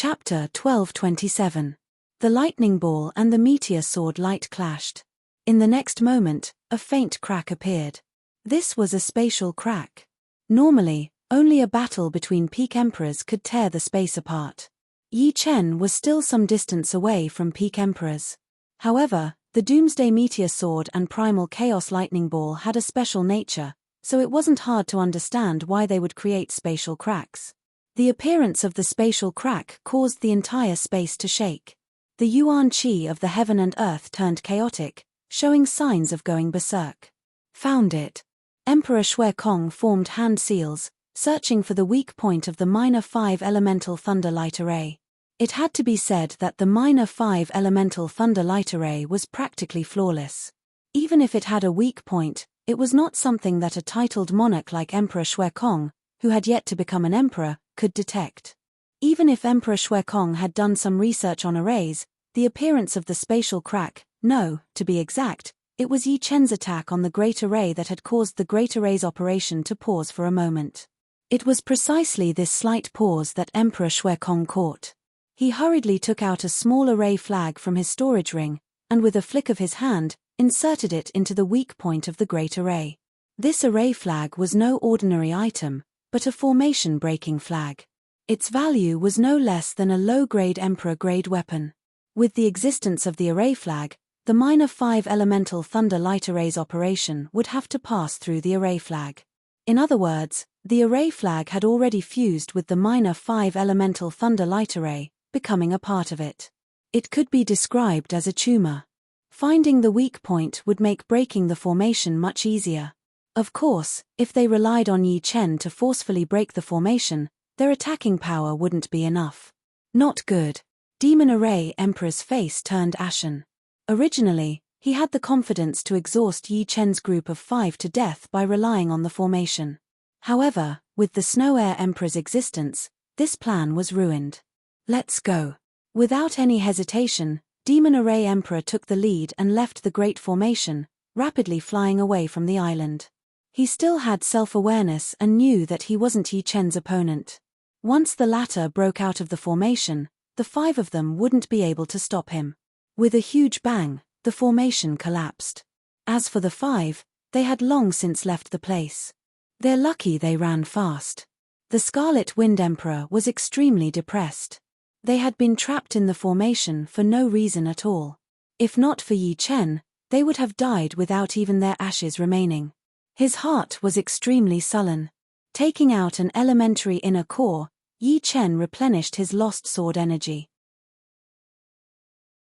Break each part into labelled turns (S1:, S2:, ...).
S1: Chapter 12:27. The lightning ball and the meteor sword light clashed. In the next moment, a faint crack appeared. This was a spatial crack. Normally, only a battle between peak emperors could tear the space apart. Yi Chen was still some distance away from peak emperors. However, the Doomsday Meteor Sword and Primal Chaos Lightning Ball had a special nature, so it wasn't hard to understand why they would create spatial cracks. The appearance of the spatial crack caused the entire space to shake. The yuan qi of the heaven and earth turned chaotic, showing signs of going berserk. Found it. Emperor Shui Kong formed hand seals, searching for the weak point of the minor 5 elemental thunder light array. It had to be said that the minor 5 elemental thunder light array was practically flawless. Even if it had a weak point, it was not something that a titled monarch like Emperor Shui Kong, who had yet to become an emperor, could detect. Even if Emperor Shui Kong had done some research on arrays, the appearance of the spatial crack, to be exact, it was Yi Chen's attack on the Great Array that had caused the Great Array's operation to pause for a moment. It was precisely this slight pause that Emperor Shui Kong caught. He hurriedly took out a small array flag from his storage ring, and with a flick of his hand, inserted it into the weak point of the Great Array. This array flag was no ordinary item, but a formation-breaking flag. Its value was no less than a low-grade Emperor-grade weapon. With the existence of the array flag, the minor 5 elemental thunder light array's operation would have to pass through the array flag. In other words, the array flag had already fused with the minor 5 elemental thunder light array, becoming a part of it. It could be described as a tumor. Finding the weak point would make breaking the formation much easier. Of course, if they relied on Yi Chen to forcefully break the formation, their attacking power wouldn't be enough. Not good. Demon Array Emperor's face turned ashen. Originally, he had the confidence to exhaust Yi Chen's group of 5 to death by relying on the formation. However, with the Snow Air Emperor's existence, this plan was ruined. Let's go. Without any hesitation, Demon Array Emperor took the lead and left the Great Formation, rapidly flying away from the island. He still had self-awareness and knew that he wasn't Yi Chen's opponent. Once the latter broke out of the formation, the 5 of them wouldn't be able to stop him. With a huge bang, the formation collapsed. As for the 5, they had long since left the place. They're lucky they ran fast. The Scarlet Wind Emperor was extremely depressed. They had been trapped in the formation for no reason at all. If not for Yi Chen, they would have died without even their ashes remaining. His heart was extremely sullen. Taking out an elementary inner core, Yi Chen replenished his lost sword energy.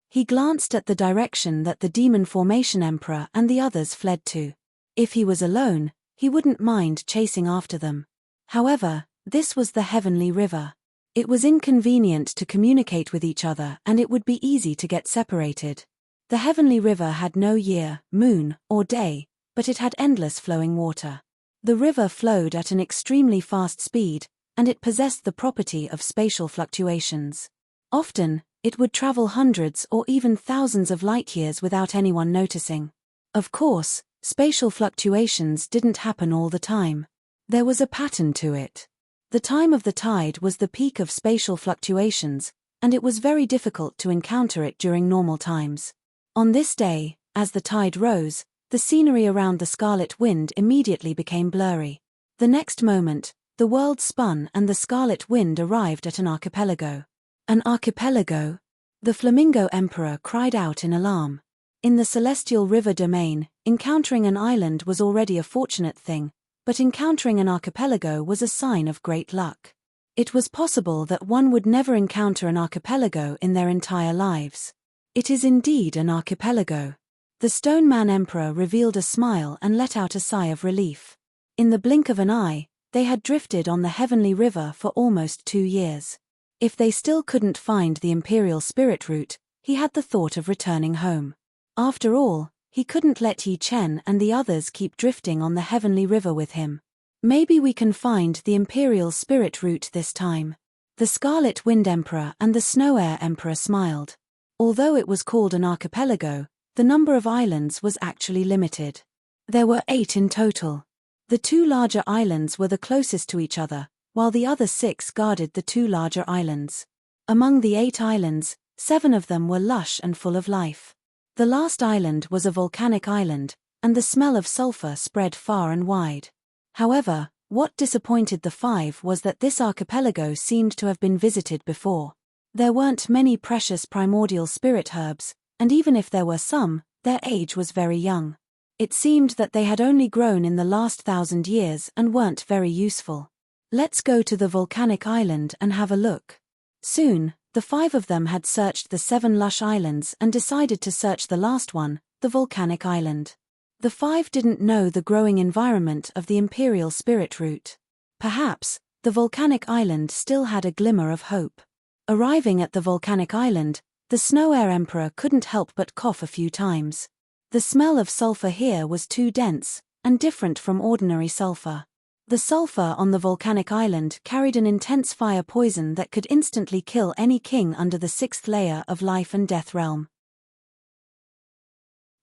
S1: He glanced at the direction that the Demon Formation Emperor and the others fled to. If he was alone, he wouldn't mind chasing after them. However, this was the Heavenly River. It was inconvenient to communicate with each other and it would be easy to get separated. The Heavenly River had no year, moon, or day, but it had endless flowing water. The river flowed at an extremely fast speed, and it possessed the property of spatial fluctuations. Often, it would travel hundreds or even thousands of light-years without anyone noticing. Of course, spatial fluctuations didn't happen all the time. There was a pattern to it. The time of the tide was the peak of spatial fluctuations, and it was very difficult to encounter it during normal times. On this day, as the tide rose, the scenery around the Scarlet Wind immediately became blurry. The next moment, the world spun and the Scarlet Wind arrived at an archipelago. An archipelago? The Flamingo Emperor cried out in alarm. In the Celestial River domain, encountering an island was already a fortunate thing, but encountering an archipelago was a sign of great luck. It was possible that one would never encounter an archipelago in their entire lives. It is indeed an archipelago. The Stone Man Emperor revealed a smile and let out a sigh of relief. In the blink of an eye, they had drifted on the Heavenly River for almost 2 years. If they still couldn't find the Imperial Spirit Route, he had the thought of returning home. After all, he couldn't let Yi Chen and the others keep drifting on the Heavenly River with him. Maybe we can find the Imperial Spirit Route this time. The Scarlet Wind Emperor and the Snow Air Emperor smiled. Although it was called an archipelago, the number of islands was actually limited. There were 8 in total. The 2 larger islands were the closest to each other, while the other 6 guarded the 2 larger islands. Among the 8 islands, 7 of them were lush and full of life. The last island was a volcanic island, and the smell of sulfur spread far and wide. However, what disappointed the 5 was that this archipelago seemed to have been visited before. There weren't many precious primordial spirit herbs, and even if there were some, their age was very young. It seemed that they had only grown in the last 1,000 years and weren't very useful. Let's go to the volcanic island and have a look. Soon, the 5 of them had searched the 7 lush islands and decided to search the last one, the volcanic island. The 5 didn't know the growing environment of the imperial spirit root. Perhaps, the volcanic island still had a glimmer of hope. Arriving at the volcanic island, the Snow Air Emperor couldn't help but cough a few times. The smell of sulfur here was too dense, and different from ordinary sulfur. The sulfur on the volcanic island carried an intense fire poison that could instantly kill any king under the 6th layer of life and death realm.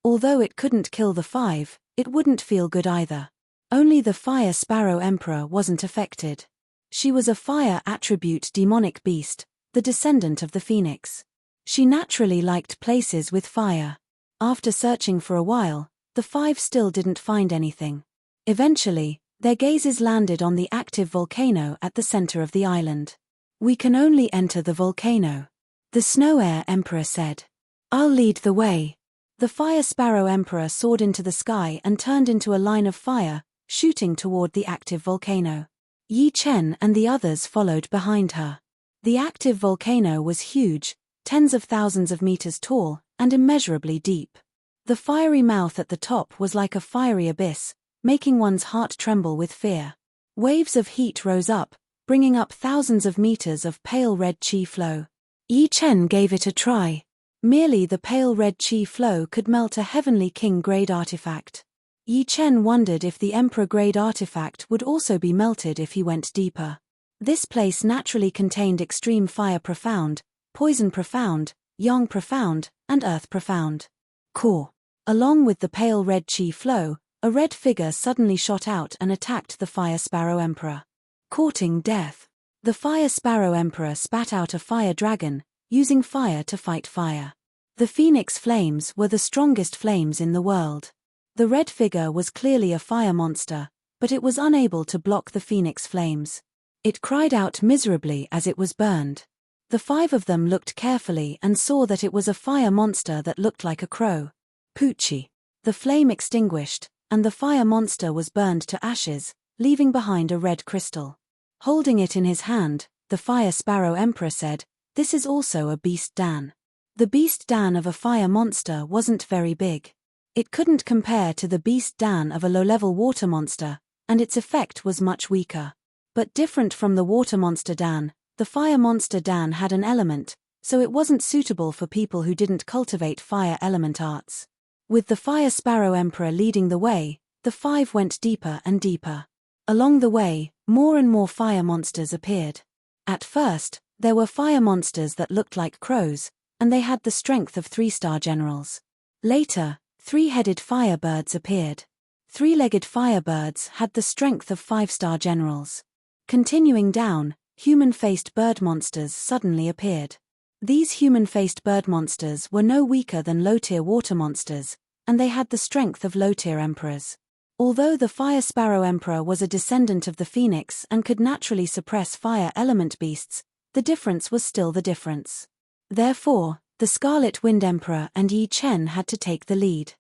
S1: Although it couldn't kill the 5, it wouldn't feel good either. Only the Fire Sparrow Emperor wasn't affected. She was a fire attribute demonic beast, the descendant of the phoenix. She naturally liked places with fire. After searching for a while, the 5 still didn't find anything. Eventually, their gazes landed on the active volcano at the center of the island. "We can only enter the volcano," the Snow Air Emperor said. "I'll lead the way." The Fire Sparrow Emperor soared into the sky and turned into a line of fire, shooting toward the active volcano. Yi Chen and the others followed behind her. The active volcano was huge, tens of thousands of meters tall, and immeasurably deep. The fiery mouth at the top was like a fiery abyss, making one's heart tremble with fear. Waves of heat rose up, bringing up thousands of meters of pale red chi flow. Yi Chen gave it a try. Merely the pale red chi flow could melt a heavenly king-grade artifact. Yi Chen wondered if the emperor-grade artifact would also be melted if he went deeper. This place naturally contained extreme fire profound, poison profound, yang profound, and earth profound. Core. Along with the pale red chi flow, a red figure suddenly shot out and attacked the Fire Sparrow Emperor. Courting death. The Fire Sparrow Emperor spat out a fire dragon, using fire to fight fire. The phoenix flames were the strongest flames in the world. The red figure was clearly a fire monster, but it was unable to block the phoenix flames. It cried out miserably as it was burned. The 5 of them looked carefully and saw that it was a fire monster that looked like a crow. Poochie. The flame extinguished, and the fire monster was burned to ashes, leaving behind a red crystal. Holding it in his hand, the Fire Sparrow Emperor said, "This is also a beast dan." The beast dan of a fire monster wasn't very big. It couldn't compare to the beast dan of a low-level water monster, and its effect was much weaker. But different from the water monster dan, the fire monster dan had an element, so it wasn't suitable for people who didn't cultivate fire element arts. With the Fire Sparrow Emperor leading the way, the 5 went deeper and deeper. Along the way, more and more fire monsters appeared. At first, there were fire monsters that looked like crows, and they had the strength of 3-star generals. Later, 3-headed firebirds appeared. 3-legged firebirds had the strength of 5-star generals. Continuing down, human-faced bird monsters suddenly appeared. These human-faced bird monsters were no weaker than low-tier water monsters, and they had the strength of low-tier emperors. Although the Fire Sparrow Emperor was a descendant of the phoenix and could naturally suppress fire element beasts, the difference was still the difference. Therefore, the Scarlet Wind Emperor and Yi Chen had to take the lead.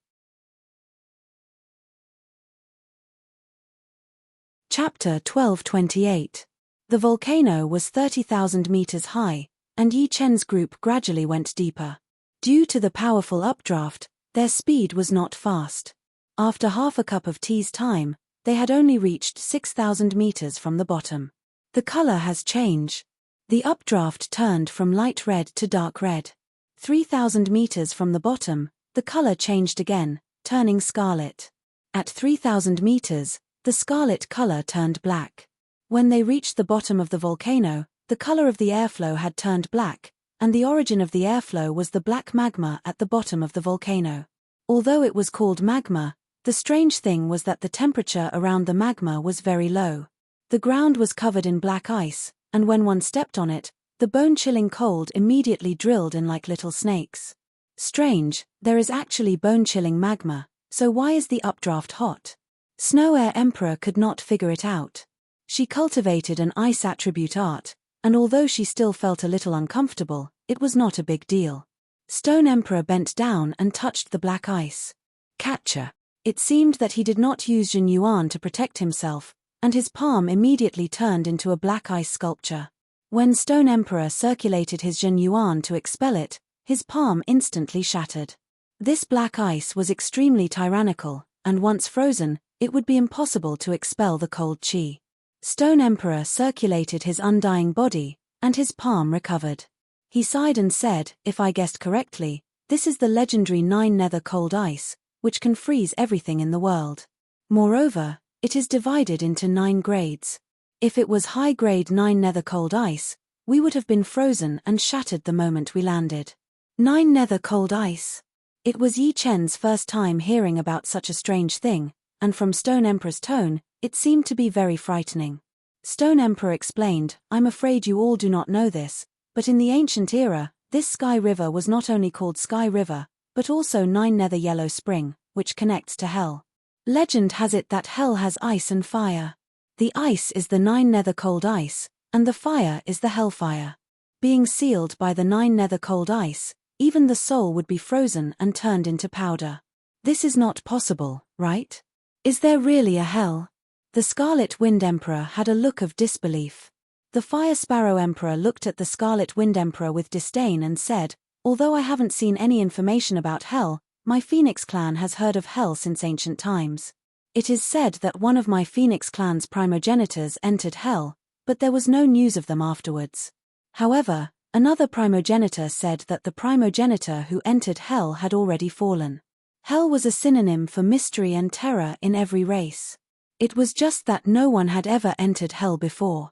S1: Chapter 1228. The volcano was 30,000 meters high, and Yi Chen's group gradually went deeper. Due to the powerful updraft, their speed was not fast. After half a cup of tea's time, they had only reached 6,000 meters from the bottom. The color has changed. The updraft turned from light red to dark red. 3,000 meters from the bottom, the color changed again, turning scarlet. At 3,000 meters, the scarlet color turned black. When they reached the bottom of the volcano, the color of the airflow had turned black, and the origin of the airflow was the black magma at the bottom of the volcano. Although it was called magma, the strange thing was that the temperature around the magma was very low. The ground was covered in black ice, and when one stepped on it, The bone-chilling cold immediately drilled in like little snakes. Strange, there is actually bone-chilling magma, so why is the updraft hot? Snow Air Emperor could not figure it out. She cultivated an ice attribute art, and although she still felt a little uncomfortable, it was not a big deal. Stone Emperor bent down and touched the black ice. Catcher. It seemed that he did not use Jin Yuan to protect himself, and his palm immediately turned into a black ice sculpture. When Stone Emperor circulated his Jin Yuan to expel it, his palm instantly shattered. This black ice was extremely tyrannical, and once frozen, it would be impossible to expel the cold chi. Stone Emperor circulated his undying body, and his palm recovered. He sighed and said, "If I guessed correctly, this is the legendary 9 nether cold ice, which can freeze everything in the world. Moreover, it is divided into 9 grades. If it was high-grade 9 nether cold ice, we would have been frozen and shattered the moment we landed." 9 nether cold ice. It was Yi Chen's first time hearing about such a strange thing, and from Stone Emperor's tone, it seemed to be very frightening. Stone Emperor explained, "I'm afraid you all do not know this, but in the ancient era, this Sky River was not only called Sky River, but also 9 nether yellow spring, which connects to hell. Legend has it that hell has ice and fire. The ice is the 9 nether cold ice, and the fire is the hellfire. Being sealed by the 9 nether cold ice, even the soul would be frozen and turned into powder. This is not possible, right? Is there really a hell?" The Scarlet Wind Emperor had a look of disbelief. The Fire Sparrow Emperor looked at the Scarlet Wind Emperor with disdain and said, "Although I haven't seen any information about hell, my Phoenix clan has heard of hell since ancient times. It is said that one of my Phoenix clan's primogenitors entered hell, but there was no news of them afterwards. However, another primogenitor said that the primogenitor who entered hell had already fallen. Hell was a synonym for mystery and terror in every race. It was just that no one had ever entered hell before.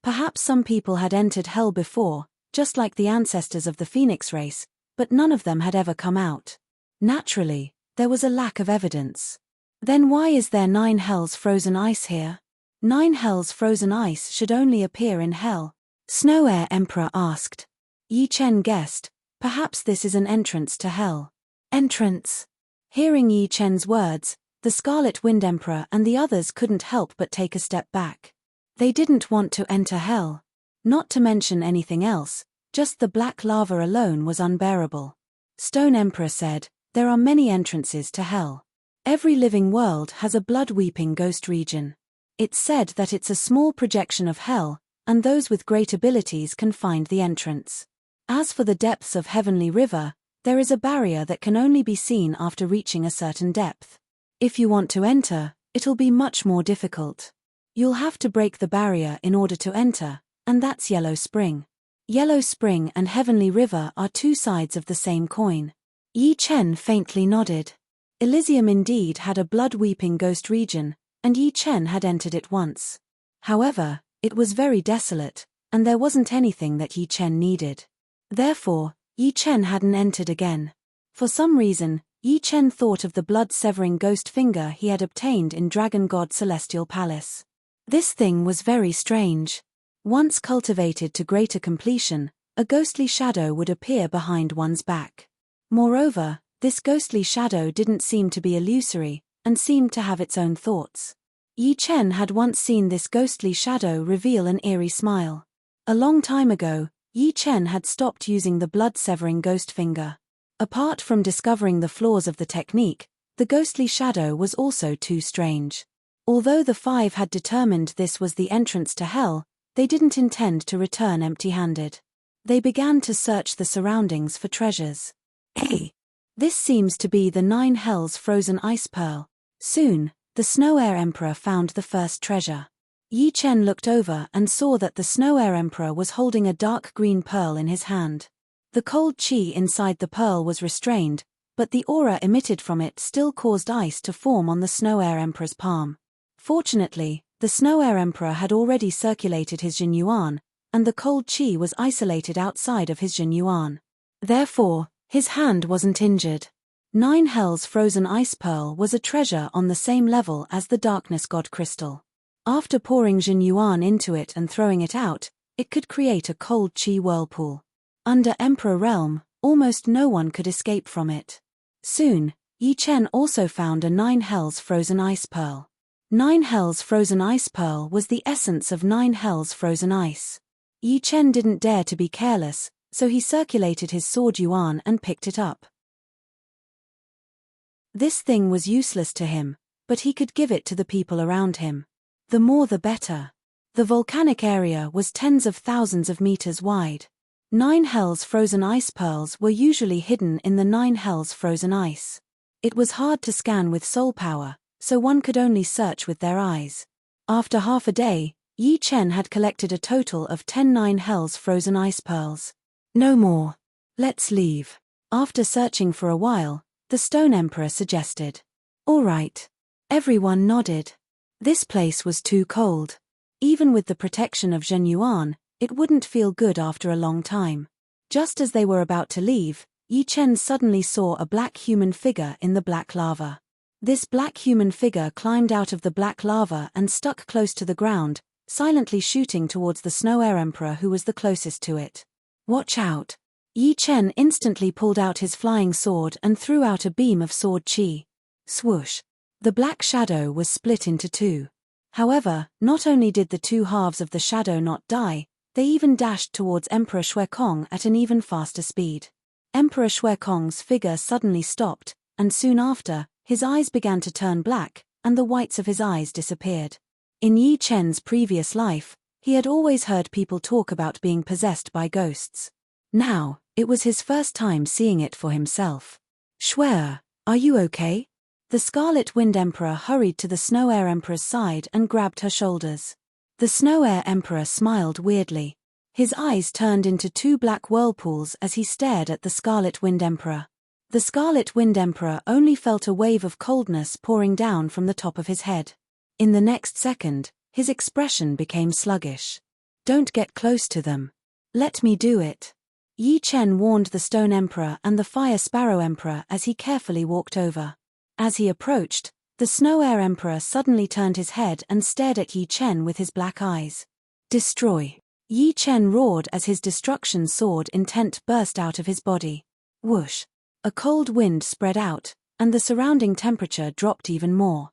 S1: Perhaps some people had entered hell before, just like the ancestors of the Phoenix race, but none of them had ever come out. Naturally, there was a lack of evidence. Then why is there 9 hells frozen ice here? 9 hells frozen ice should only appear in hell," Snow Air Emperor asked. Yi Chen guessed, "Perhaps this is an entrance to hell." Entrance. Hearing Yi Chen's words, the Scarlet Wind Emperor and the others couldn't help but take a step back. They didn't want to enter hell. Not to mention anything else, just the black lava alone was unbearable. Stone Emperor said, "There are many entrances to hell. Every living world has a blood-weeping ghost region. It's said that it's a small projection of hell, and those with great abilities can find the entrance. As for the depths of Heavenly River, there is a barrier that can only be seen after reaching a certain depth. If you want to enter, it'll be much more difficult. You'll have to break the barrier in order to enter, and that's Yellow Spring. Yellow Spring and Heavenly River are 2 sides of the same coin." Yi Chen faintly nodded. Elysium indeed had a blood-weeping ghost region, and Yi Chen had entered it once. However, it was very desolate, and there wasn't anything that Yi Chen needed. Therefore, Yi Chen hadn't entered again. For some reason, Yi Chen thought of the blood-severing ghost finger he had obtained in Dragon God Celestial Palace. This thing was very strange. Once cultivated to greater completion, a ghostly shadow would appear behind one's back. Moreover, this ghostly shadow didn't seem to be illusory, and seemed to have its own thoughts. Yi Chen had once seen this ghostly shadow reveal an eerie smile. A long time ago, Yi Chen had stopped using the blood-severing ghost finger. Apart from discovering the flaws of the technique, the ghostly shadow was also too strange. Although the 5 had determined this was the entrance to hell, they didn't intend to return empty-handed. They began to search the surroundings for treasures. Hey! This seems to be the 9 hells frozen ice pearl. Soon, the Snow Air Emperor found the first treasure. Yi Chen looked over and saw that the Snow Air Emperor was holding a dark green pearl in his hand. The cold chi inside the pearl was restrained, but the aura emitted from it still caused ice to form on the Snow Air Emperor's palm. Fortunately, the Snow Air Emperor had already circulated his Jin Yuan, and the cold chi was isolated outside of his Jin Yuan. Therefore, his hand wasn't injured. 9 hells frozen ice pearl was a treasure on the same level as the darkness god crystal. After pouring Jin Yuan into it and throwing it out, It could create a cold chi whirlpool. Under Emperor Realm, almost no one could escape from it. Soon, Yi Chen also found a 9 hells frozen ice pearl. 9 hells frozen ice pearl was the essence of 9 hells frozen ice. Yi Chen didn't dare to be careless, so he circulated his sword Yuan and picked it up. This thing was useless to him, but he could give it to the people around him. The more the better. The volcanic area was tens of thousands of meters wide. 9 hells frozen ice pearls were usually hidden in the 9 hells frozen ice. It was hard to scan with soul power, so one could only search with their eyes. After half a day, Yi Chen had collected a total of 10 9 hells frozen ice pearls. No more. Let's leave. After searching for a while, the Stone Emperor suggested. All right. Everyone nodded. This place was too cold. Even with the protection of Zhen Yuan, it wouldn't feel good after a long time. Just as they were about to leave, Yi Chen suddenly saw a black human figure in the black lava. This black human figure climbed out of the black lava and stuck close to the ground, silently shooting towards the Snow Air Emperor who was the closest to it. Watch out! Yi Chen instantly pulled out his flying sword and threw out a beam of sword chi. Swoosh! The black shadow was split into 2. However, not only did the 2 halves of the shadow not die, they even dashed towards Emperor Xuekong at an even faster speed. Emperor Xuekong's figure suddenly stopped, and soon after, his eyes began to turn black, and the whites of his eyes disappeared. In Yi Chen's previous life, he had always heard people talk about being possessed by ghosts. Now, it was his first time seeing it for himself. Xue, are you okay? The Scarlet Wind Emperor hurried to the Snow Air Emperor's side and grabbed her shoulders. The Snow Air Emperor smiled weirdly. His eyes turned into 2 black whirlpools as he stared at the Scarlet Wind Emperor. The Scarlet Wind Emperor only felt a wave of coldness pouring down from the top of his head. In the next second, his expression became sluggish. Don't get close to them. Let me do it. Yi Chen warned the Stone Emperor and the Fire Sparrow Emperor as he carefully walked over. As he approached, the Snow Air Emperor suddenly turned his head and stared at Yi Chen with his black eyes. Destroy! Yi Chen roared as his destruction sword intent burst out of his body. Whoosh! A cold wind spread out, and the surrounding temperature dropped even more.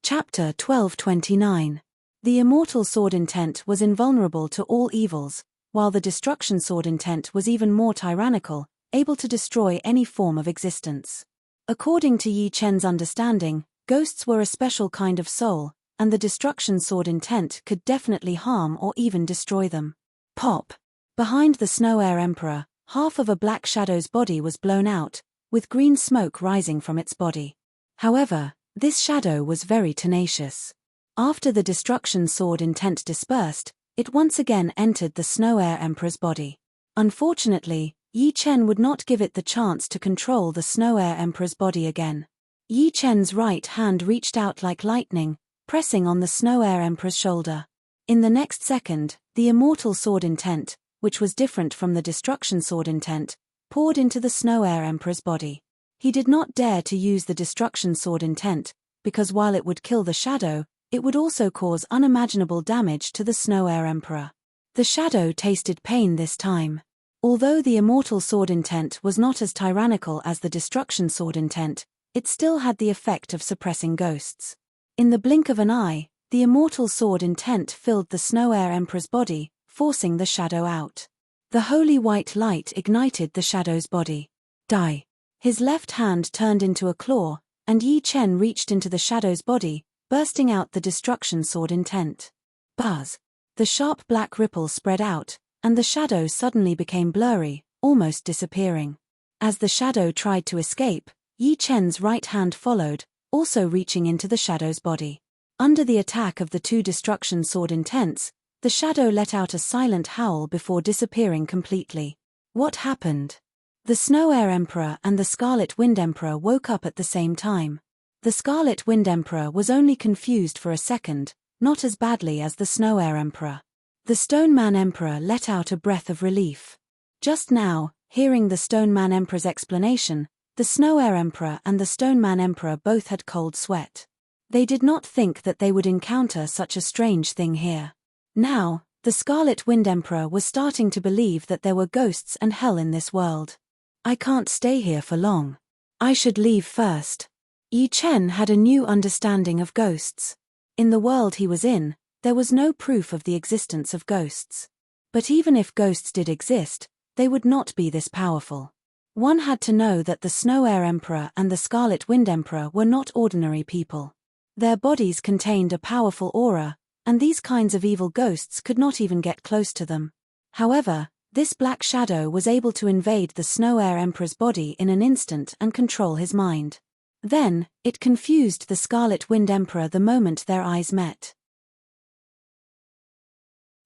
S1: Chapter 1229. The Immortal Sword Intent was invulnerable to all evils, while the Destruction Sword Intent was even more tyrannical, able to destroy any form of existence. According to Yi Chen's understanding, ghosts were a special kind of soul, and the Destruction Sword Intent could definitely harm or even destroy them. Pop! Behind the Snow Air Emperor, half of a black shadow's body was blown out, with green smoke rising from its body. However, this shadow was very tenacious. After the Destruction Sword Intent dispersed, it once again entered the Snow Air Emperor's body. Unfortunately, Yi Chen would not give it the chance to control the Snow Air Emperor's body again. Yi Chen's right hand reached out like lightning, pressing on the Snow Air Emperor's shoulder. In the next second, the Immortal Sword Intent, which was different from the Destruction Sword Intent, poured into the Snow Air Emperor's body. He did not dare to use the Destruction Sword Intent, because while it would kill the shadow, it would also cause unimaginable damage to the Snow Air Emperor. The shadow tasted pain this time. Although the Immortal Sword Intent was not as tyrannical as the Destruction Sword Intent, it still had the effect of suppressing ghosts. In the blink of an eye, the Immortal Sword Intent filled the Snow Air Emperor's body, forcing the shadow out. The holy white light ignited the shadow's body. Die! His left hand turned into a claw, and Yi Chen reached into the shadow's body, bursting out the Destruction Sword Intent. Buzz! The sharp black ripple spread out, and the shadow suddenly became blurry, almost disappearing. As the shadow tried to escape, Yi Chen's right hand followed, also reaching into the shadow's body. Under the attack of the 2 Destruction Sword Intents, the shadow let out a silent howl before disappearing completely. What happened? The Snow Air Emperor and the Scarlet Wind Emperor woke up at the same time. The Scarlet Wind Emperor was only confused for a second, not as badly as the Snow Air Emperor. The Stone Man Emperor let out a breath of relief. Just now, hearing the Stone Man Emperor's explanation, the Snow Air Emperor and the Stone Man Emperor both had cold sweat. They did not think that they would encounter such a strange thing here. Now, the Scarlet Wind Emperor was starting to believe that there were ghosts and hell in this world. I can't stay here for long. I should leave first. Yi Chen had a new understanding of ghosts. In the world he was in, there was no proof of the existence of ghosts. But even if ghosts did exist, they would not be this powerful. One had to know that the Snow Air Emperor and the Scarlet Wind Emperor were not ordinary people. Their bodies contained a powerful aura, and these kinds of evil ghosts could not even get close to them. However, this black shadow was able to invade the Snow Air Emperor's body in an instant and control his mind. Then, it confused the Scarlet Wind Emperor the moment their eyes met.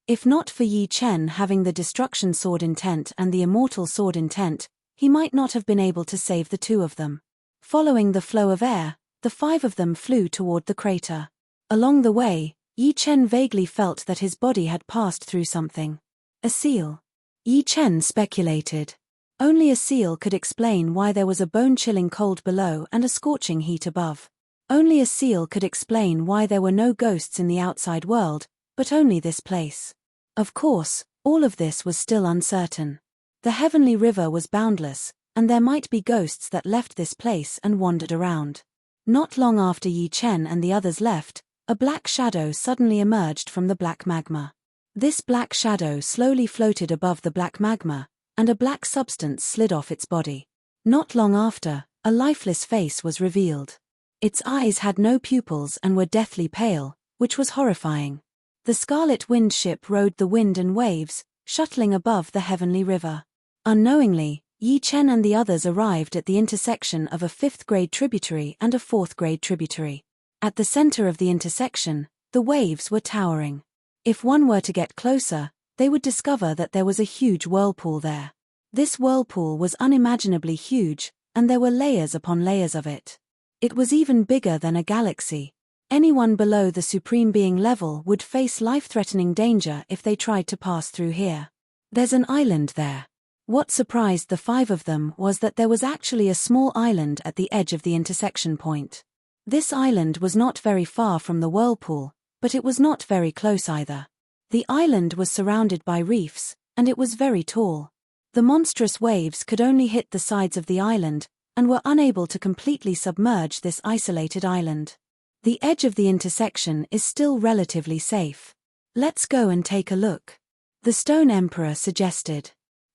S1: If not for Yi Chen having the Destruction Sword intent and the Immortal Sword intent, he might not have been able to save the two of them. Following the flow of air, the five of them flew toward the crater. Along the way, Yi Chen vaguely felt that his body had passed through something. A seal. Yi Chen speculated. Only a seal could explain why there was a bone-chilling cold below and a scorching heat above. Only a seal could explain why there were no ghosts in the outside world, but only this place. Of course, all of this was still uncertain. The heavenly river was boundless, and there might be ghosts that left this place and wandered around. Not long after Yi Chen and the others left, a black shadow suddenly emerged from the black magma. This black shadow slowly floated above the black magma, and a black substance slid off its body. Not long after, a lifeless face was revealed. Its eyes had no pupils and were deathly pale, which was horrifying. The Scarlet Wind ship rode the wind and waves, shuttling above the heavenly river. Unknowingly, Yi Chen and the others arrived at the intersection of a 5th-grade tributary and a 4th-grade tributary. At the center of the intersection, the waves were towering. If one were to get closer, they would discover that there was a huge whirlpool there. This whirlpool was unimaginably huge, and there were layers upon layers of it. It was even bigger than a galaxy. Anyone below the Supreme Being level would face life-threatening danger if they tried to pass through here. There's an island there. What surprised the five of them was that there was actually a small island at the edge of the intersection point. This island was not very far from the whirlpool, but it was not very close either. The island was surrounded by reefs, and it was very tall. The monstrous waves could only hit the sides of the island, and were unable to completely submerge this isolated island. The edge of the intersection is still relatively safe. Let's go and take a look. The Stone Emperor suggested.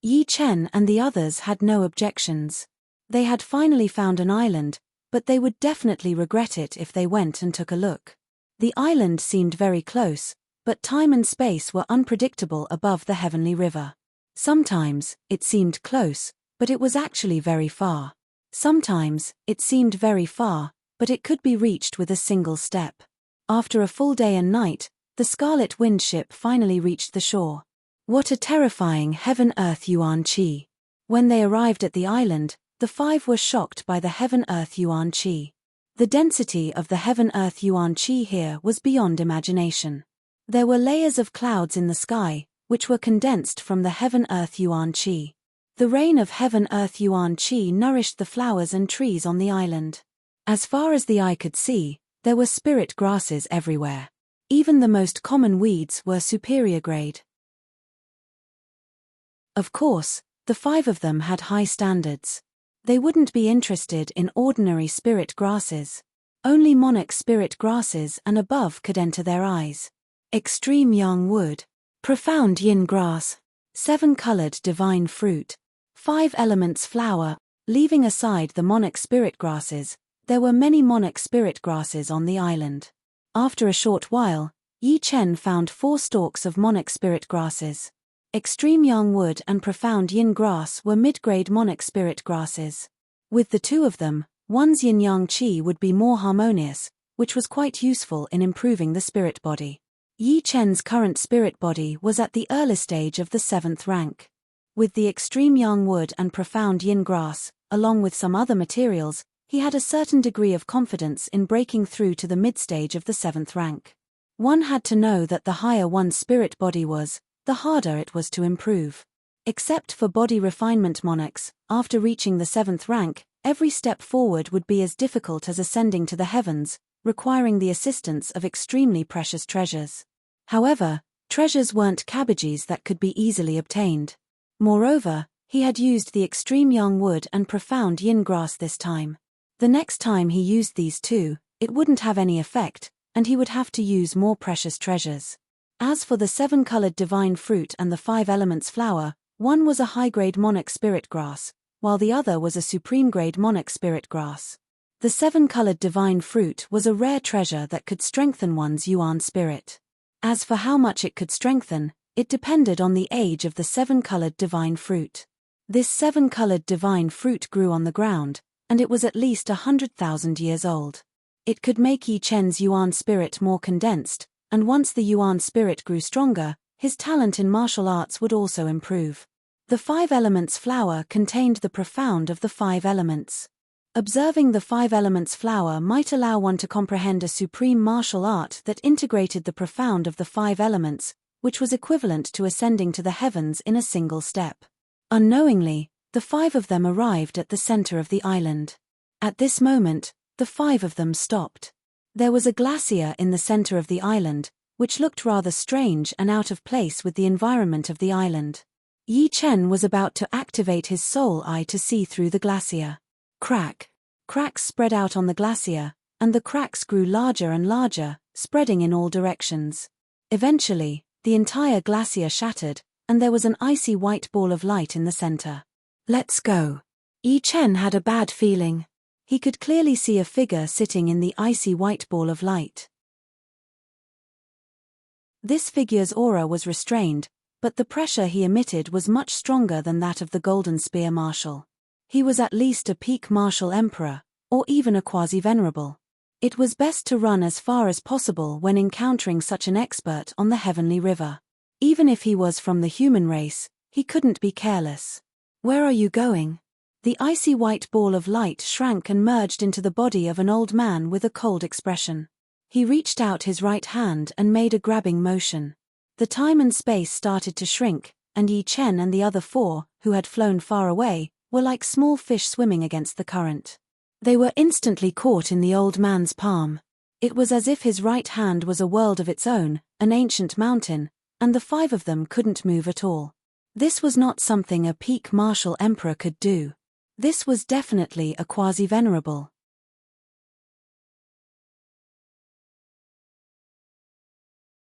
S1: Yi Chen and the others had no objections. They had finally found an island, but they would definitely regret it if they went and took a look. The island seemed very close, but time and space were unpredictable above the heavenly river. Sometimes, it seemed close, but it was actually very far. Sometimes, it seemed very far, but it could be reached with a single step. After a full day and night, the Scarlet Wind ship finally reached the shore. What a terrifying heaven-earth yuan qi. When they arrived at the island, the five were shocked by the heaven-earth yuan qi. The density of the heaven-earth yuan qi here was beyond imagination. There were layers of clouds in the sky, which were condensed from the heaven-earth yuan qi. The rain of heaven-earth yuan qi nourished the flowers and trees on the island. As far as the eye could see, there were spirit grasses everywhere. Even the most common weeds were superior grade. Of course, the five of them had high standards. They wouldn't be interested in ordinary spirit grasses. Only monarch spirit grasses and above could enter their eyes. Extreme young wood. Profound yin grass. 7-colored divine fruit. 5 elements flower. Leaving aside the monarch spirit grasses, there were many monarch spirit grasses on the island. After a short while, Yi Chen found 4 stalks of monarch spirit grasses. Extreme young wood and profound yin grass were mid-grade monarch spirit grasses. With the two of them, one's yin-yang qi would be more harmonious, which was quite useful in improving the spirit body. Yi Chen's current spirit body was at the early stage of the 7th rank. With the extreme young wood and profound yin grass, along with some other materials, he had a certain degree of confidence in breaking through to the mid-stage of the 7th rank. One had to know that the higher one's spirit body was, the harder it was to improve. Except for body refinement monarchs, after reaching the 7th rank, every step forward would be as difficult as ascending to the heavens, requiring the assistance of extremely precious treasures. However, treasures weren't cabbages that could be easily obtained. Moreover, he had used the extreme young wood and profound yin grass this time. The next time he used these two, it wouldn't have any effect, and he would have to use more precious treasures. As for the 7-colored divine fruit and the 5 elements flower, one was a high-grade monarch spirit grass, while the other was a supreme-grade monarch spirit grass. The 7-colored divine fruit was a rare treasure that could strengthen one's yuan spirit. As for how much it could strengthen, it depended on the age of the 7-colored divine fruit. This 7-colored divine fruit grew on the ground, and it was at least 100,000 years old. It could make Yi Chen's yuan spirit more condensed, and once the yuan spirit grew stronger, his talent in martial arts would also improve. The 5 elements flower contained the profound of the 5 elements. Observing the 5 elements flower might allow one to comprehend a supreme martial art that integrated the profound of the 5 elements, which was equivalent to ascending to the heavens in a single step. Unknowingly, the 5 of them arrived at the center of the island. At this moment, the 5 of them stopped. There was a glacier in the center of the island, which looked rather strange and out of place with the environment of the island. Yi Chen was about to activate his soul eye to see through the glacier. Crack. Cracks spread out on the glacier, and the cracks grew larger and larger, spreading in all directions. Eventually, the entire glacier shattered, and there was an icy white ball of light in the center. Let's go. Yi Chen had a bad feeling. He could clearly see a figure sitting in the icy white ball of light. This figure's aura was restrained, but the pressure he emitted was much stronger than that of the Golden Spear Marshal. He was at least a peak martial emperor, or even a quasi-venerable. It was best to run as far as possible when encountering such an expert on the heavenly river. Even if he was from the human race, he couldn't be careless. Where are you going? The icy white ball of light shrank and merged into the body of an old man with a cold expression. He reached out his right hand and made a grabbing motion. The time and space started to shrink, and Yi Chen and the other 4, who had flown far away, were like small fish swimming against the current. They were instantly caught in the old man's palm. It was as if his right hand was a world of its own, an ancient mountain, and the 5 of them couldn't move at all. This was not something a peak martial emperor could do. This was definitely a quasi-venerable.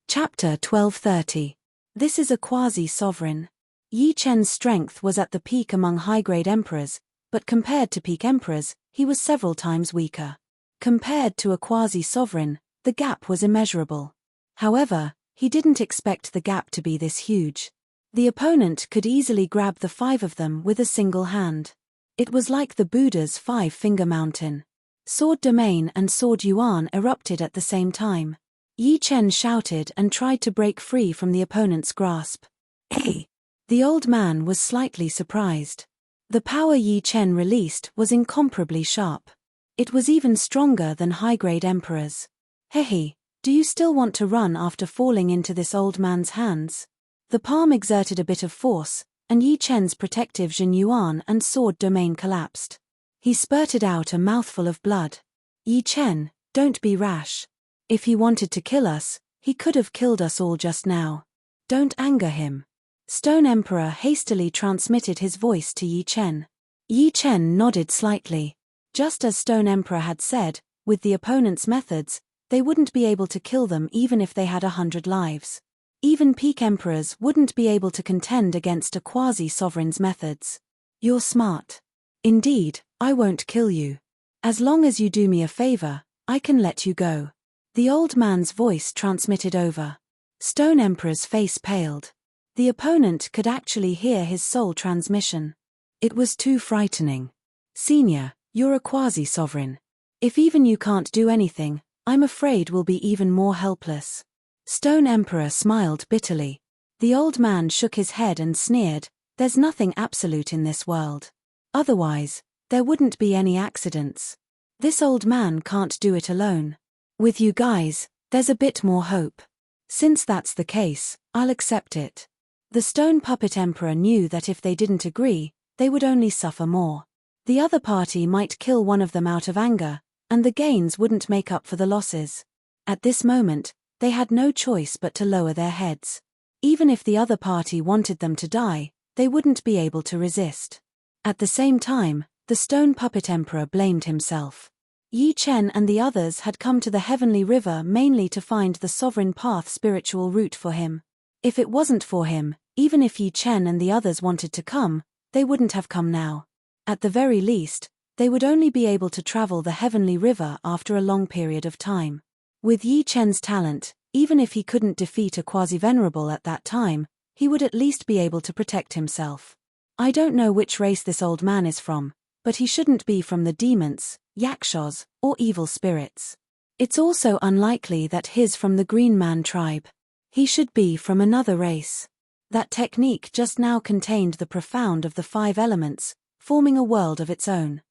S1: Chapter 1230. This is a quasi-sovereign. Yi Chen's strength was at the peak among high-grade emperors, but compared to peak emperors, he was several times weaker. Compared to a quasi-sovereign, the gap was immeasurable. However, he didn't expect the gap to be this huge. The opponent could easily grab the 5 of them with a single hand. It was like the Buddha's 5-finger mountain. Sword Domain and Sword Yuan erupted at the same time. Yi Chen shouted and tried to break free from the opponent's grasp. Hey! The old man was slightly surprised. The power Yi Chen released was incomparably sharp. It was even stronger than high-grade emperors. Hey, do you still want to run after falling into this old man's hands? The palm exerted a bit of force, and Yi Chen's protective Jin Yuan and Sword Domain collapsed. He spurted out a mouthful of blood. Yi Chen, don't be rash. If he wanted to kill us, he could have killed us all just now. Don't anger him. Stone Emperor hastily transmitted his voice to Yi Chen. Yi Chen nodded slightly. Just as Stone Emperor had said, with the opponent's methods, they wouldn't be able to kill them even if they had 100 lives. Even peak emperors wouldn't be able to contend against a quasi-sovereign's methods. You're smart. Indeed, I won't kill you. As long as you do me a favor, I can let you go. The old man's voice transmitted over. Stone Emperor's face paled. The opponent could actually hear his soul transmission. It was too frightening. Senior, you're a quasi-sovereign. If even you can't do anything, I'm afraid we'll be even more helpless. Stone Emperor smiled bitterly. The old man shook his head and sneered, there's nothing absolute in this world. Otherwise, there wouldn't be any accidents. This old man can't do it alone. With you guys, there's a bit more hope. Since that's the case, I'll accept it. The Stone Puppet Emperor knew that if they didn't agree, they would only suffer more. The other party might kill one of them out of anger, and the gains wouldn't make up for the losses. At this moment, they had no choice but to lower their heads. Even if the other party wanted them to die, they wouldn't be able to resist. At the same time, the stone puppet emperor blamed himself. Yi Chen and the others had come to the heavenly river mainly to find the sovereign path spiritual route for him. If it wasn't for him, even if Yi Chen and the others wanted to come, they wouldn't have come now. At the very least, they would only be able to travel the heavenly river after a long period of time. With Yi Chen's talent, even if he couldn't defeat a quasi-venerable at that time, he would at least be able to protect himself. I don't know which race this old man is from, but he shouldn't be from the demons, yakshas, or evil spirits. It's also unlikely that he's from the Green Man tribe. He should be from another race. That technique just now contained the profound of the 5 elements, forming a world of its own.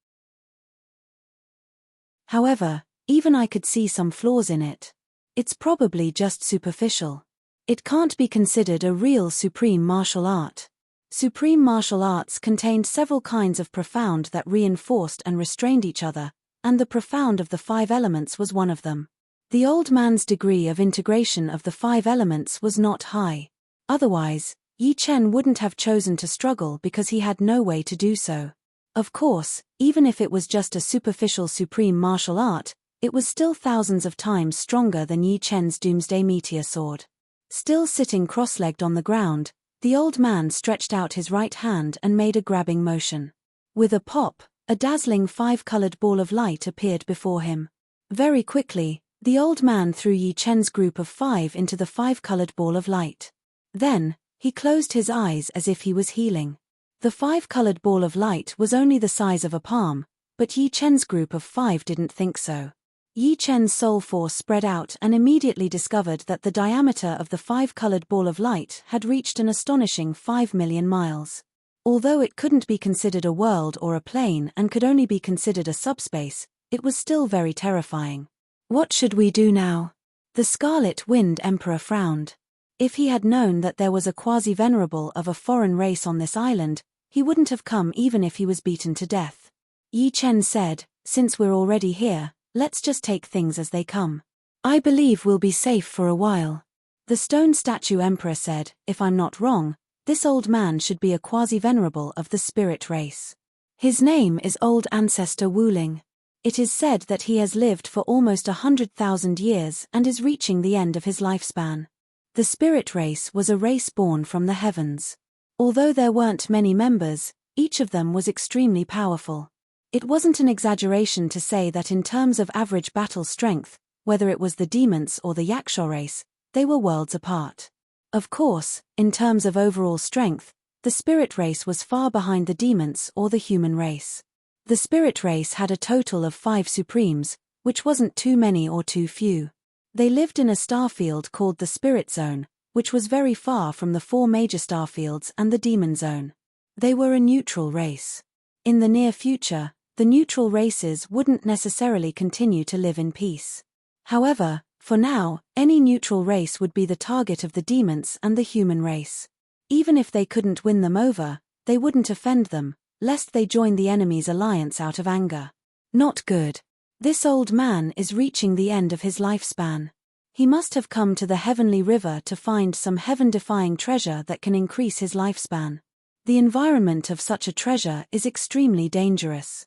S1: However, even I could see some flaws in it. It's probably just superficial. It can't be considered a real supreme martial art. Supreme martial arts contained several kinds of profound that reinforced and restrained each other, and the profound of the 5 elements was one of them. The old man's degree of integration of the 5 elements was not high. Otherwise, Yi Chen wouldn't have chosen to struggle because he had no way to do so. Of course, even if it was just a superficial supreme martial art, it was still thousands of times stronger than Yi Chen's doomsday meteor sword. Still sitting cross-legged on the ground, the old man stretched out his right hand and made a grabbing motion. With a pop, a dazzling 5-colored ball of light appeared before him. Very quickly, the old man threw Yi Chen's group of 5 into the 5-colored ball of light. Then, he closed his eyes as if he was healing. The 5-colored ball of light was only the size of a palm, but Yi Chen's group of 5 didn't think so. Yi Chen's soul force spread out and immediately discovered that the diameter of the 5-colored ball of light had reached an astonishing 5 million miles. Although it couldn't be considered a world or a plane and could only be considered a subspace, it was still very terrifying. What should we do now? The Scarlet Wind Emperor frowned. If he had known that there was a quasi-venerable of a foreign race on this island, he wouldn't have come even if he was beaten to death. Yi Chen said, "Since we're already here, let's just take things as they come. I believe we'll be safe for a while." The stone statue emperor said, "If I'm not wrong, this old man should be a quasi-venerable of the spirit race. His name is Old Ancestor Wuling. It is said that he has lived for almost 100,000 years and is reaching the end of his lifespan." The spirit race was a race born from the heavens. Although there weren't many members, each of them was extremely powerful. It wasn't an exaggeration to say that in terms of average battle strength, whether it was the demons or the Yaksha race, they were worlds apart. Of course, in terms of overall strength, the spirit race was far behind the demons or the human race. The spirit race had a total of 5 supremes, which wasn't too many or too few. They lived in a starfield called the Spirit Zone, which was very far from the 4 major starfields and the Demon Zone. They were a neutral race. In the near future, the neutral races wouldn't necessarily continue to live in peace. However, for now, any neutral race would be the target of the demons and the human race. Even if they couldn't win them over, they wouldn't offend them, lest they join the enemy's alliance out of anger. Not good. This old man is reaching the end of his lifespan. He must have come to the heavenly river to find some heaven-defying treasure that can increase his lifespan. The environment of such a treasure is extremely dangerous.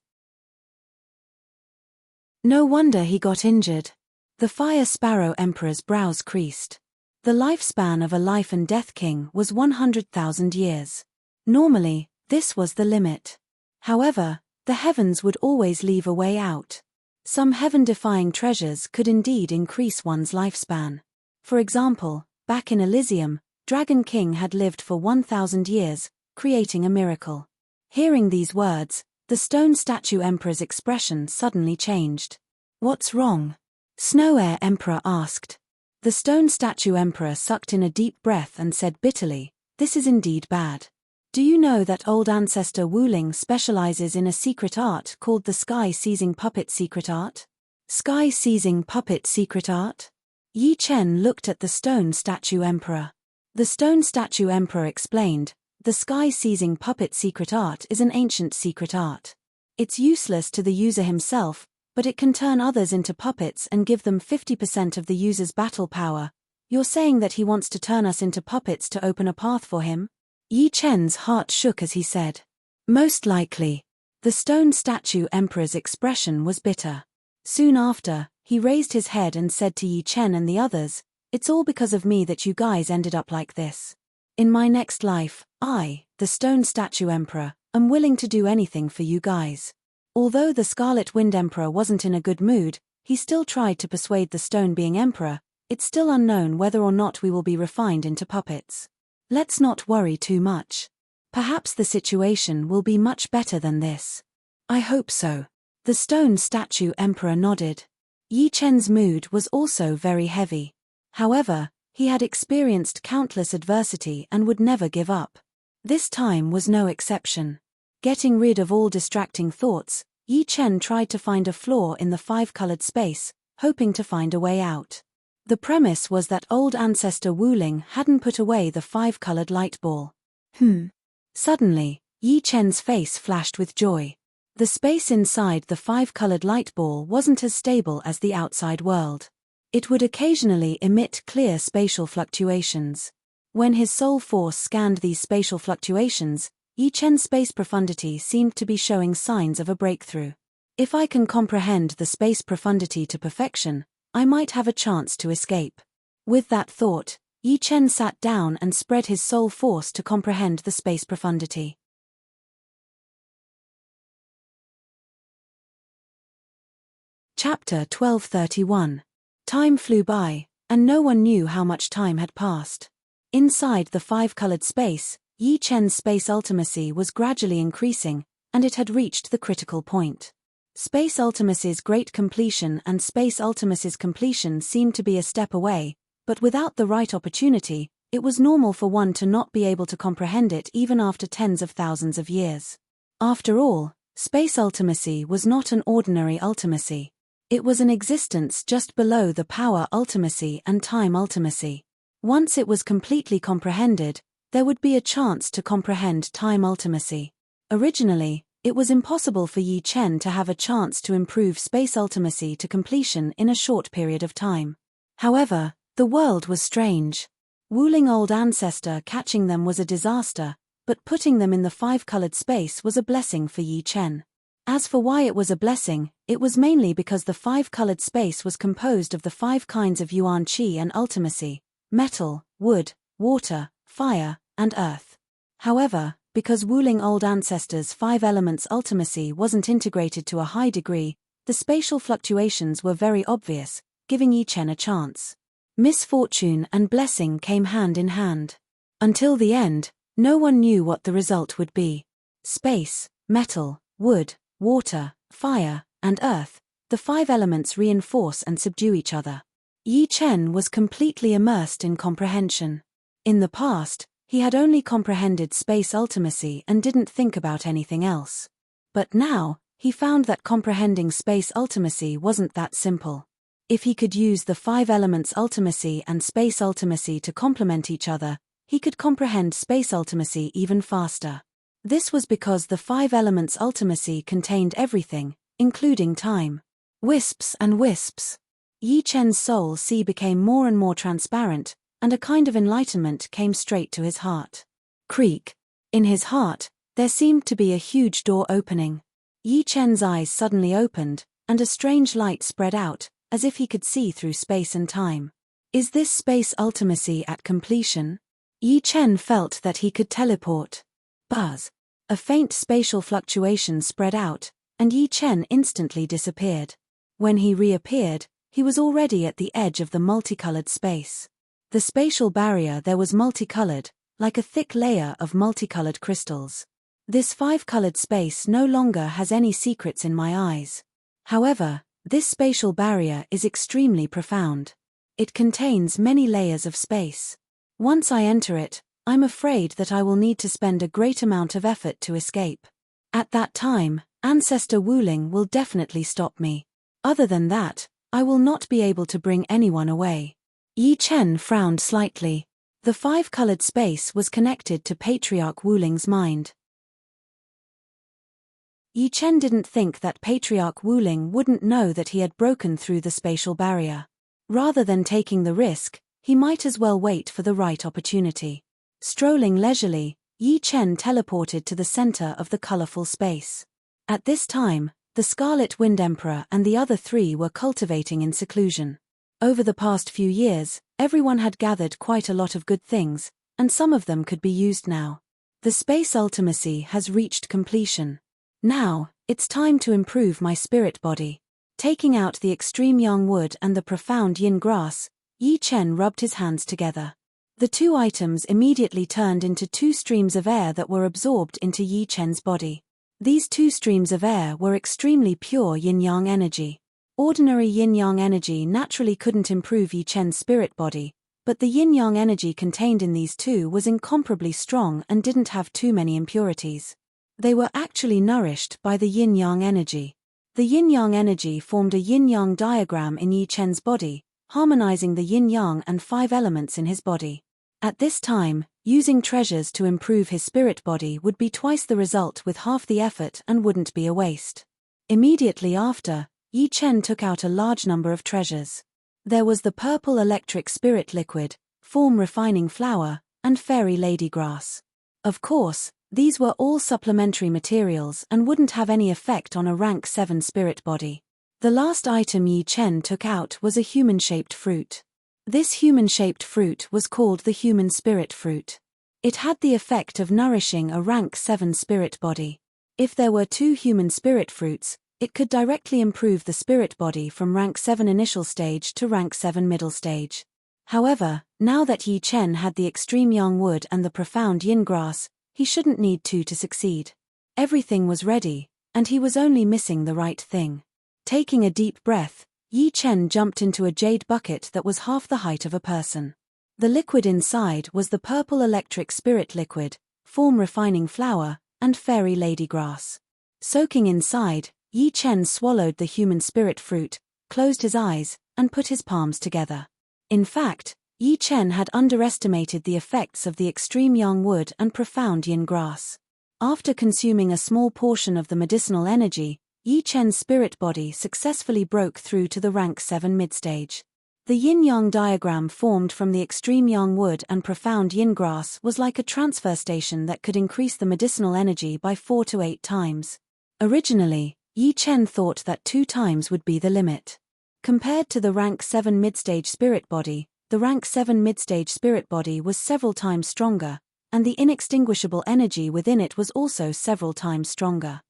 S1: No wonder he got injured. The Fire Sparrow Emperor's brows creased. The lifespan of a life and death king was 100,000 years. Normally, this was the limit. However, the heavens would always leave a way out. Some heaven-defying treasures could indeed increase one's lifespan. For example, back in Elysium, Dragon King had lived for 1,000 years, creating a miracle. Hearing these words, the stone statue emperor's expression suddenly changed. "What's wrong?" Snow Air Emperor asked. The stone statue emperor sucked in a deep breath and said bitterly, "This is indeed bad. Do you know that old ancestor Wuling specializes in a secret art called the sky-seizing puppet secret art? Sky-seizing puppet secret art? Yi Chen looked at the stone statue emperor. The stone statue emperor explained, the sky-seizing puppet secret art is an ancient secret art. It's useless to the user himself, but it can turn others into puppets and give them 50% of the user's battle power. You're saying that he wants to turn us into puppets to open a path for him? Yi Chen's heart shook as he said. Most likely. The stone statue emperor's expression was bitter. Soon after, he raised his head and said to Yi Chen and the others, "It's all because of me that you guys ended up like this. In my next life, I, the stone statue emperor, am willing to do anything for you guys." Although the Scarlet Wind Emperor wasn't in a good mood, he still tried to persuade the stone being emperor. It's still unknown whether or not we will be refined into puppets. Let's not worry too much. Perhaps the situation will be much better than this. I hope so. The stone statue emperor nodded. Yi Chen's mood was also very heavy. However, he had experienced countless adversity and would never give up. This time was no exception. Getting rid of all distracting thoughts, Yi Chen tried to find a flaw in the five-colored space, hoping to find a way out. The premise was that old ancestor Wuling hadn't put away the five-colored light ball. Suddenly, Yi Chen's face flashed with joy. The space inside the five-colored light ball wasn't as stable as the outside world. It would occasionally emit clear spatial fluctuations. When his soul force scanned these spatial fluctuations, Yi Chen's space profundity seemed to be showing signs of a breakthrough. If I can comprehend the space profundity to perfection, I might have a chance to escape. With that thought, Yi Chen sat down and spread his soul force to comprehend the space profundity. Chapter 1231. Time flew by, and no one knew how much time had passed. Inside the five-colored space, Yi Chen's space ultimacy was gradually increasing, and it had reached the critical point. Space ultimacy's great completion and space ultimacy's completion seemed to be a step away, but without the right opportunity, it was normal for one to not be able to comprehend it even after tens of thousands of years. After all, space ultimacy was not an ordinary ultimacy. It was an existence just below the power ultimacy and time ultimacy. Once it was completely comprehended, there would be a chance to comprehend time ultimacy. Originally, it was impossible for Yi Chen to have a chance to improve space ultimacy to completion in a short period of time. However, the world was strange. Wuling old ancestor catching them was a disaster, but putting them in the five-colored space was a blessing for Yi Chen. As for why it was a blessing, it was mainly because the five-colored space was composed of the five kinds of yuan qi and ultimacy: metal, wood, water, fire, and earth. However, because Wuling old ancestors' five elements ultimacy wasn't integrated to a high degree, the spatial fluctuations were very obvious, giving Yi Chen a chance. Misfortune and blessing came hand in hand. Until the end, no one knew what the result would be. Space, metal, wood, water, fire, and earth, the five elements reinforce and subdue each other. Yi Chen was completely immersed in comprehension. In the past, he had only comprehended space ultimacy and didn't think about anything else. But now, he found that comprehending space ultimacy wasn't that simple. If he could use the five elements ultimacy and space ultimacy to complement each other, he could comprehend space ultimacy even faster. This was because the five elements ultimacy contained everything, including time. Wisps and wisps. Yi Chen's soul sea became more and more transparent, and a kind of enlightenment came straight to his heart. Creak. In his heart, there seemed to be a huge door opening. Yi Chen's eyes suddenly opened, and a strange light spread out, as if he could see through space and time. Is this space ultimacy at completion? Yi Chen felt that he could teleport. Buzz. A faint spatial fluctuation spread out, and Yi Chen instantly disappeared. When he reappeared, he was already at the edge of the multicolored space. The spatial barrier there was multicolored, like a thick layer of multicolored crystals. This five-colored space no longer has any secrets in my eyes. However, this spatial barrier is extremely profound. It contains many layers of space. Once I enter it, I'm afraid that I will need to spend a great amount of effort to escape. At that time, Ancestor Wuling will definitely stop me. Other than that, I will not be able to bring anyone away. Yi Chen frowned slightly. The five-colored space was connected to Patriarch Wuling's mind. Yi Chen didn't think that Patriarch Wu Ling wouldn't know that he had broken through the spatial barrier. Rather than taking the risk, he might as well wait for the right opportunity. Strolling leisurely, Yi Chen teleported to the center of the colorful space. At this time, the Scarlet Wind Emperor and the other three were cultivating in seclusion. Over the past few years, everyone had gathered quite a lot of good things, and some of them could be used now. The space ultimacy has reached completion. Now, it's time to improve my spirit body. Taking out the extreme yang wood and the profound yin grass, Yi Chen rubbed his hands together. The two items immediately turned into two streams of air that were absorbed into Yi Chen's body. These two streams of air were extremely pure yin-yang energy. Ordinary yin-yang energy naturally couldn't improve Yi Chen's spirit body, but the yin-yang energy contained in these two was incomparably strong and didn't have too many impurities. They were actually nourished by the yin-yang energy. The yin-yang energy formed a yin-yang diagram in Yi Chen's body, harmonizing the yin-yang and 5 elements in his body. At this time, using treasures to improve his spirit body would be twice the result with half the effort and wouldn't be a waste. Immediately after, Yi Chen took out a large number of treasures. There was the purple electric spirit liquid, form refining flower, and fairy lady grass. Of course, these were all supplementary materials and wouldn't have any effect on a rank 7 spirit body. The last item Yi Chen took out was a human-shaped fruit. This human-shaped fruit was called the human spirit fruit. It had the effect of nourishing a rank 7 spirit body. If there were 2 human spirit fruits, it could directly improve the spirit body from rank 7 initial stage to rank 7 middle stage. However, now that Yi Chen had the extreme yang wood and the profound yin grass, he shouldn't need 2 to succeed. Everything was ready, and he was only missing the right thing. Taking a deep breath, Yi Chen jumped into a jade bucket that was half the height of a person. The liquid inside was the purple electric spirit liquid, form refining flower, and fairy lady grass. Soaking inside, Yi Chen swallowed the human spirit fruit, closed his eyes, and put his palms together. In fact, Yi Chen had underestimated the effects of the extreme yang wood and profound yin grass. After consuming a small portion of the medicinal energy, Yi Chen's spirit body successfully broke through to the rank 7 mid-stage. The yin-yang diagram formed from the extreme yang wood and profound yin grass was like a transfer station that could increase the medicinal energy by 4 to 8 times. Originally, Yi Chen thought that 2 times would be the limit. Compared to the rank 7 mid-stage spirit body, the rank 7 mid-stage spirit body was several times stronger, and the inextinguishable energy within it was also several times stronger.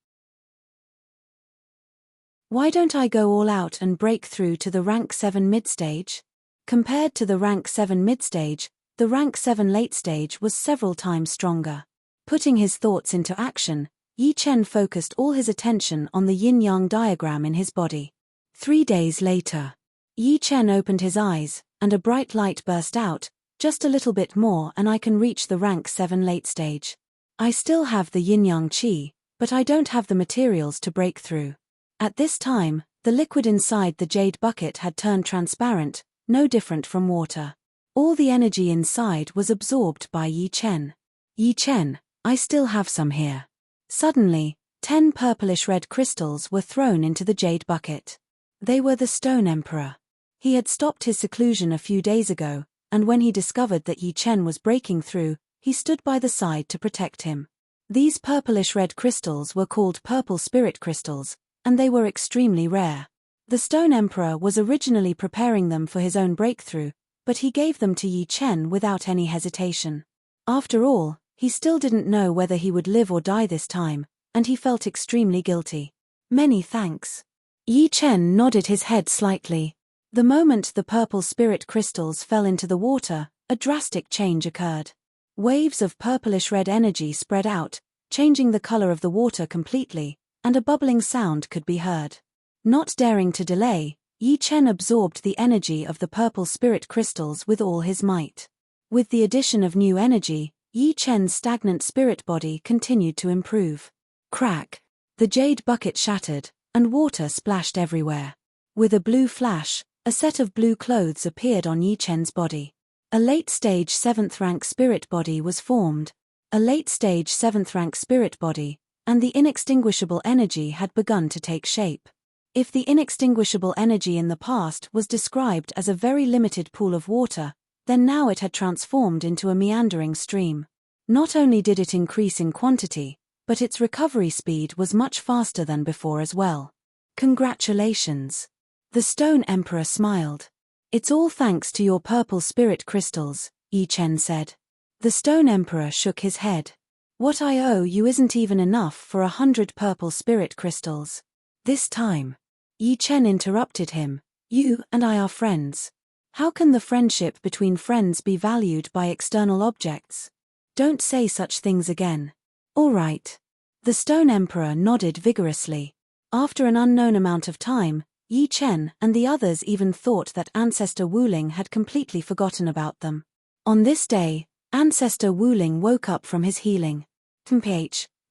S1: Why don't I go all out and break through to the rank 7 mid-stage? Compared to the rank 7 mid-stage, the rank 7 late-stage was several times stronger. Putting his thoughts into action, Yi Chen focused all his attention on the yin-yang diagram in his body. 3 days later, Yi Chen opened his eyes, and a bright light burst out. Just a little bit more and I can reach the rank 7 late-stage. I still have the yin-yang qi, but I don't have the materials to break through. At this time, the liquid inside the jade bucket had turned transparent, no different from water. All the energy inside was absorbed by Yi Chen. Yi Chen, I still have some here. Suddenly, 10 purplish-red crystals were thrown into the jade bucket. They were the Stone Emperor. He had stopped his seclusion a few days ago, and when he discovered that Yi Chen was breaking through, he stood by the side to protect him. These purplish-red crystals were called purple spirit crystals, and they were extremely rare. The Stone Emperor was originally preparing them for his own breakthrough, but he gave them to Yi Chen without any hesitation. After all, he still didn't know whether he would live or die this time, and he felt extremely guilty. Many thanks. Yi Chen nodded his head slightly. The moment the purple spirit crystals fell into the water, a drastic change occurred. Waves of purplish-red energy spread out, changing the color of the water completely, and a bubbling sound could be heard. Not daring to delay, Yi Chen absorbed the energy of the purple spirit crystals with all his might. With the addition of new energy, Yi Chen's stagnant spirit body continued to improve. Crack! The jade bucket shattered, and water splashed everywhere. With a blue flash, a set of blue clothes appeared on Yi Chen's body. A late-stage 7th rank spirit body was formed. A late-stage 7th rank spirit body, and the inextinguishable energy had begun to take shape. If the inextinguishable energy in the past was described as a very limited pool of water, then now it had transformed into a meandering stream. Not only did it increase in quantity, but its recovery speed was much faster than before as well. Congratulations. The Stone Emperor smiled. It's all thanks to your purple spirit crystals, Yi Chen said. The Stone Emperor shook his head. What I owe you isn't even enough for 100 purple spirit crystals. This time. Yi Chen interrupted him. You and I are friends. How can the friendship between friends be valued by external objects? Don't say such things again. All right. The Stone Emperor nodded vigorously. After an unknown amount of time, Yi Chen and the others even thought that Ancestor Wuling had completely forgotten about them. On this day, Ancestor Wuling woke up from his healing.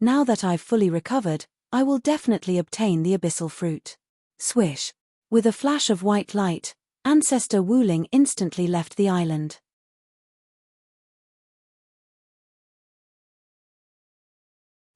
S1: Now that I've fully recovered, I will definitely obtain the abyssal fruit. Swish. With a flash of white light, Ancestor Wuling instantly left the island.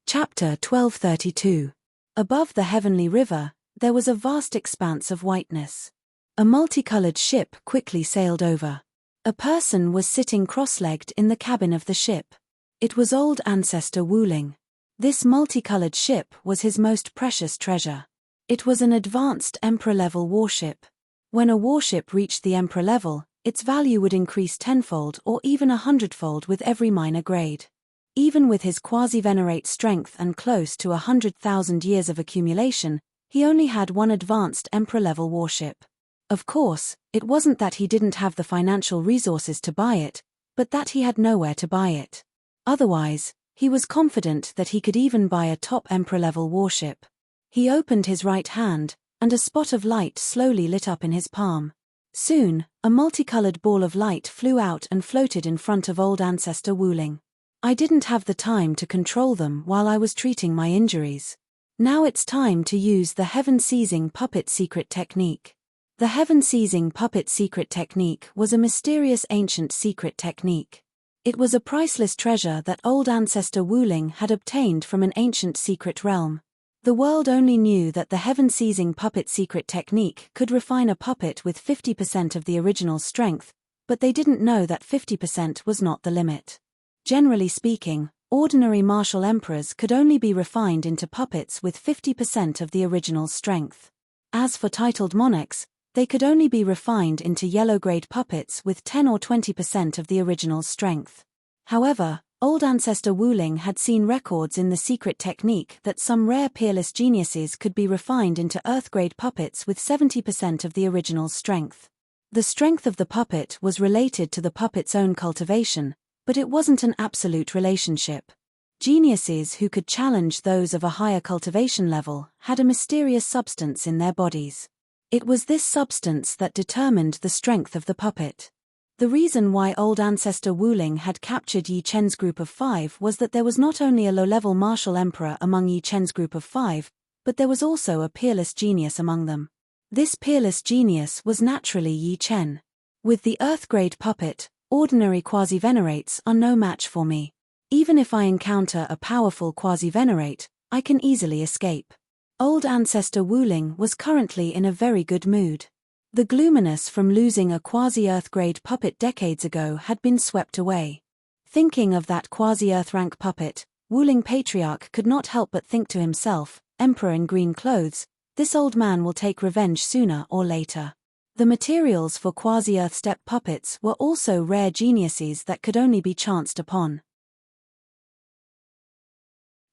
S1: Chapter 1232. Above the heavenly river, there was a vast expanse of whiteness. A multicolored ship quickly sailed over. A person was sitting cross-legged in the cabin of the ship. It was old Ancestor Wuling. This multicolored ship was his most precious treasure. It was an advanced Emperor-level warship. When a warship reached the Emperor level, its value would increase tenfold or even 100-fold with every minor grade. Even with his quasi-venerate strength and close to 100,000 years of accumulation, he only had one advanced Emperor-level warship. Of course, it wasn't that he didn't have the financial resources to buy it, but that he had nowhere to buy it. Otherwise, he was confident that he could even buy a top Emperor-level warship. He opened his right hand, and a spot of light slowly lit up in his palm. Soon, a multicolored ball of light flew out and floated in front of old Ancestor Wuling. I didn't have the time to control them while I was treating my injuries. Now it's time to use the Heaven-Seizing Puppet Secret Technique. The Heaven-Seizing Puppet Secret Technique was a mysterious ancient secret technique. It was a priceless treasure that old Ancestor Wuling had obtained from an ancient secret realm. The world only knew that the Heaven-Seizing Puppet Secret Technique could refine a puppet with 50% of the original strength, but they didn't know that 50% was not the limit. Generally speaking, ordinary martial emperors could only be refined into puppets with 50% of the original strength. As for titled monarchs, they could only be refined into yellow-grade puppets with 10 or 20% of the original strength. However, old Ancestor Wuling had seen records in the secret technique that some rare peerless geniuses could be refined into earth-grade puppets with 70% of the original strength. The strength of the puppet was related to the puppet's own cultivation, but it wasn't an absolute relationship. Geniuses who could challenge those of a higher cultivation level had a mysterious substance in their bodies. It was this substance that determined the strength of the puppet. The reason why old Ancestor Wuling had captured Yi Chen's group of 5 was that there was not only a low-level martial emperor among Yi Chen's group of 5, but there was also a peerless genius among them. This peerless genius was naturally Yi Chen. With the earth-grade puppet, ordinary quasi-venerates are no match for me. Even if I encounter a powerful quasi-venerate, I can easily escape. Old Ancestor Wuling was currently in a very good mood. The gloominess from losing a quasi-earth-grade puppet decades ago had been swept away. Thinking of that quasi-earth-rank puppet, Wuling Patriarch could not help but think to himself, Emperor in green clothes, this old man will take revenge sooner or later. The materials for quasi-earth step puppets were also rare geniuses that could only be chanced upon.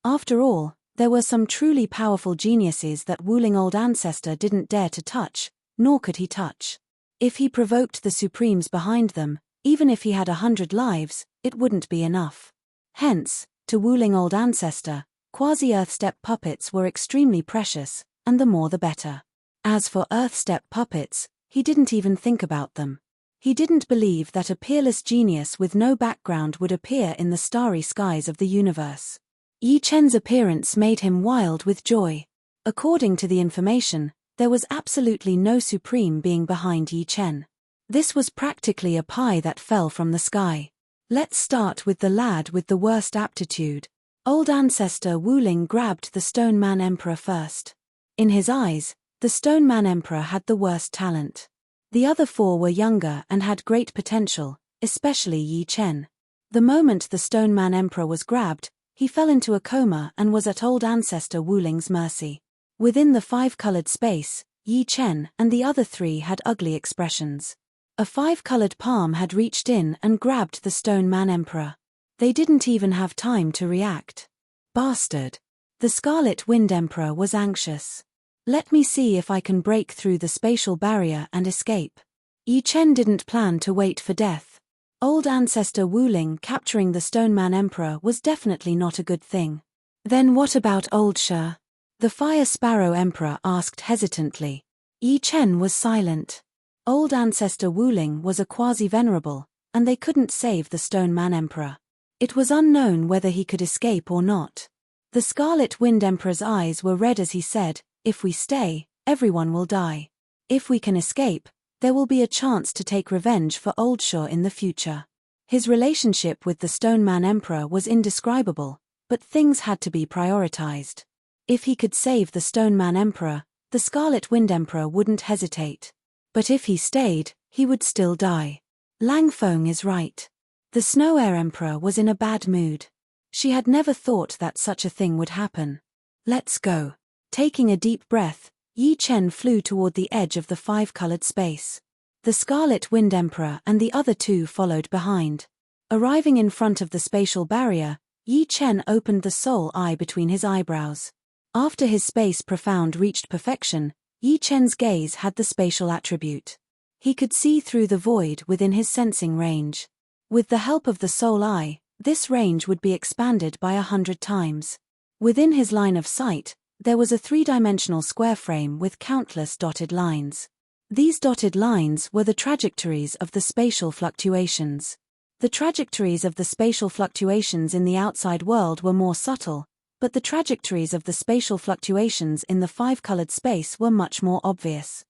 S1: After all, there were some truly powerful geniuses that Wuling Old Ancestor didn't dare to touch, nor could he touch. If he provoked the Supremes behind them, even if he had 100 lives, it wouldn't be enough. Hence, to Wuling Old Ancestor, quasi-earth step puppets were extremely precious, and the more the better. As for earth step puppets, he didn't even think about them. He didn't believe that a peerless genius with no background would appear in the starry skies of the universe. Yi Chen's appearance made him wild with joy. According to the information, there was absolutely no Supreme being behind Yi Chen. This was practically a pie that fell from the sky. Let's start with the lad with the worst aptitude. Old Ancestor Wuling grabbed the Stone Man Emperor first. In his eyes, the Stone Man Emperor had the worst talent. The other four were younger and had great potential, especially Yi Chen. The moment the Stone Man Emperor was grabbed, he fell into a coma and was at Old Ancestor Wuling's mercy. Within the five-colored space, Yi Chen and the other three had ugly expressions. A five-colored palm had reached in and grabbed the Stone Man Emperor. They didn't even have time to react. Bastard. The Scarlet Wind Emperor was anxious. Let me see if I can break through the spatial barrier and escape. Yi Chen didn't plan to wait for death. Old Ancestor Wuling capturing the Stone Man Emperor was definitely not a good thing. Then what about Old Shi? The Fire Sparrow Emperor asked hesitantly. Yi Chen was silent. Old Ancestor Wuling was a quasi-venerable, and they couldn't save the Stone Man Emperor. It was unknown whether he could escape or not. The Scarlet Wind Emperor's eyes were red as he said, "If we stay, everyone will die. If we can escape, there will be a chance to take revenge for Old Shi in the future." His relationship with the Stone Man Emperor was indescribable, but things had to be prioritized. If he could save the Stone Man Emperor, the Scarlet Wind Emperor wouldn't hesitate. But if he stayed, he would still die. Lang Feng is right. The Snow Air Emperor was in a bad mood. She had never thought that such a thing would happen. Let's go. Taking a deep breath, Yi Chen flew toward the edge of the five-colored space. The Scarlet Wind Emperor and the other two followed behind. Arriving in front of the spatial barrier, Yi Chen opened the soul eye between his eyebrows. After his space profound reached perfection, Yi Chen's gaze had the spatial attribute. He could see through the void within his sensing range. With the help of the soul eye, this range would be expanded by 100 times. Within his line of sight, there was a three-dimensional square frame with countless dotted lines. These dotted lines were the trajectories of the spatial fluctuations. The trajectories of the spatial fluctuations in the outside world were more subtle, but the trajectories of the spatial fluctuations in the five-colored space were much more obvious.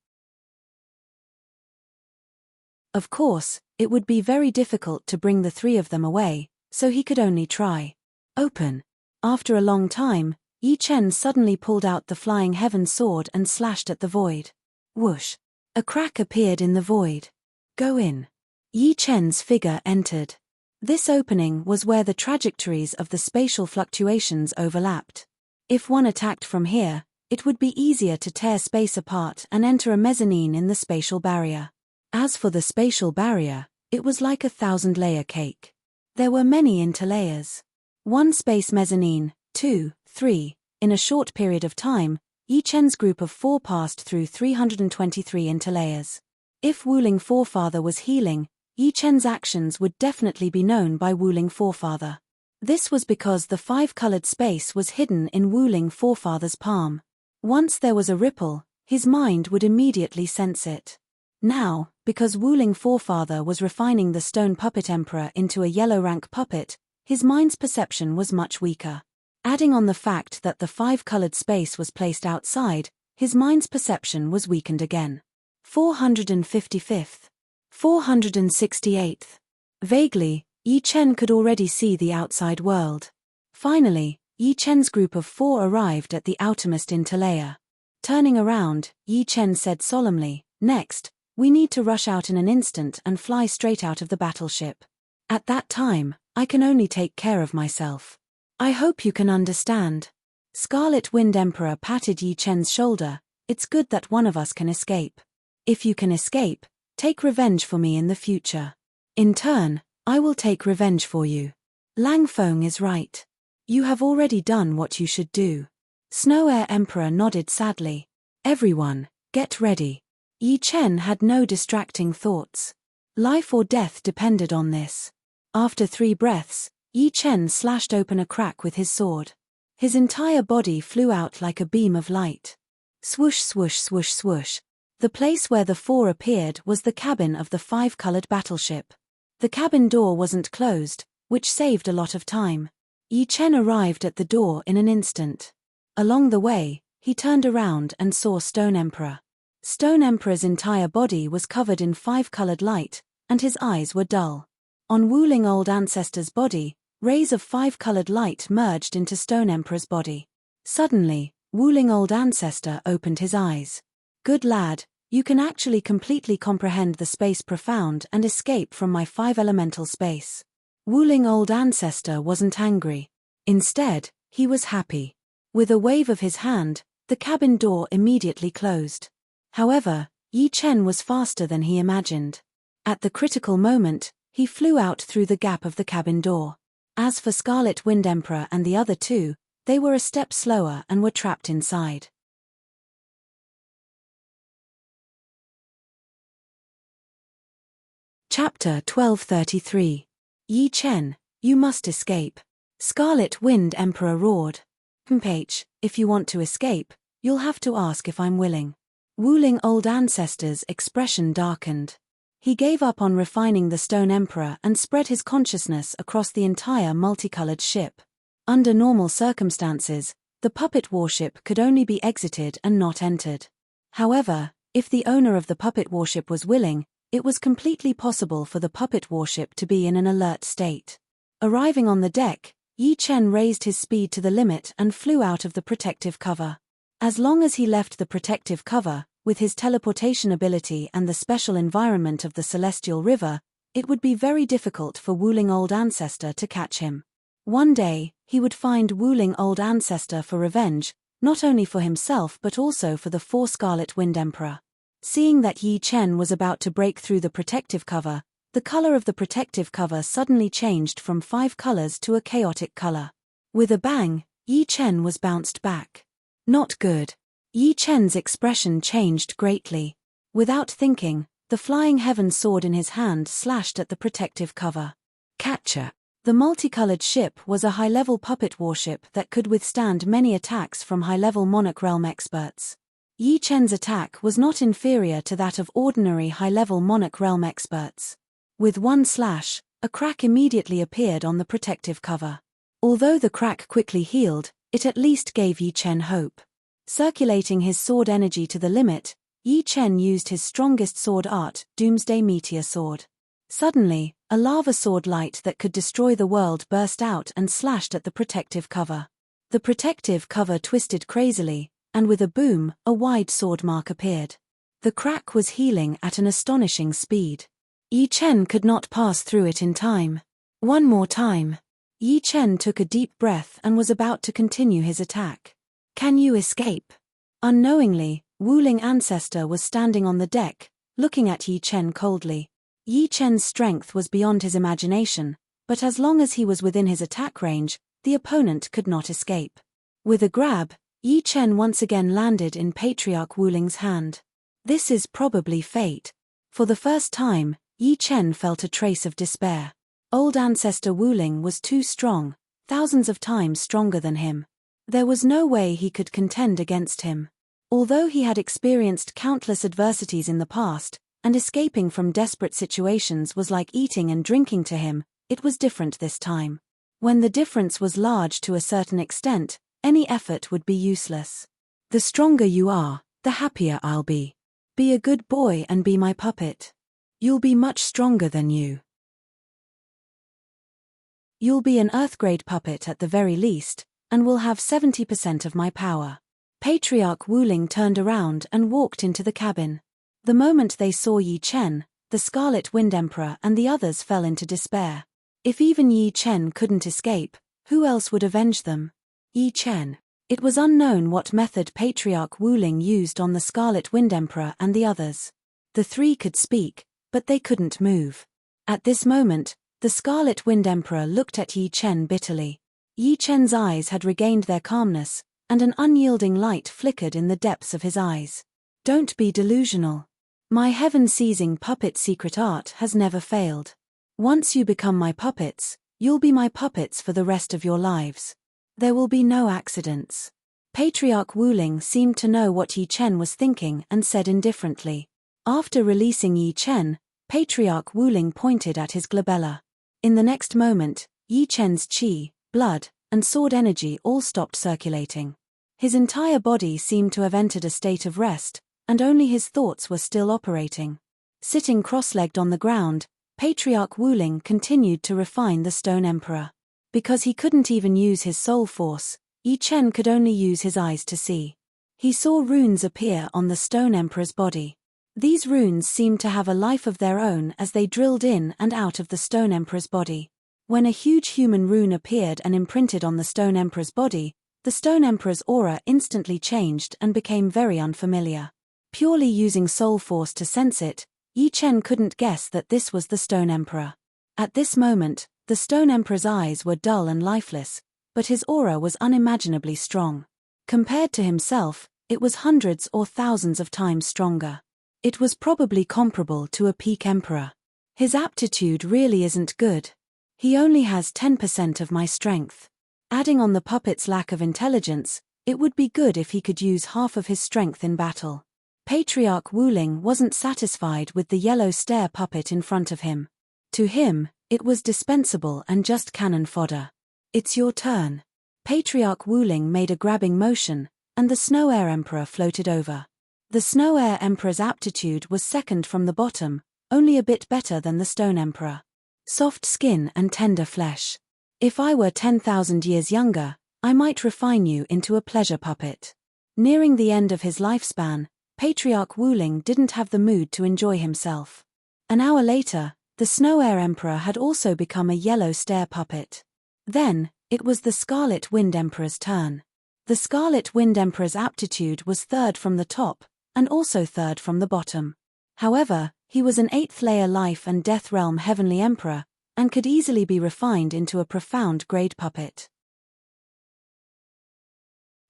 S1: Of course, it would be very difficult to bring the three of them away, so he could only try. Open. After a long time, Yi Chen suddenly pulled out the Flying Heaven sword and slashed at the void. Whoosh. A crack appeared in the void. Go in. Yi Chen's figure entered. This opening was where the trajectories of the spatial fluctuations overlapped. If one attacked from here, it would be easier to tear space apart and enter a mezzanine in the spatial barrier. As for the spatial barrier, it was like a 1,000-layer cake. There were many interlayers. One space mezzanine, 2, 3. In a short period of time, Yi Chen's group of four passed through 323 interlayers. If Wuling Forefather was healing, Yi Chen's actions would definitely be known by Wuling Forefather. This was because the five-colored space was hidden in Wuling Forefather's palm. Once there was a ripple, his mind would immediately sense it. Now, because Wuling Forefather was refining the Stone Puppet Emperor into a yellow rank puppet, his mind's perception was much weaker. Adding on the fact that the five-colored space was placed outside, his mind's perception was weakened again. 455th. 468th. Vaguely, Yi Chen could already see the outside world. Finally, Yi Chen's group of four arrived at the outermost interlayer. Turning around, Yi Chen said solemnly, "Next, we need to rush out in an instant and fly straight out of the battleship. At that time, I can only take care of myself. I hope you can understand." Scarlet Wind Emperor patted Yi Chen's shoulder. "It's good that one of us can escape. If you can escape, take revenge for me in the future. In turn, I will take revenge for you. Lang Feng is right. You have already done what you should do." Snow Air Emperor nodded sadly. "Everyone, get ready." Yi Chen had no distracting thoughts. Life or death depended on this. After 3 breaths, Yi Chen slashed open a crack with his sword. His entire body flew out like a beam of light. Swoosh swoosh swoosh swoosh. The place where the four appeared was the cabin of the five-colored battleship. The cabin door wasn't closed, which saved a lot of time. Yi Chen arrived at the door in an instant. Along the way, he turned around and saw Stone Emperor. Stone Emperor's entire body was covered in five-colored light, and his eyes were dull. On Wuling Old Ancestor's body, Rays of five-colored light merged into Stone Emperor's body. Suddenly, Wuling Old Ancestor opened his eyes. Good lad, you can actually completely comprehend the space profound and escape from my five-elemental space. Wuling Old Ancestor wasn't angry. Instead, he was happy. With a wave of his hand, the cabin door immediately closed. However, Yi Chen was faster than he imagined. At the critical moment, he flew out through the gap of the cabin door. As for Scarlet Wind Emperor and the other two, they were a step slower and were trapped inside. Chapter 1233. Yi Chen, you must escape. Scarlet Wind Emperor roared. H, if you want to escape, you'll have to ask if I'm willing. Wuling Old Ancestor's expression darkened. He gave up on refining the Stone Emperor and spread his consciousness across the entire multicolored ship. Under normal circumstances, the puppet warship could only be exited and not entered. However, if the owner of the puppet warship was willing, it was completely possible for the puppet warship to be in an alert state. Arriving on the deck, Yi Chen raised his speed to the limit and flew out of the protective cover. As long as he left the protective cover, with his teleportation ability and the special environment of the Celestial River, it would be very difficult for Wuling Old Ancestor to catch him. One day, he would find Wuling Old Ancestor for revenge, not only for himself but also for the four Scarlet Wind Emperor. Seeing that Yi Chen was about to break through the protective cover, the color of the protective cover suddenly changed from 5 colors to a chaotic color. With a bang, Yi Chen was bounced back. Not good. Yi Chen's expression changed greatly. Without thinking, the flying heaven sword in his hand slashed at the protective cover. Catcher. The multicolored ship was a high-level puppet warship that could withstand many attacks from high-level Monarch Realm experts. Yi Chen's attack was not inferior to that of ordinary high-level Monarch Realm experts. With one slash, a crack immediately appeared on the protective cover. Although the crack quickly healed, it at least gave Yi Chen hope. Circulating his sword energy to the limit, Yi Chen used his strongest sword art, Doomsday Meteor Sword. Suddenly, a lava sword light that could destroy the world burst out and slashed at the protective cover. The protective cover twisted crazily, and with a boom, a wide sword mark appeared. The crack was healing at an astonishing speed. Yi Chen could not pass through it in time. One more time. Yi Chen took a deep breath and was about to continue his attack. Can you escape? Unknowingly, Wuling Ancestor was standing on the deck, looking at Yi Chen coldly. Yi Chen's strength was beyond his imagination, but as long as he was within his attack range, the opponent could not escape. With a grab, Yi Chen once again landed in Patriarch Wuling's hand. This is probably fate. For the first time, Yi Chen felt a trace of despair. Old Ancestor Wuling was too strong, thousands of times stronger than him. There was no way he could contend against him. Although he had experienced countless adversities in the past, and escaping from desperate situations was like eating and drinking to him, it was different this time. When the difference was large to a certain extent, any effort would be useless. The stronger you are, the happier I'll be. Be a good boy and be my puppet. You'll be much stronger than you. You'll be an Earthgrade puppet at the very least, and will have 70% of my power. Patriarch Wuling turned around and walked into the cabin. The moment they saw Yi Chen, the Scarlet Wind Emperor and the others fell into despair. If even Yi Chen couldn't escape, who else would avenge them? Yi Chen. It was unknown what method Patriarch Wuling used on the Scarlet Wind Emperor and the others. The three could speak, but they couldn't move. At this moment, the Scarlet Wind Emperor looked at Yi Chen bitterly. Yi Chen's eyes had regained their calmness, and an unyielding light flickered in the depths of his eyes. Don't be delusional. My heaven-seizing puppet secret art has never failed. Once you become my puppets, you'll be my puppets for the rest of your lives. There will be no accidents. Patriarch Wuling seemed to know what Yi Chen was thinking and said indifferently. After releasing Yi Chen, Patriarch Wuling pointed at his glabella. In the next moment, Yi Chen's qi, blood, and sword energy all stopped circulating. His entire body seemed to have entered a state of rest, and only his thoughts were still operating. Sitting cross-legged on the ground, Patriarch Wuling continued to refine the Stone Emperor. Because he couldn't even use his soul force, Yi Chen could only use his eyes to see. He saw runes appear on the Stone Emperor's body. These runes seemed to have a life of their own as they drilled in and out of the Stone Emperor's body. When a huge human rune appeared and imprinted on the Stone Emperor's body, the Stone Emperor's aura instantly changed and became very unfamiliar. Purely using soul force to sense it, Yi Chen couldn't guess that this was the Stone Emperor. At this moment, the Stone Emperor's eyes were dull and lifeless, but his aura was unimaginably strong. Compared to himself, it was hundreds or thousands of times stronger. It was probably comparable to a peak emperor. His aptitude really isn't good. He only has 10% of my strength. Adding on the puppet's lack of intelligence, it would be good if he could use half of his strength in battle. Patriarch Wuling wasn't satisfied with the yellow stare puppet in front of him. To him, it was dispensable and just cannon fodder. It's your turn. Patriarch Wuling made a grabbing motion, and the Snow Air Emperor floated over. The Snow Air Emperor's aptitude was second from the bottom, only a bit better than the Stone Emperor. Soft skin and tender flesh. If I were 10,000 years younger, I might refine you into a pleasure puppet. Nearing the end of his lifespan, Patriarch Wuling didn't have the mood to enjoy himself. An hour later, the Snow Air Emperor had also become a yellow stare puppet. Then, it was the Scarlet Wind Emperor's turn. The Scarlet Wind Emperor's aptitude was third from the top, and also third from the bottom. However, he was an 8th layer Life and Death Realm Heavenly Emperor, and could easily be refined into a profound grade puppet.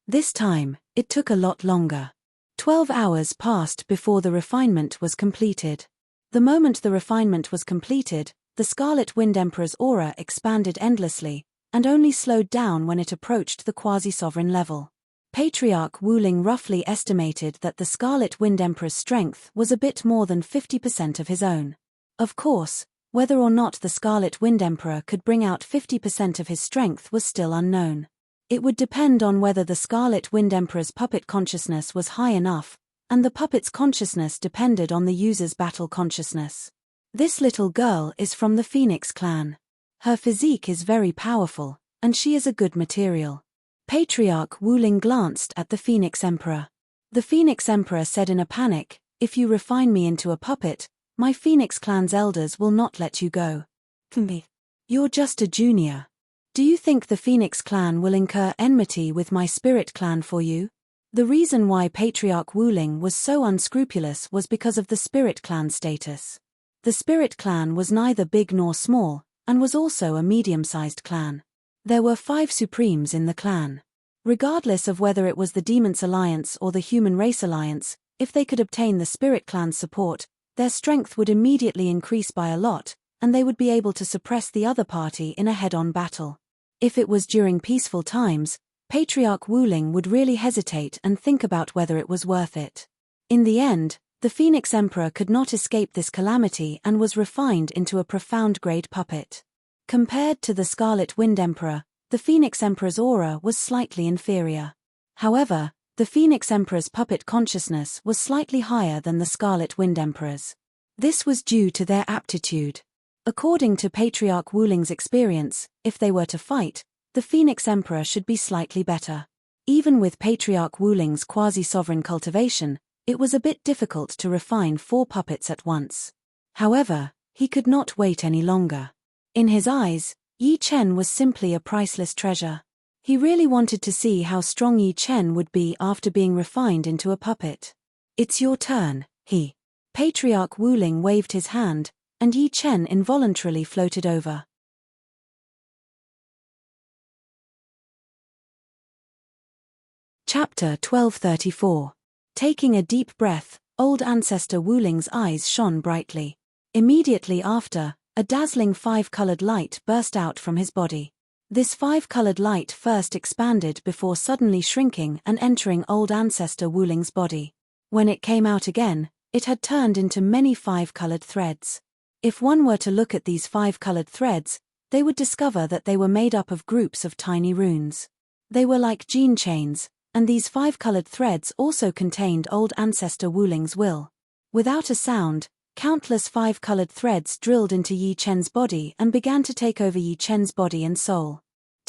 S1: This time, it took a lot longer. 12 hours passed before the refinement was completed. The moment the refinement was completed, the Scarlet Wind Emperor's aura expanded endlessly, and only slowed down when it approached the quasi-sovereign level. Patriarch Wuling roughly estimated that the Scarlet Wind Emperor's strength was a bit more than 50% of his own. Of course, whether or not the Scarlet Wind Emperor could bring out 50% of his strength was still unknown. It would depend on whether the Scarlet Wind Emperor's puppet consciousness was high enough, and the puppet's consciousness depended on the user's battle consciousness. This little girl is from the Phoenix clan. Her physique is very powerful, and she is a good material. Patriarch Wuling glanced at the Phoenix Emperor. The Phoenix Emperor said in a panic, "If you refine me into a puppet, my Phoenix clan's elders will not let you go. You're just a junior. Do you think the Phoenix clan will incur enmity with my Spirit clan for you?" The reason why Patriarch Wuling was so unscrupulous was because of the Spirit clan status. The Spirit clan was neither big nor small, and was also a medium-sized clan. There were 5 supremes in the clan. Regardless of whether it was the Demons Alliance or the Human Race Alliance, if they could obtain the Spirit clan's support, their strength would immediately increase by a lot, and they would be able to suppress the other party in a head-on battle. If it was during peaceful times, Patriarch Wuling would really hesitate and think about whether it was worth it. In the end, the Phoenix Emperor could not escape this calamity and was refined into a profound-grade puppet. Compared to the Scarlet Wind Emperor, the Phoenix Emperor's aura was slightly inferior. However, the Phoenix Emperor's puppet consciousness was slightly higher than the Scarlet Wind Emperor's. This was due to their aptitude. According to Patriarch Wuling's experience, if they were to fight, the Phoenix Emperor should be slightly better. Even with Patriarch Wuling's quasi-sovereign cultivation, it was a bit difficult to refine 4 puppets at once. However, he could not wait any longer. In his eyes, Yi Chen was simply a priceless treasure. He really wanted to see how strong Yi Chen would be after being refined into a puppet. "It's your turn," Patriarch Wuling waved his hand, and Yi Chen involuntarily floated over. Chapter 1234. Taking a deep breath, old ancestor Wuling's eyes shone brightly. Immediately after, a dazzling 5-colored light burst out from his body. This 5-colored light first expanded before suddenly shrinking and entering old ancestor Wuling's body. When it came out again, it had turned into many 5-colored threads. If one were to look at these 5-colored threads, they would discover that they were made up of groups of tiny runes. They were like gene chains, and these 5-colored threads also contained old ancestor Wuling's will. Without a sound, countless 5-colored threads drilled into Yi Chen's body and began to take over Yi Chen's body and soul.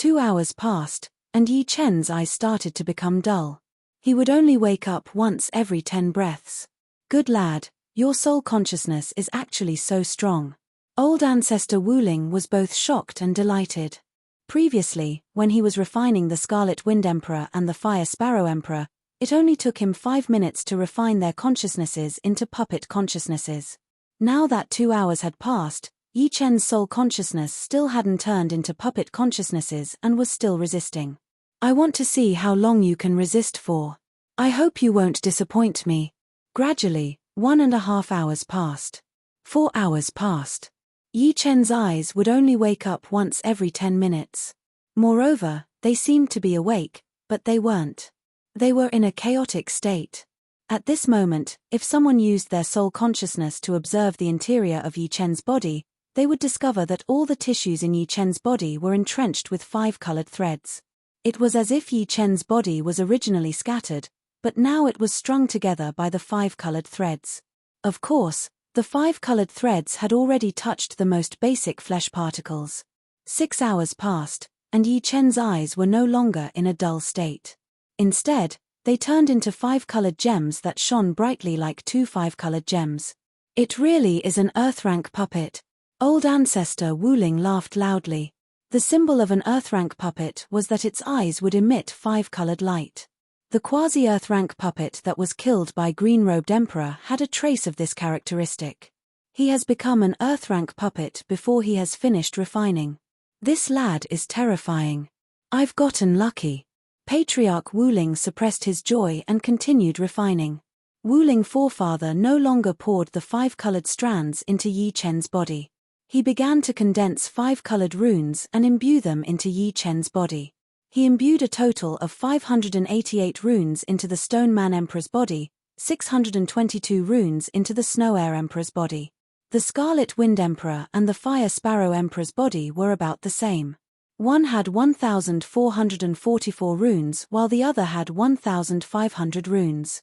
S1: 2 hours passed, and Yi Chen's eyes started to become dull. He would only wake up once every 10 breaths. Good lad, your soul consciousness is actually so strong. Old ancestor Wuling was both shocked and delighted. Previously, when he was refining the Scarlet Wind Emperor and the Fire Sparrow Emperor, it only took him 5 minutes to refine their consciousnesses into puppet consciousnesses. Now that 2 hours had passed, Yi Chen's soul consciousness still hadn't turned into puppet consciousnesses and was still resisting. I want to see how long you can resist for. I hope you won't disappoint me. Gradually, 1.5 hours passed. 4 hours passed. Yi Chen's eyes would only wake up once every 10 minutes. Moreover, they seemed to be awake, but they weren't. They were in a chaotic state. At this moment, if someone used their soul consciousness to observe the interior of Yi Chen's body, they would discover that all the tissues in Yi Chen's body were entrenched with 5 colored threads. It was as if Yi Chen's body was originally scattered, but now it was strung together by the 5 colored threads. Of course, the 5 colored threads had already touched the most basic flesh particles. 6 hours passed, and Yi Chen's eyes were no longer in a dull state. Instead, they turned into 5-colored gems that shone brightly like 2 5-colored gems. It really is an Earth-rank puppet. Old ancestor Wuling laughed loudly. The symbol of an Earth-rank puppet was that its eyes would emit 5-colored light. The quasi-Earth rank puppet that was killed by Green-Robed Emperor had a trace of this characteristic. He has become an Earth rank puppet before he has finished refining. This lad is terrifying. I've gotten lucky. Patriarch Wuling suppressed his joy and continued refining. Wuling forefather no longer poured the 5-colored strands into Yi Chen's body. He began to condense 5-colored runes and imbue them into Yi Chen's body. He imbued a total of 588 runes into the Stone Man Emperor's body, 622 runes into the Snow Air Emperor's body. The Scarlet Wind Emperor and the Fire Sparrow Emperor's body were about the same. One had 1,444 runes while the other had 1,500 runes.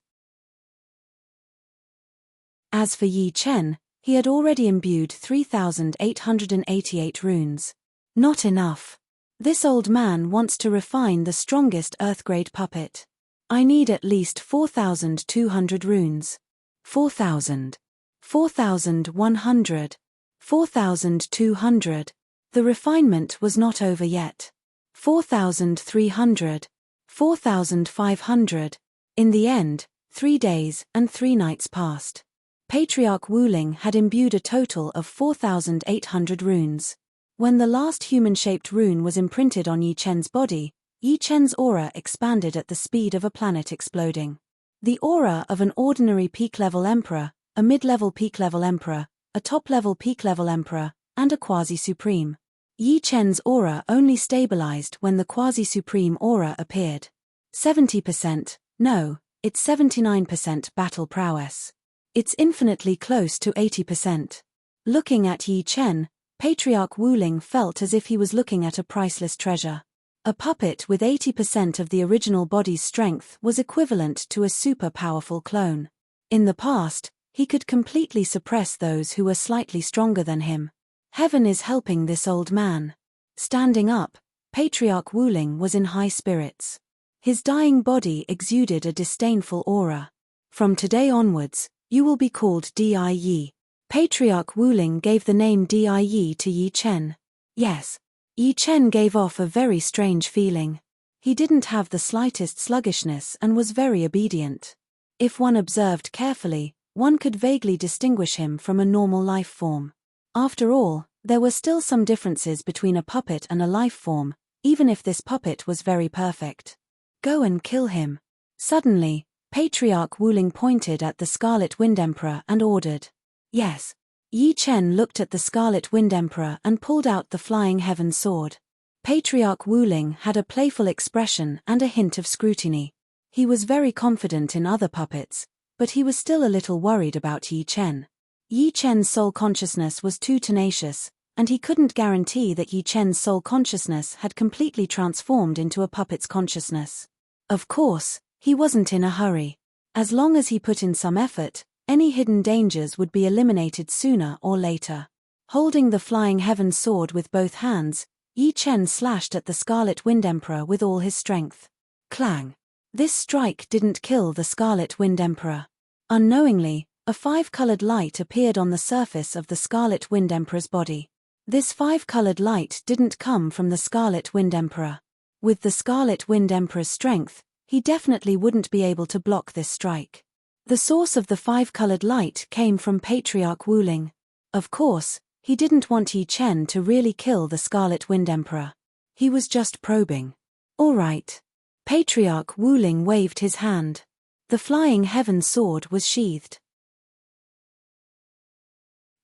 S1: As for Yi Chen, he had already imbued 3,888 runes. Not enough. This old man wants to refine the strongest Earth-grade puppet. I need at least 4,200 runes. 4,000. 4,100. 4,200. The refinement was not over yet. 4,300. 4,500. In the end, 3 days and 3 nights passed. Patriarch Wuling had imbued a total of 4,800 runes. When the last human-shaped rune was imprinted on Yi Chen's body, Yi Chen's aura expanded at the speed of a planet exploding. The aura of an ordinary peak-level emperor, a mid-level peak-level emperor, a top-level peak-level emperor, and a quasi-supreme. Yi Chen's aura only stabilized when the quasi-supreme aura appeared. 70%, no, it's 79% battle prowess. It's infinitely close to 80%. Looking at Yi Chen, Patriarch Wuling felt as if he was looking at a priceless treasure. A puppet with 80% of the original body's strength was equivalent to a super-powerful clone. In the past, he could completely suppress those who were slightly stronger than him. Heaven is helping this old man. Standing up, Patriarch Wuling was in high spirits. His dying body exuded a disdainful aura. From today onwards, you will be called Di. Patriarch Wuling gave the name Di to Yi Chen. Yes. Yi Chen gave off a very strange feeling. He didn't have the slightest sluggishness and was very obedient. If one observed carefully, one could vaguely distinguish him from a normal life form. After all, there were still some differences between a puppet and a life form, even if this puppet was very perfect. Go and kill him. Suddenly, Patriarch Wuling pointed at the Scarlet Wind Emperor and ordered. Yes. Yi Chen looked at the Scarlet Wind Emperor and pulled out the Flying Heaven sword. Patriarch Wuling had a playful expression and a hint of scrutiny. He was very confident in other puppets, but he was still a little worried about Yi Chen. Yi Chen's soul consciousness was too tenacious, and he couldn't guarantee that Yi Chen's soul consciousness had completely transformed into a puppet's consciousness. Of course, he wasn't in a hurry. As long as he put in some effort, any hidden dangers would be eliminated sooner or later. Holding the Flying Heaven sword with both hands, Yi Chen slashed at the Scarlet Wind Emperor with all his strength. Clang! This strike didn't kill the Scarlet Wind Emperor. Unknowingly, a five-colored light appeared on the surface of the Scarlet Wind Emperor's body. This five-colored light didn't come from the Scarlet Wind Emperor. With the Scarlet Wind Emperor's strength, he definitely wouldn't be able to block this strike. The source of the five-colored light came from Patriarch Wu Ling. Of course, he didn't want Yi Chen to really kill the Scarlet Wind Emperor. He was just probing. All right. Patriarch Wu Ling waved his hand. The Flying Heaven sword was sheathed.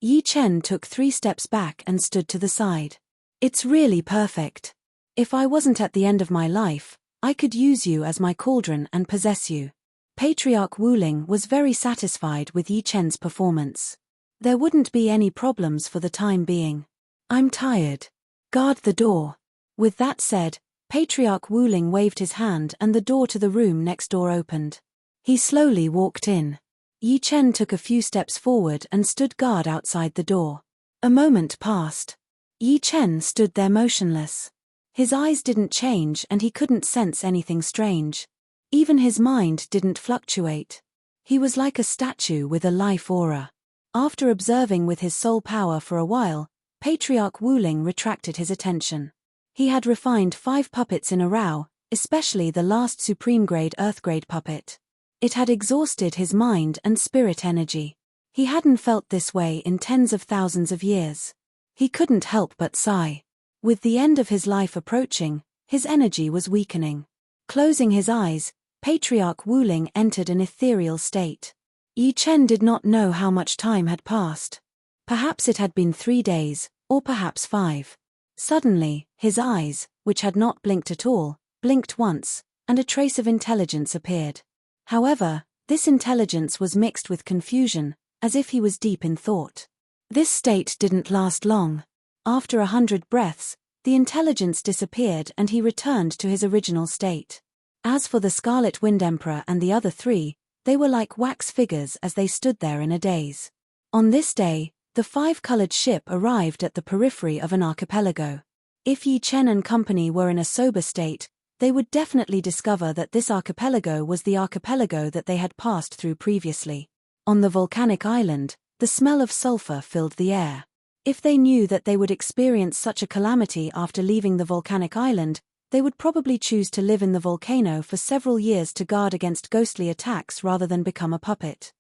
S1: Yi Chen took 3 steps back and stood to the side. It's really perfect. If I wasn't at the end of my life, I could use you as my cauldron and possess you. Patriarch Wu Ling was very satisfied with Yi Chen's performance. There wouldn't be any problems for the time being. I'm tired. Guard the door. With that said, Patriarch Wu Ling waved his hand and the door to the room next door opened. He slowly walked in. Yi Chen took a few steps forward and stood guard outside the door. A moment passed. Yi Chen stood there motionless. His eyes didn't change and he couldn't sense anything strange. Even his mind didn't fluctuate. He was like a statue with a life aura. After observing with his soul power for a while, Patriarch Wu Ling retracted his attention. He had refined 5 puppets in a row, especially the last supreme grade earth grade puppet. It had exhausted his mind and spirit energy. He hadn't felt this way in tens of thousands of years. He couldn't help but sigh. With the end of his life approaching, his energy was weakening. Closing his eyes, Patriarch Wu Ling entered an ethereal state. Yi Chen did not know how much time had passed. Perhaps it had been 3 days, or perhaps 5. Suddenly, his eyes, which had not blinked at all, blinked once, and a trace of intelligence appeared. However, this intelligence was mixed with confusion, as if he was deep in thought. This state didn't last long. After 100 breaths, the intelligence disappeared and he returned to his original state. As for the Scarlet Wind Emperor and the other 3, they were like wax figures as they stood there in a daze. On this day, the 5-colored ship arrived at the periphery of an archipelago. If Yi Chen and company were in a sober state, they would definitely discover that this archipelago was the archipelago that they had passed through previously. On the volcanic island, the smell of sulfur filled the air. If they knew that they would experience such a calamity after leaving the volcanic island, they would probably choose to live in the volcano for several years to guard against ghostly attacks rather than become a puppet.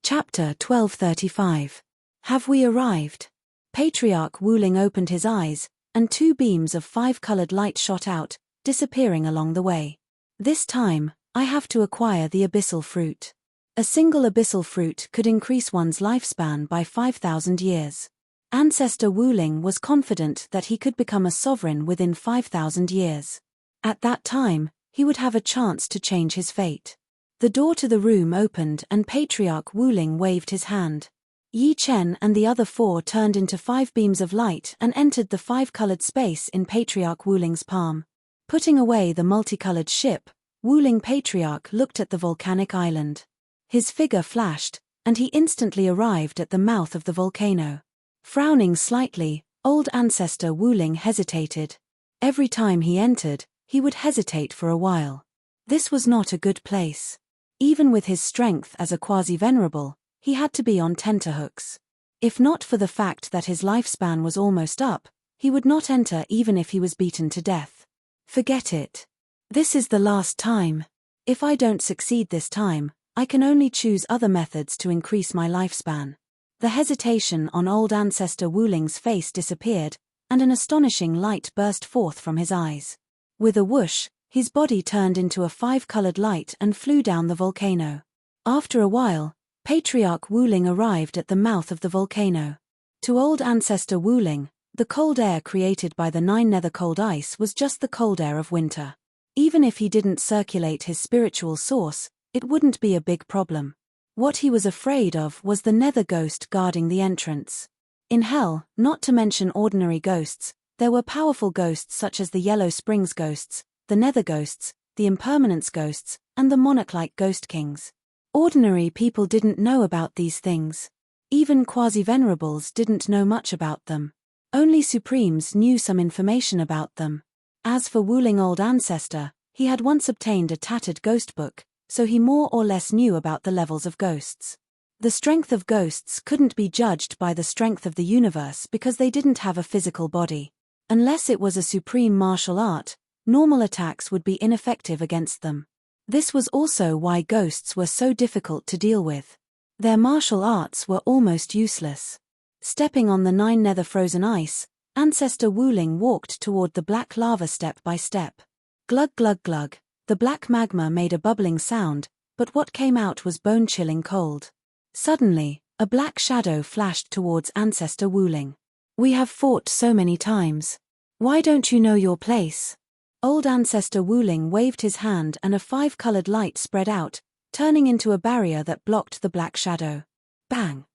S1: Chapter 1235. Have we arrived? Patriarch Wu Ling opened his eyes, and 2 beams of 5-colored light shot out, disappearing along the way. This time, I have to acquire the abyssal fruit. A single abyssal fruit could increase one's lifespan by 5,000 years. Ancestor Wu Ling was confident that he could become a sovereign within 5,000 years. At that time, he would have a chance to change his fate. The door to the room opened and Patriarch Wu Ling waved his hand. Yi Chen and the other 4 turned into 5 beams of light and entered the 5-colored space in Patriarch Wu Ling's palm. Putting away the multicolored ship, Wu Ling Patriarch looked at the volcanic island. His figure flashed, and he instantly arrived at the mouth of the volcano. Frowning slightly, old ancestor Wu Ling hesitated. Every time he entered, he would hesitate for a while. This was not a good place. Even with his strength as a quasi-venerable, he had to be on tenterhooks. If not for the fact that his lifespan was almost up, he would not enter even if he was beaten to death. Forget it. This is the last time. If I don't succeed this time, I can only choose other methods to increase my lifespan. The hesitation on old ancestor Wu Ling's face disappeared, and an astonishing light burst forth from his eyes. With a whoosh, his body turned into a 5-colored light and flew down the volcano. After a while, Patriarch Wu Ling arrived at the mouth of the volcano. To old ancestor Wu Ling, the cold air created by the 9 nether cold ice was just the cold air of winter. Even if he didn't circulate his spiritual source, it wouldn't be a big problem. What he was afraid of was the nether ghost guarding the entrance. In hell, not to mention ordinary ghosts, there were powerful ghosts such as the Yellow Springs ghosts, the nether ghosts, the impermanence ghosts, and the monarch-like ghost kings. Ordinary people didn't know about these things. Even quasi-venerables didn't know much about them. Only supremes knew some information about them. As for Wuling Old Ancestor, he had once obtained a tattered ghost book, so he more or less knew about the levels of ghosts. The strength of ghosts couldn't be judged by the strength of the universe because they didn't have a physical body. Unless it was a supreme martial art, normal attacks would be ineffective against them. This was also why ghosts were so difficult to deal with. Their martial arts were almost useless. Stepping on the 9 nether-frozen ice, Ancestor Wuling walked toward the black lava step by step. Glug glug glug, the black magma made a bubbling sound, but what came out was bone-chilling cold. Suddenly, a black shadow flashed towards Ancestor Wuling. "We have fought so many times. Why don't you know your place?" Old Ancestor Wuling waved his hand and a 5-colored light spread out, turning into a barrier that blocked the black shadow. Bang!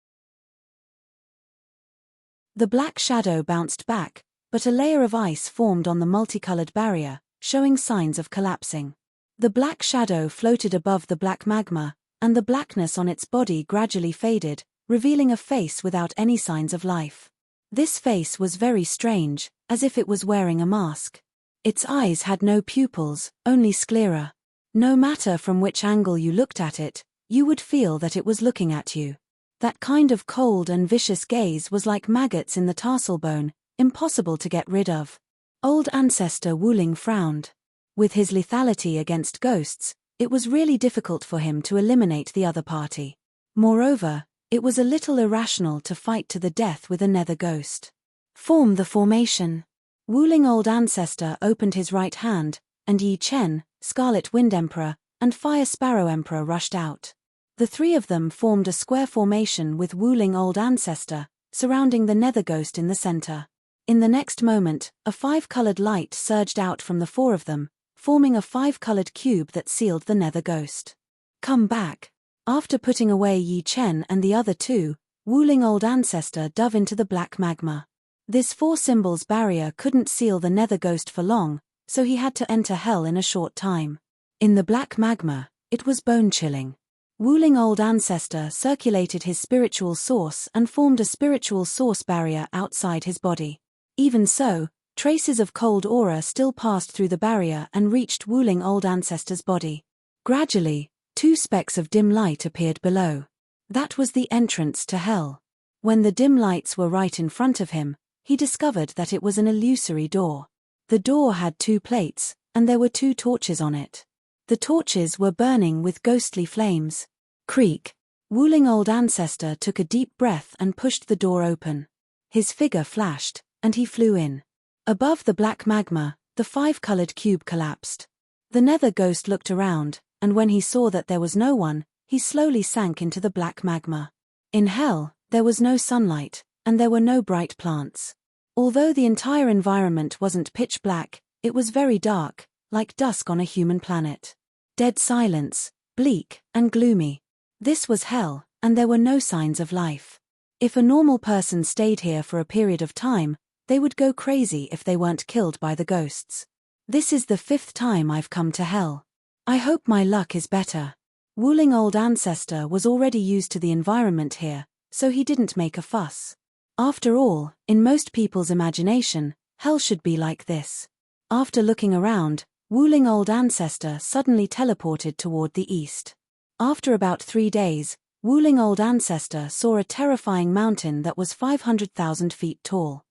S1: The black shadow bounced back, but a layer of ice formed on the multicolored barrier, showing signs of collapsing. The black shadow floated above the black magma, and the blackness on its body gradually faded, revealing a face without any signs of life. This face was very strange, as if it was wearing a mask. Its eyes had no pupils, only sclera. No matter from which angle you looked at it, you would feel that it was looking at you. That kind of cold and vicious gaze was like maggots in the tarsal bone, impossible to get rid of. Old Ancestor Wuling frowned. With his lethality against ghosts, it was really difficult for him to eliminate the other party. Moreover, it was a little irrational to fight to the death with a nether ghost. "Form the formation." Wuling Old Ancestor opened his right hand, and Yi Chen, Scarlet Wind Emperor, and Fire Sparrow Emperor rushed out. The 3 of them formed a square formation with Wuling Old Ancestor, surrounding the nether ghost in the center. In the next moment, a 5-colored light surged out from the 4 of them, forming a 5-colored cube that sealed the nether ghost. "Come back." After putting away Yi Chen and the other 2, Wuling Old Ancestor dove into the black magma. This 4 symbols barrier couldn't seal the nether ghost for long, so he had to enter hell in a short time. In the black magma, it was bone-chilling. Wuling Old Ancestor circulated his spiritual source and formed a spiritual source barrier outside his body. Even so, traces of cold aura still passed through the barrier and reached Wuling Old Ancestor's body. Gradually, 2 specks of dim light appeared below. That was the entrance to hell. When the dim lights were right in front of him, he discovered that it was an illusory door. The door had 2 plates, and there were 2 torches on it. The torches were burning with ghostly flames. Creak. Wuling Old Ancestor took a deep breath and pushed the door open. His figure flashed, and he flew in. Above the black magma, the 5-colored cube collapsed. The nether ghost looked around, and when he saw that there was no one, he slowly sank into the black magma. In hell, there was no sunlight, and there were no bright plants. Although the entire environment wasn't pitch black, it was very dark, like dusk on a human planet. Dead silence, bleak and gloomy. This was hell, and there were no signs of life. If a normal person stayed here for a period of time, they would go crazy if they weren't killed by the ghosts. "This is the 5th time I've come to hell. I hope my luck is better." Wuling Old Ancestor was already used to the environment here, so he didn't make a fuss. After all, in most people's imagination, hell should be like this. After looking around, Wuling Old Ancestor suddenly teleported toward the east. After about 3 days, Wuling Old Ancestor saw a terrifying mountain that was 500,000 feet tall.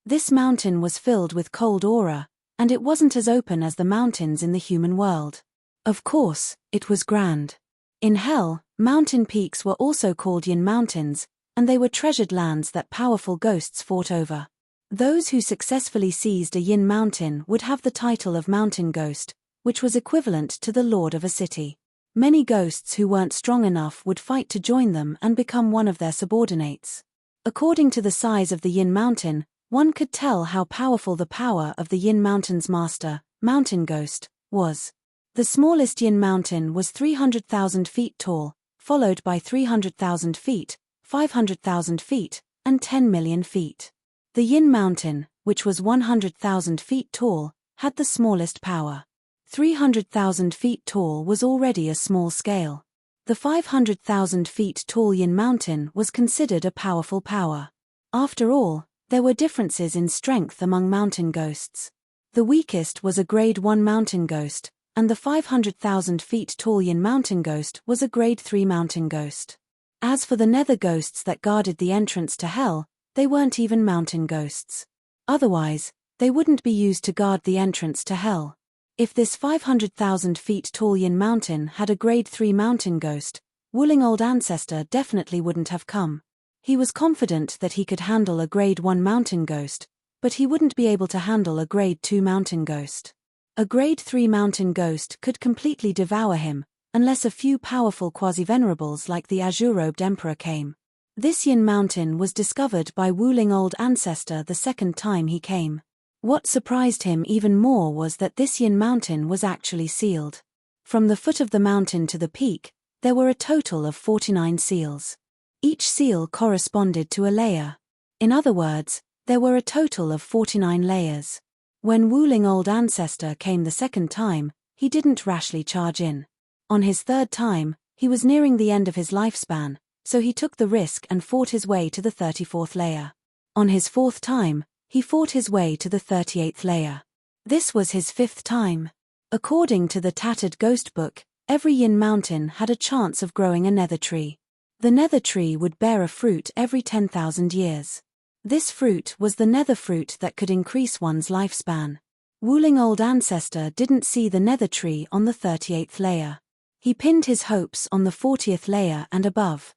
S1: This mountain was filled with cold aura, and it wasn't as open as the mountains in the human world. Of course, it was grand. In hell, mountain peaks were also called Yin Mountains, and they were treasured lands that powerful ghosts fought over. Those who successfully seized a Yin mountain would have the title of Mountain Ghost, which was equivalent to the lord of a city. Many ghosts who weren't strong enough would fight to join them and become one of their subordinates. According to the size of the Yin mountain, one could tell how powerful the power of the Yin mountain's master, Mountain Ghost, was. The smallest Yin mountain was 300,000 feet tall, followed by 300,000 feet, 500,000 feet, and 10 million feet. The Yin mountain, which was 100,000 feet tall, had the smallest power. 300,000 feet tall was already a small scale. The 500,000 feet tall Yin Mountain was considered a powerful power. After all, there were differences in strength among mountain ghosts. The weakest was a Grade 1 mountain ghost, and the 500,000 feet tall Yin Mountain ghost was a Grade 3 mountain ghost. As for the nether ghosts that guarded the entrance to hell, they weren't even mountain ghosts. Otherwise, they wouldn't be used to guard the entrance to hell. If this 500,000 feet tall Yin Mountain had a Grade 3 mountain ghost, Wuling Old Ancestor definitely wouldn't have come. He was confident that he could handle a Grade 1 mountain ghost, but he wouldn't be able to handle a Grade 2 mountain ghost. A Grade 3 mountain ghost could completely devour him, unless a few powerful quasi-venerables like the azure-robed emperor came. This Yin Mountain was discovered by Wuling Old Ancestor the second time he came. What surprised him even more was that this Yin Mountain was actually sealed. From the foot of the mountain to the peak, there were a total of 49 seals. Each seal corresponded to a layer. In other words, there were a total of 49 layers. When Wuling Old Ancestor came the second time, he didn't rashly charge in. On his third time, he was nearing the end of his lifespan, so he took the risk and fought his way to the 34th layer. On his fourth time, he fought his way to the 38th layer. This was his fifth time. According to the tattered ghost book, every Yin Mountain had a chance of growing a nether tree. The nether tree would bear a fruit every 10,000 years. This fruit was the nether fruit that could increase one's lifespan. Wuling Old Ancestor didn't see the nether tree on the 38th layer. He pinned his hopes on the 40th layer and above.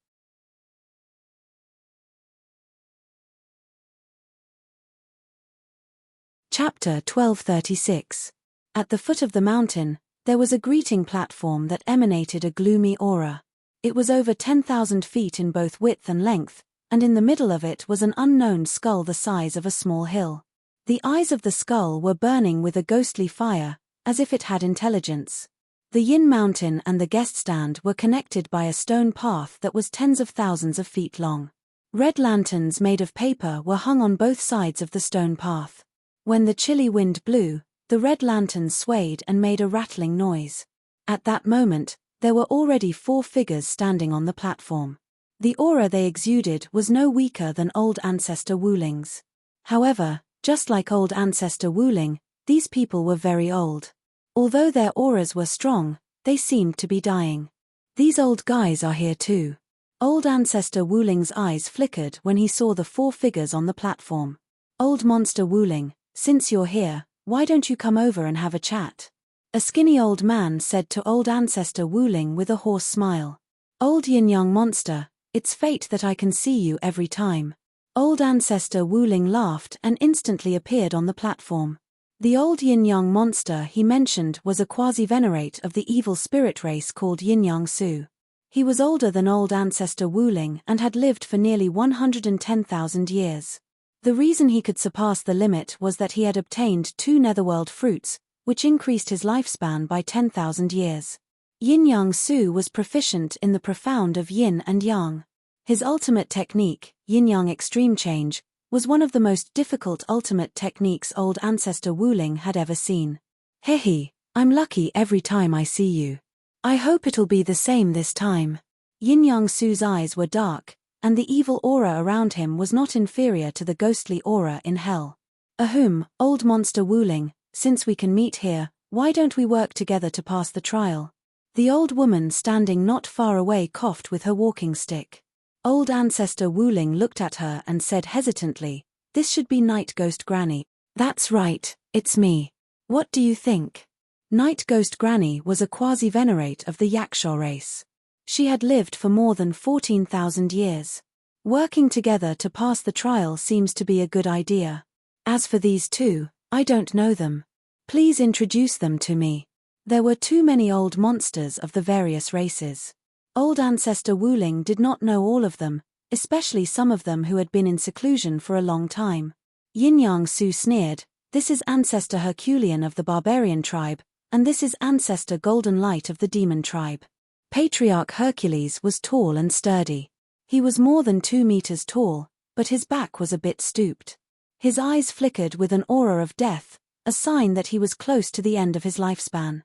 S1: Chapter 1236. At the foot of the mountain, there was a greeting platform that emanated a gloomy aura. It was over 10,000 feet in both width and length, and in the middle of it was an unknown skull the size of a small hill. The eyes of the skull were burning with a ghostly fire, as if it had intelligence. The Yin Mountain and the guest stand were connected by a stone path that was tens of thousands of feet long. Red lanterns made of paper were hung on both sides of the stone path. When the chilly wind blew, the red lanterns swayed and made a rattling noise. At that moment, there were already 4 figures standing on the platform. The aura they exuded was no weaker than Old Ancestor Wuling's. However, just like Old Ancestor Wuling, these people were very old. Although their auras were strong, they seemed to be dying. These old guys are here too. Old Ancestor Wuling's eyes flickered when he saw the 4 figures on the platform. Old Monster Wuling, since you're here, why don't you come over and have a chat? A skinny old man said to Old Ancestor Wuling with a hoarse smile. Old Yin Young Monster, it's fate that I can see you every time. Old Ancestor Wuling laughed and instantly appeared on the platform. The old Yin Young Monster he mentioned was a quasi-venerate of the evil spirit race called Yin Yang Su. He was older than Old Ancestor Wuling and had lived for nearly 110,000 years. The reason he could surpass the limit was that he had obtained 2 netherworld fruits, which increased his lifespan by 10,000 years. Yin Yang Su was proficient in the profound of yin and yang. His ultimate technique, Yin Yang Extreme Change, was one of the most difficult ultimate techniques Old Ancestor Wuling had ever seen. Hehe, I'm lucky every time I see you. I hope it'll be the same this time. Yin Yang Su's eyes were dark, and the evil aura around him was not inferior to the ghostly aura in hell. Ahem, Old Monster Wuling, since we can meet here, why don't we work together to pass the trial? The old woman standing not far away coughed with her walking stick. Old Ancestor Wuling looked at her and said hesitantly, "This should be Night Ghost Granny." "That's right, it's me. What do you think?" Night Ghost Granny was a quasi-venerate of the Yakshaw race. She had lived for more than 14,000 years. Working together to pass the trial seems to be a good idea. As for these two, I don't know them. Please introduce them to me. There were too many old monsters of the various races. Old Ancestor Wuling did not know all of them, especially some of them who had been in seclusion for a long time. Yin Yang Su sneered, "This is Ancestor Herculean of the Barbarian tribe, and this is Ancestor Golden Light of the Demon tribe." Patriarch Hercules was tall and sturdy. He was more than 2 meters tall, but his back was a bit stooped. His eyes flickered with an aura of death, a sign that he was close to the end of his lifespan.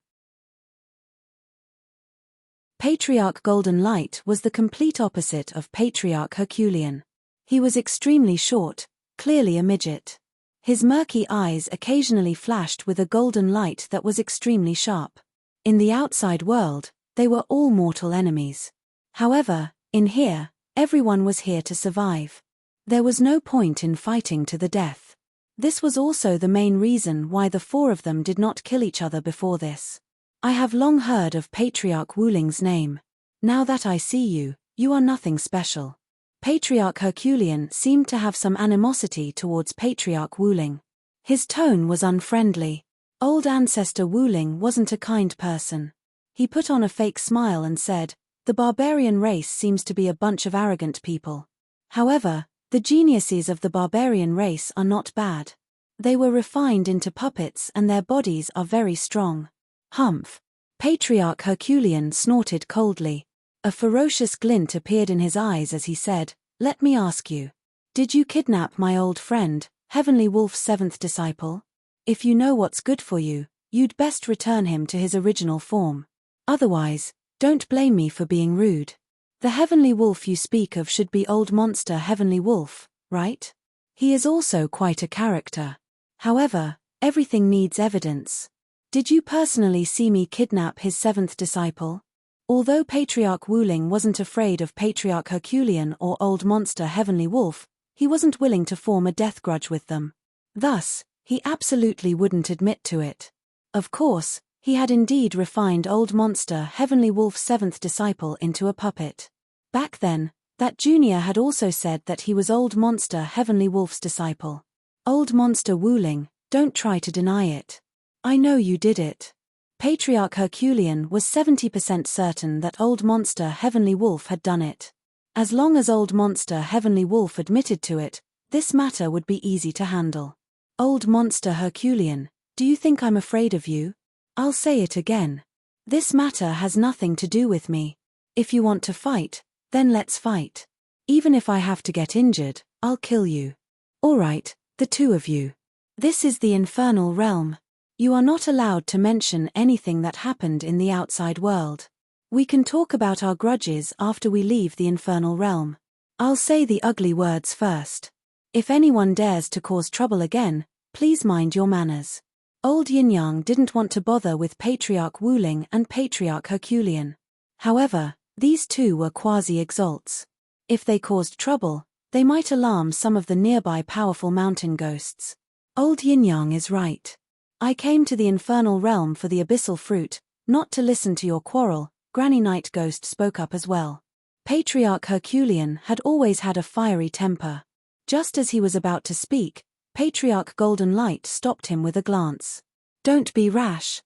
S1: Patriarch Golden Light was the complete opposite of Patriarch Herculean. He was extremely short, clearly a midget. His murky eyes occasionally flashed with a golden light that was extremely sharp. In the outside world, they were all mortal enemies. However, in here, everyone was here to survive. There was no point in fighting to the death. This was also the main reason why the four of them did not kill each other before this. I have long heard of Patriarch Wuling's name. Now that I see you, you are nothing special. Patriarch Herculean seemed to have some animosity towards Patriarch Wuling. His tone was unfriendly. Old ancestor Wuling wasn't a kind person. He put on a fake smile and said, "The barbarian race seems to be a bunch of arrogant people. However, the geniuses of the barbarian race are not bad. They were refined into puppets and their bodies are very strong." Humph. Patriarch Herculean snorted coldly. A ferocious glint appeared in his eyes as he said, "Let me ask you. Did you kidnap my old friend, Heavenly Wolf's seventh disciple? If you know what's good for you, you'd best return him to his original form. Otherwise, don't blame me for being rude. The Heavenly Wolf you speak of should be old monster Heavenly Wolf, right? He is also quite a character. However, everything needs evidence. Did you personally see me kidnap his seventh disciple?" Although Patriarch Wuling wasn't afraid of Patriarch Herculean or Old Monster Heavenly Wolf, he wasn't willing to form a death grudge with them. Thus, he absolutely wouldn't admit to it. Of course, he had indeed refined Old Monster Heavenly Wolf's seventh disciple into a puppet. Back then, that junior had also said that he was Old Monster Heavenly Wolf's disciple. Old Monster Wuling, don't try to deny it. I know you did it. Patriarch Herculean was 70% certain that Old Monster Heavenly Wolf had done it. As long as Old Monster Heavenly Wolf admitted to it, this matter would be easy to handle. Old Monster Herculean, do you think I'm afraid of you? I'll say it again. This matter has nothing to do with me. If you want to fight, then let's fight. Even if I have to get injured, I'll kill you. All right, the two of you. This is the infernal realm. You are not allowed to mention anything that happened in the outside world. We can talk about our grudges after we leave the infernal realm. I'll say the ugly words first. If anyone dares to cause trouble again, please mind your manners. Old Yin Yang didn't want to bother with Patriarch Wuling and Patriarch Herculean. However, these two were quasi-exalts. If they caused trouble, they might alarm some of the nearby powerful mountain ghosts. Old Yin Yang is right. I came to the infernal realm for the abyssal fruit, not to listen to your quarrel. Granny Night Ghost spoke up as well. Patriarch Herculean had always had a fiery temper. Just as he was about to speak, Patriarch Golden Light stopped him with a glance. Don't be rash.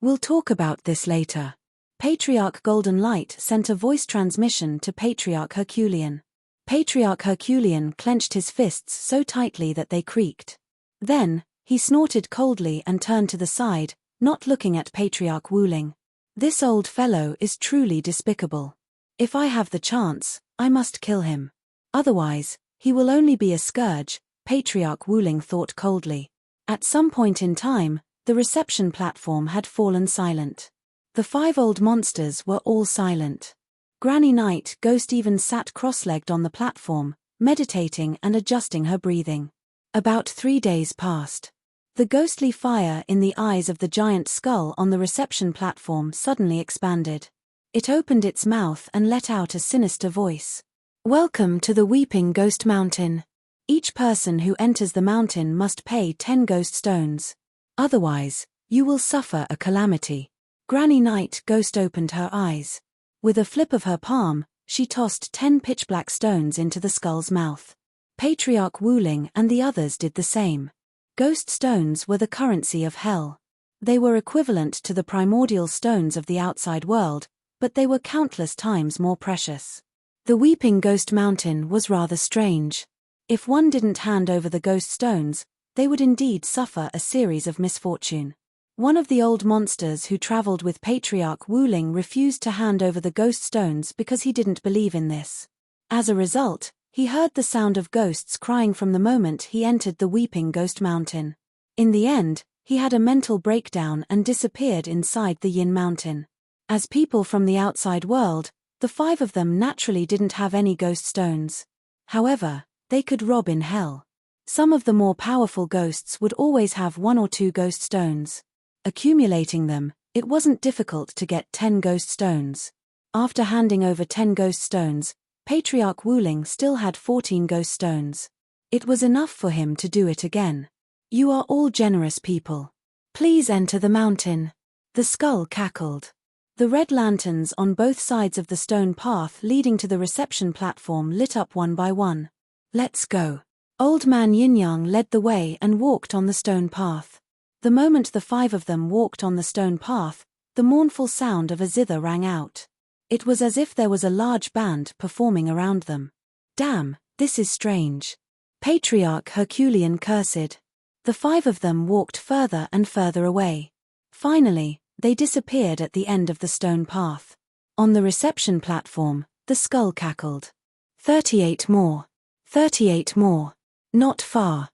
S1: We'll talk about this later. Patriarch Golden Light sent a voice transmission to Patriarch Herculean. Patriarch Herculean clenched his fists so tightly that they creaked. Then, he snorted coldly and turned to the side, not looking at Patriarch Wuling. This old fellow is truly despicable. If I have the chance, I must kill him. Otherwise, he will only be a scourge, Patriarch Wuling thought coldly. At some point in time, the reception platform had fallen silent. The 5 old monsters were all silent. Granny Night Ghost even sat cross-legged on the platform, meditating and adjusting her breathing. About 3 days passed. The ghostly fire in the eyes of the giant skull on the reception platform suddenly expanded. It opened its mouth and let out a sinister voice. Welcome to the Weeping Ghost Mountain. Each person who enters the mountain must pay 10 ghost stones. Otherwise, you will suffer a calamity. Granny Night Ghost opened her eyes. With a flip of her palm, she tossed 10 pitch-black stones into the skull's mouth. Patriarch Wuling and the others did the same. Ghost stones were the currency of hell. They were equivalent to the primordial stones of the outside world, but they were countless times more precious. The Weeping Ghost Mountain was rather strange. If one didn't hand over the ghost stones, they would indeed suffer a series of misfortune. One of the old monsters who traveled with Patriarch Wuling refused to hand over the ghost stones because he didn't believe in this. As a result, he heard the sound of ghosts crying from the moment he entered the Weeping Ghost Mountain. In the end, He had a mental breakdown and disappeared inside the Yin Mountain. As people from the outside world, the 5 of them naturally didn't have any ghost stones. However, they could rob in hell. Some of the more powerful ghosts would always have 1 or 2 ghost stones. Accumulating them, it wasn't difficult to get 10 ghost stones. After handing over 10 ghost stones, Patriarch Wuling still had 14 ghost stones. It was enough for him to do it again. You are all generous people. Please enter the mountain. The skull cackled. The red lanterns on both sides of the stone path leading to the reception platform lit up one by one. Let's go. Old man Yin-Yang led the way and walked on the stone path. The moment the 5 of them walked on the stone path, the mournful sound of a zither rang out. It was as if there was a large band performing around them. Damn, this is strange. Patriarch Herculean cursed. The 5 of them walked further and further away. Finally, they disappeared at the end of the stone path. On the reception platform, the skull cackled. 38 more. 38 more. Not far.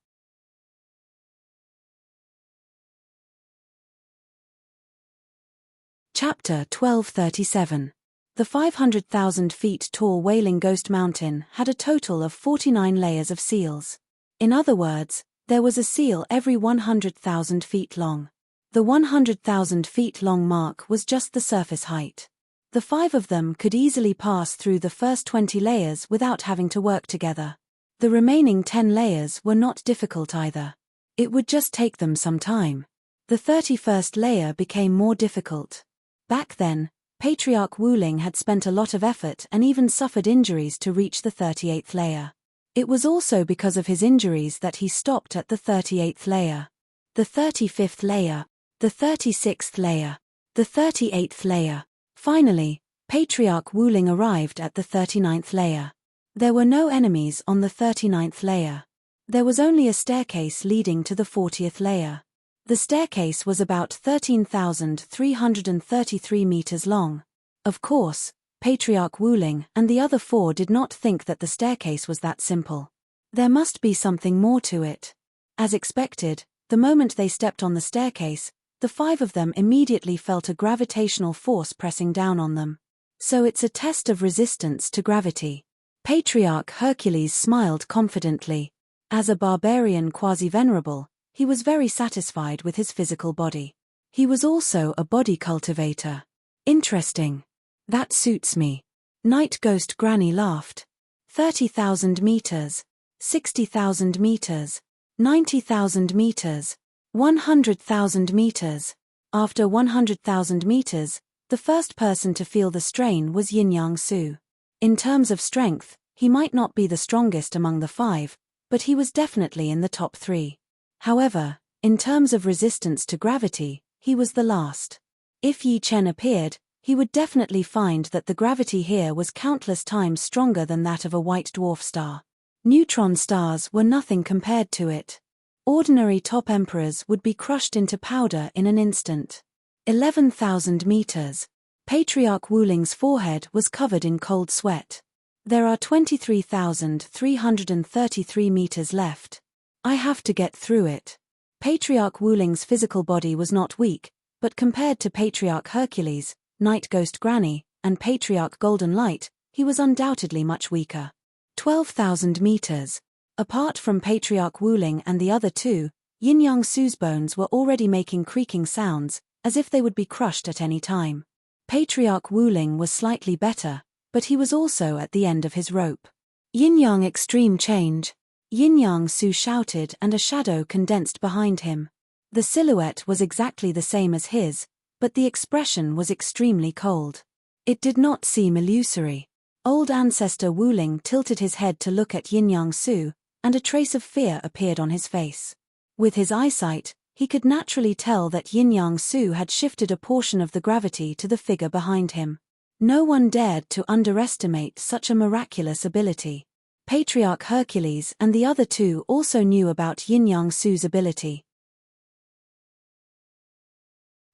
S1: Chapter 1237. The 500,000 feet tall Wailing Ghost Mountain had a total of 49 layers of seals. In other words, there was a seal every 100,000 feet long. The 100,000 feet long mark was just the surface height. The 5 of them could easily pass through the first 20 layers without having to work together. The remaining 10 layers were not difficult either. It would just take them some time. The 31st layer became more difficult. Back then, Patriarch Wuling had spent a lot of effort and even suffered injuries to reach the 38th layer. It was also because of his injuries that he stopped at the 38th layer. The 35th layer, the 36th layer, the 38th layer. Finally, Patriarch Wuling arrived at the 39th layer. There were no enemies on the 39th layer. There was only a staircase leading to the 40th layer. The staircase was about 13,333 meters long. Of course, Patriarch Wuling and the other 4 did not think that the staircase was that simple. There must be something more to it. As expected, the moment they stepped on the staircase, the 5 of them immediately felt a gravitational force pressing down on them. So it's a test of resistance to gravity. Patriarch Hercules smiled confidently. As a barbarian quasi-venerable, he was very satisfied with his physical body. He was also a body cultivator. Interesting. That suits me. Night Ghost Granny laughed. 30,000 meters. 60,000 meters. 90,000 meters. 100,000 meters. After 100,000 meters, the first person to feel the strain was Yin-Yang Su. In terms of strength, he might not be the strongest among the 5, but he was definitely in the top 3. However, in terms of resistance to gravity, he was the last. If Yi Chen appeared, he would definitely find that the gravity here was countless times stronger than that of a white dwarf star. Neutron stars were nothing compared to it. Ordinary top emperors would be crushed into powder in an instant. 11,000 meters. Patriarch Wuling's forehead was covered in cold sweat. There are 23,333 meters left. I have to get through it. Patriarch Wuling's physical body was not weak, but compared to Patriarch Hercules, Night Ghost Granny, and Patriarch Golden Light, he was undoubtedly much weaker. 12,000 meters. Apart from Patriarch Wuling and the other 2, Yin-Yang Su's bones were already making creaking sounds, as if they would be crushed at any time. Patriarch Wuling was slightly better, but he was also at the end of his rope. Yin-Yang extreme change. Yin-Yang Su shouted and a shadow condensed behind him. The silhouette was exactly the same as his, but the expression was extremely cold. It did not seem illusory. Old ancestor Wuling tilted his head to look at Yin-Yang Su, and a trace of fear appeared on his face. With his eyesight, he could naturally tell that Yin-Yang Su had shifted a portion of the gravity to the figure behind him. No one dared to underestimate such a miraculous ability. Patriarch Hercules and the other 2 also knew about Yin-Yang Su's ability.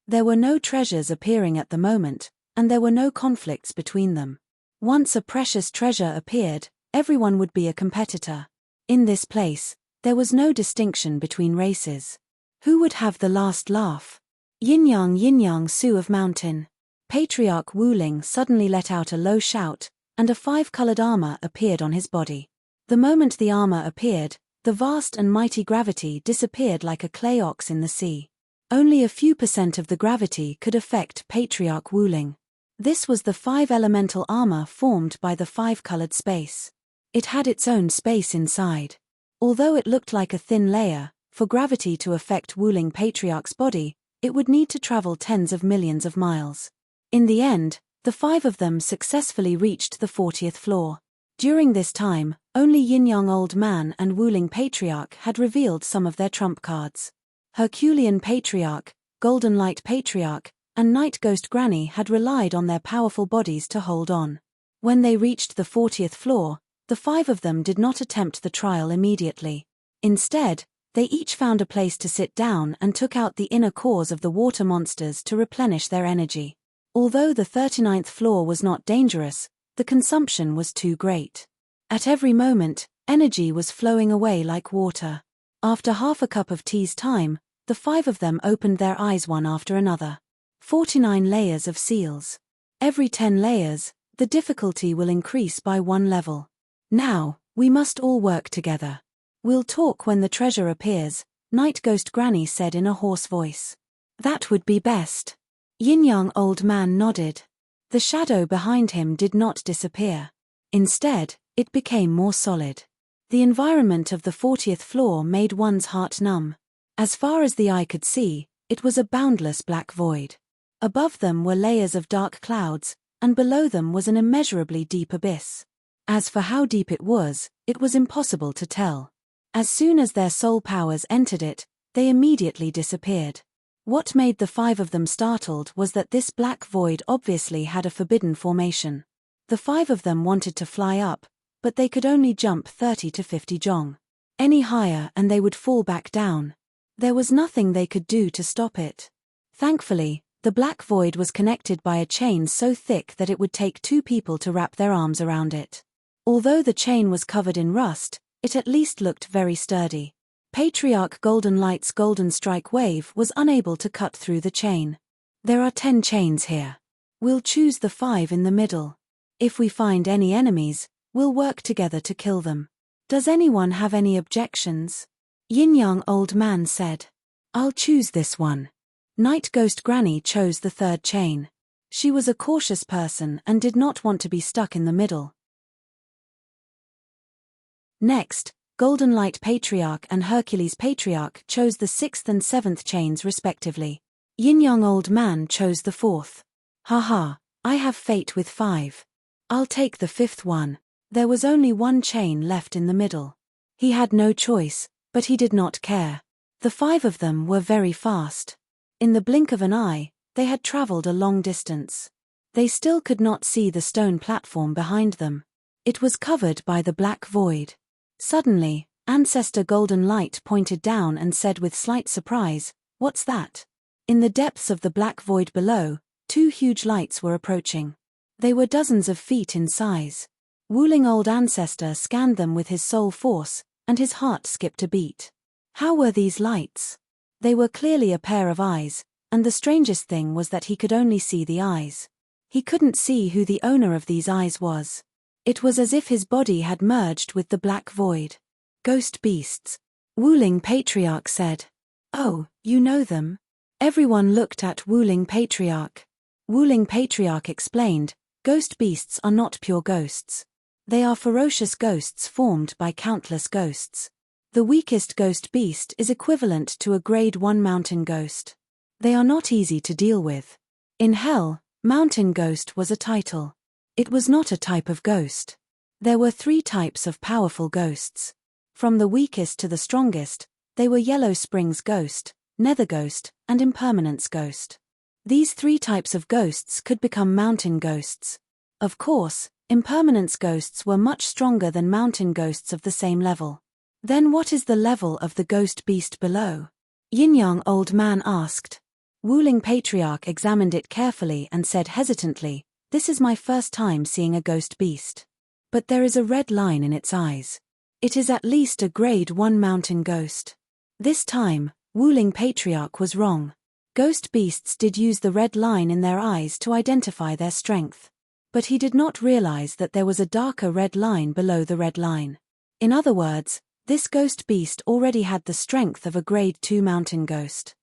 S1: There were no treasures appearing at the moment, and there were no conflicts between them. Once a precious treasure appeared, everyone would be a competitor. In this place, there was no distinction between races. Who would have the last laugh? Yin Yang Su of Mountain. Patriarch Wuling suddenly let out a low shout, and a 5-colored armor appeared on his body. The moment the armor appeared, the vast and mighty gravity disappeared like a clay ox in the sea. Only a few % of the gravity could affect Patriarch Wuling. This was the 5-elemental armor formed by the 5-colored space. It had its own space inside. Although it looked like a thin layer, for gravity to affect Wuling Patriarch's body, it would need to travel tens of millions of miles. In the end, the 5 of them successfully reached the 40th floor. During this time, only Yin Yang Old Man and Wuling Patriarch had revealed some of their trump cards. Herculean Patriarch, Golden Light Patriarch, and Night Ghost Granny had relied on their powerful bodies to hold on. When they reached the 40th floor, the 5 of them did not attempt the trial immediately. Instead, they each found a place to sit down and took out the inner cores of the water monsters to replenish their energy. Although the 39th floor was not dangerous, the consumption was too great. At every moment, energy was flowing away like water. After half a cup of tea's time, the 5 of them opened their eyes one after another. 49 layers of seals. Every 10 layers, the difficulty will increase by 1 level. Now, we must all work together. We'll talk when the treasure appears, Night Ghost Granny said in a hoarse voice. That would be best. Yin Yang Old Man nodded. The shadow behind him did not disappear. Instead, it became more solid. The environment of the 40th floor made one's heart numb. As far as the eye could see, it was a boundless black void. Above them were layers of dark clouds, and below them was an immeasurably deep abyss. As for how deep it was impossible to tell. As soon as their soul powers entered it, they immediately disappeared. What made the 5 of them startled was that this black void obviously had a forbidden formation. The 5 of them wanted to fly up, but they could only jump 30 to 50 jong. Any higher and they would fall back down. There was nothing they could do to stop it. Thankfully, the black void was connected by a chain so thick that it would take 2 people to wrap their arms around it. Although the chain was covered in rust, it at least looked very sturdy. Patriarch Golden Light's Golden Strike Wave was unable to cut through the chain. There are 10 chains here. We'll choose the 5 in the middle. If we find any enemies, we'll work together to kill them. Does anyone have any objections? Yin Yang Old Man said. I'll choose this one. Night Ghost Granny chose the 3rd chain. She was a cautious person and did not want to be stuck in the middle. Next, Golden Light Patriarch and Hercules Patriarch chose the 6th and 7th chains respectively. Yin Yang Old Man chose the 4th. Haha, I have fate with 5. I'll take the 5th one. There was only 1 chain left in the middle. He had no choice, but he did not care. The 5 of them were very fast. In the blink of an eye, they had traveled a long distance. They still could not see the stone platform behind them. It was covered by the black void. Suddenly, Ancestor Golden Light pointed down and said with slight surprise, "What's that?" In the depths of the black void below, 2 huge lights were approaching. They were dozens of feet in size. Wuling Old Ancestor scanned them with his soul force, and his heart skipped a beat. How were these lights? They were clearly a pair of eyes, and the strangest thing was that he could only see the eyes. He couldn't see who the owner of these eyes was. It was as if his body had merged with the black void. Ghost beasts. Wuling Patriarch said. Oh, you know them? Everyone looked at Wuling Patriarch. Wuling Patriarch explained, ghost beasts are not pure ghosts. They are ferocious ghosts formed by countless ghosts. The weakest ghost beast is equivalent to a grade 1 mountain ghost. They are not easy to deal with. In hell, mountain ghost was a title. It was not a type of ghost. There were 3 types of powerful ghosts. From the weakest to the strongest, they were Yellow Springs Ghost, Nether Ghost, and Impermanence Ghost. These 3 types of ghosts could become mountain ghosts. Of course, Impermanence Ghosts were much stronger than mountain ghosts of the same level. Then what is the level of the ghost beast below? Yin Yang Old Man asked. Wuling Patriarch examined it carefully and said hesitantly, "This is my first time seeing a ghost beast. But there is a red line in its eyes. It is at least a grade 1 mountain ghost." This time, Wuling Patriarch was wrong. Ghost beasts did use the red line in their eyes to identify their strength. But he did not realize that there was a darker red line below the red line. In other words, this ghost beast already had the strength of a grade 2 mountain ghost.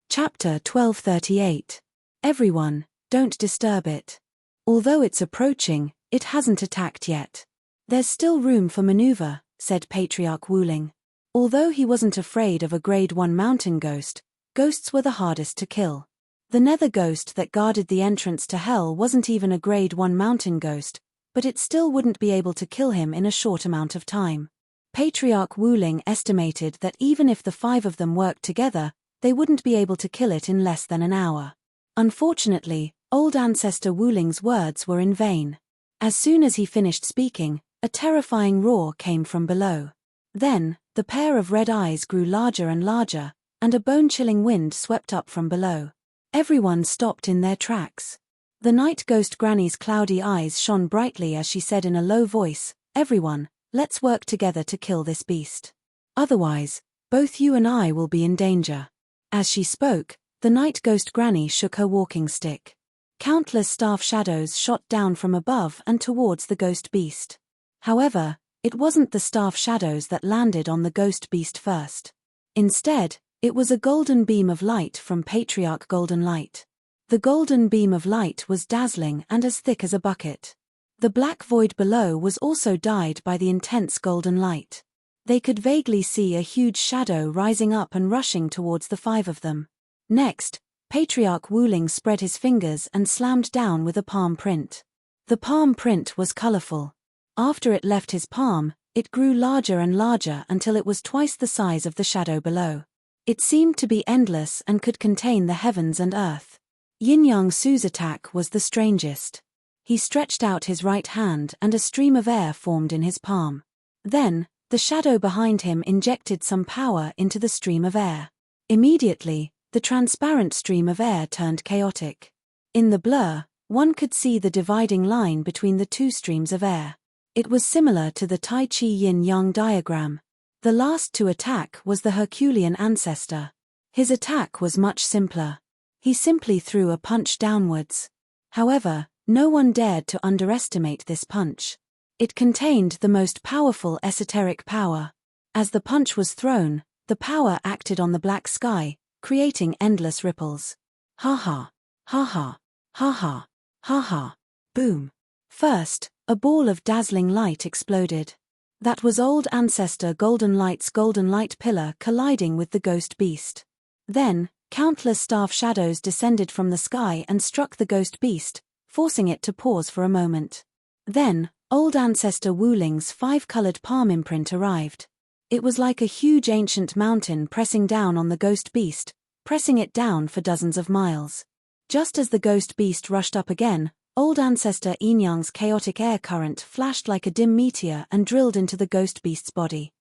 S1: Chapter 1238. Everyone, don't disturb it. Although it's approaching, it hasn't attacked yet. There's still room for maneuver, said Patriarch Wuling. Although he wasn't afraid of a grade 1 mountain ghost, ghosts were the hardest to kill. The nether ghost that guarded the entrance to hell wasn't even a grade 1 mountain ghost, but it still wouldn't be able to kill him in a short amount of time. Patriarch Wuling estimated that even if the 5 of them worked together, they wouldn't be able to kill it in less than an hour. Unfortunately, old ancestor Wuling's words were in vain. As soon as he finished speaking, a terrifying roar came from below. Then, the pair of red eyes grew larger and larger, and a bone-chilling wind swept up from below. Everyone stopped in their tracks. The night ghost Granny's cloudy eyes shone brightly as she said in a low voice, "Everyone, let's work together to kill this beast. Otherwise, both you and I will be in danger." As she spoke, the night ghost Granny shook her walking stick. Countless staff shadows shot down from above and towards the ghost beast. However, it wasn't the staff shadows that landed on the ghost beast first. Instead, it was a golden beam of light from Patriarch Golden Light. The golden beam of light was dazzling and as thick as a bucket. The black void below was also dyed by the intense golden light. They could vaguely see a huge shadow rising up and rushing towards the 5 of them. Next, Patriarch Wuling spread his fingers and slammed down with a palm print. The palm print was colorful. After it left his palm, it grew larger and larger until it was twice the size of the shadow below. It seemed to be endless and could contain the heavens and earth. Yin-Yang Su's attack was the strangest. He stretched out his right hand and a stream of air formed in his palm. Then, the shadow behind him injected some power into the stream of air. Immediately, the transparent stream of air turned chaotic. In the blur, one could see the dividing line between the 2 streams of air. It was similar to the Tai Chi yin-yang diagram. The last to attack was the Herculean ancestor. His attack was much simpler. He simply threw a punch downwards. However, no one dared to underestimate this punch. It contained the most powerful esoteric power. As the punch was thrown, the power acted on the black sky, creating endless ripples. Ha ha, ha ha, ha ha, ha ha, boom. First, a ball of dazzling light exploded. That was old ancestor Golden Light's golden light pillar colliding with the ghost beast. Then, countless staff shadows descended from the sky and struck the ghost beast, forcing it to pause for a moment. Then, old ancestor Wuling's 5-colored palm imprint arrived. It was like a huge ancient mountain pressing down on the ghost beast, pressing it down for dozens of miles. Just as the ghost beast rushed up again, old ancestor Yin-Yang's chaotic air current flashed like a dim meteor and drilled into the ghost beast's body.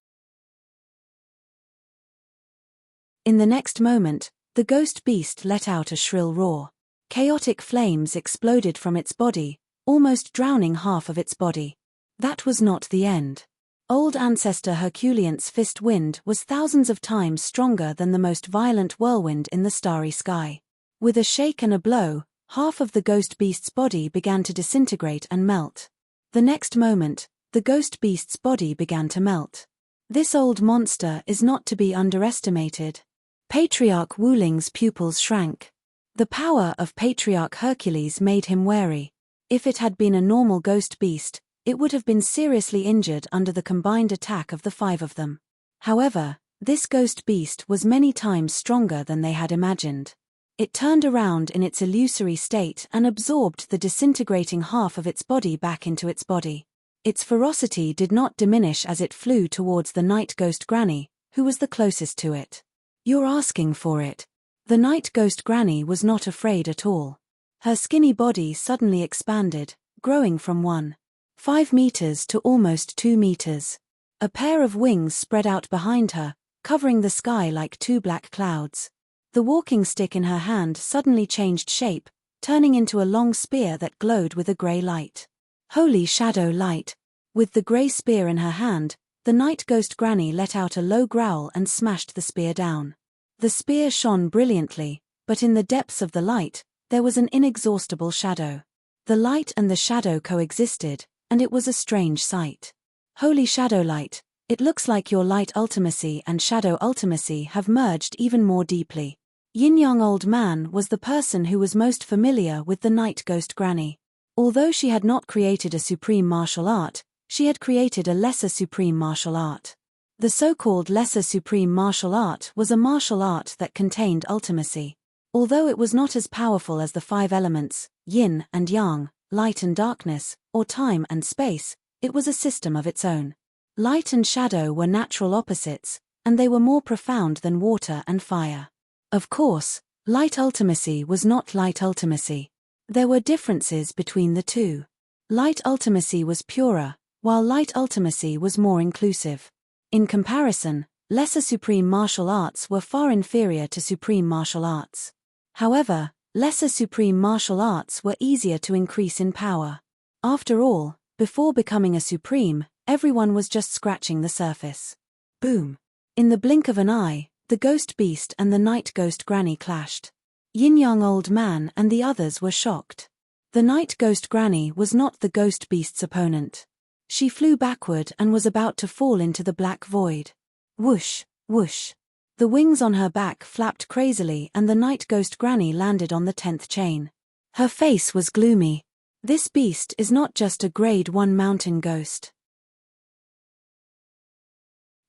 S1: In the next moment, the ghost beast let out a shrill roar. Chaotic flames exploded from its body, almost drowning half of its body. That was not the end. Old ancestor Herculean's fist wind was thousands of times stronger than the most violent whirlwind in the starry sky. With a shake and a blow, half of the ghost beast's body began to disintegrate and melt. The next moment, the ghost beast's body began to melt. This old monster is not to be underestimated. Patriarch Wuling's pupils shrank. The power of Patriarch Hercules made him wary. If it had been a normal ghost beast, it would have been seriously injured under the combined attack of the 5 of them. However, this ghost beast was many times stronger than they had imagined. It turned around in its illusory state and absorbed the disintegrating half of its body back into its body. Its ferocity did not diminish as it flew towards the night ghost Granny, who was the closest to it. "You're asking for it." The night ghost Granny was not afraid at all. Her skinny body suddenly expanded, growing from 1.5 meters to almost 2 meters. A pair of wings spread out behind her, covering the sky like 2 black clouds. The walking stick in her hand suddenly changed shape, turning into a long spear that glowed with a gray light. Holy shadow light! With the grey spear in her hand, the night ghost granny let out a low growl and smashed the spear down. The spear shone brilliantly, but in the depths of the light, there was an inexhaustible shadow. The light and the shadow coexisted, and it was a strange sight. Holy shadow light, it looks like your light ultimacy and shadow ultimacy have merged even more deeply. Yin-Yang Old Man was the person who was most familiar with the night ghost granny. Although she had not created a supreme martial art, she had created a lesser supreme martial art. The so-called lesser supreme martial art was a martial art that contained ultimacy. Although it was not as powerful as the 5 elements, yin and yang, light and darkness, or time and space, it was a system of its own. Light and shadow were natural opposites, and they were more profound than water and fire. Of course, light ultimacy was not light ultimacy. There were differences between the two. Light ultimacy was purer, while light ultimacy was more inclusive. In comparison, lesser supreme martial arts were far inferior to supreme martial arts. However, lesser supreme martial arts were easier to increase in power. After all, before becoming a supreme, everyone was just scratching the surface. Boom! In the blink of an eye, the ghost beast and the night ghost granny clashed. Yin-Yang Old Man and the others were shocked. The night ghost granny was not the ghost beast's opponent. She flew backward and was about to fall into the black void. Whoosh, whoosh. The wings on her back flapped crazily and the night ghost granny landed on the 10th chain. Her face was gloomy. This beast is not just a grade 1 mountain ghost.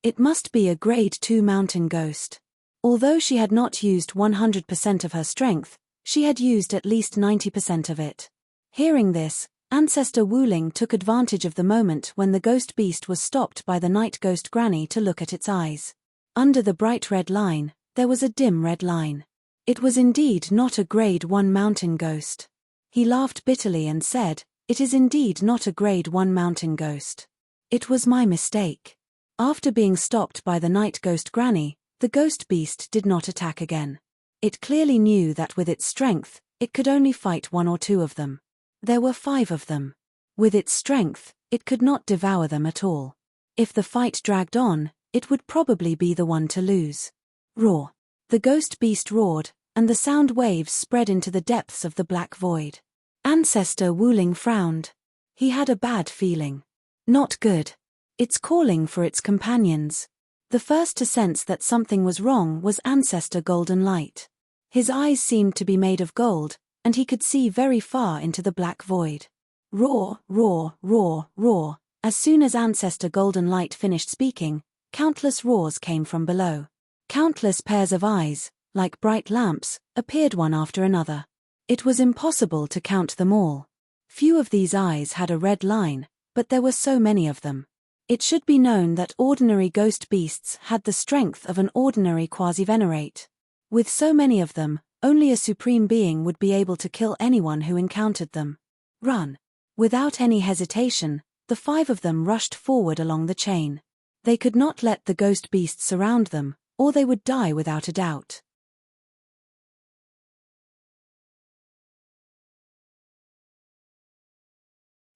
S1: It must be a grade 2 mountain ghost. Although she had not used 100% of her strength, she had used at least 90% of it. Hearing this, Ancestor Wuling took advantage of the moment when the ghost beast was stopped by the night ghost granny to look at its eyes. Under the bright red line, there was a dim red line. It was indeed not a grade 1 mountain ghost. He laughed bitterly and said, "It is indeed not a grade 1 mountain ghost. It was my mistake." After being stopped by the night ghost granny, the ghost beast did not attack again. It clearly knew that with its strength, it could only fight 1 or 2 of them. There were 5 of them. With its strength, it could not devour them at all. If the fight dragged on, it would probably be the one to lose. Roar! The ghost beast roared, and the sound waves spread into the depths of the black void. Ancestor Wuling frowned. He had a bad feeling. Not good. It's calling for its companions. The first to sense that something was wrong was Ancestor Golden Light. His eyes seemed to be made of gold, and he could see very far into the black void. Roar, roar, roar, roar. As soon as Ancestor Golden Light finished speaking, countless roars came from below. Countless pairs of eyes, like bright lamps, appeared one after another. It was impossible to count them all. Few of these eyes had a red line, but there were so many of them. It should be known that ordinary ghost beasts had the strength of an ordinary quasi-venerate. With so many of them, only a supreme being would be able to kill anyone who encountered them. Run! Without any hesitation, the 5 of them rushed forward along the chain. They could not let the ghost beast surround them, or they would die without a doubt.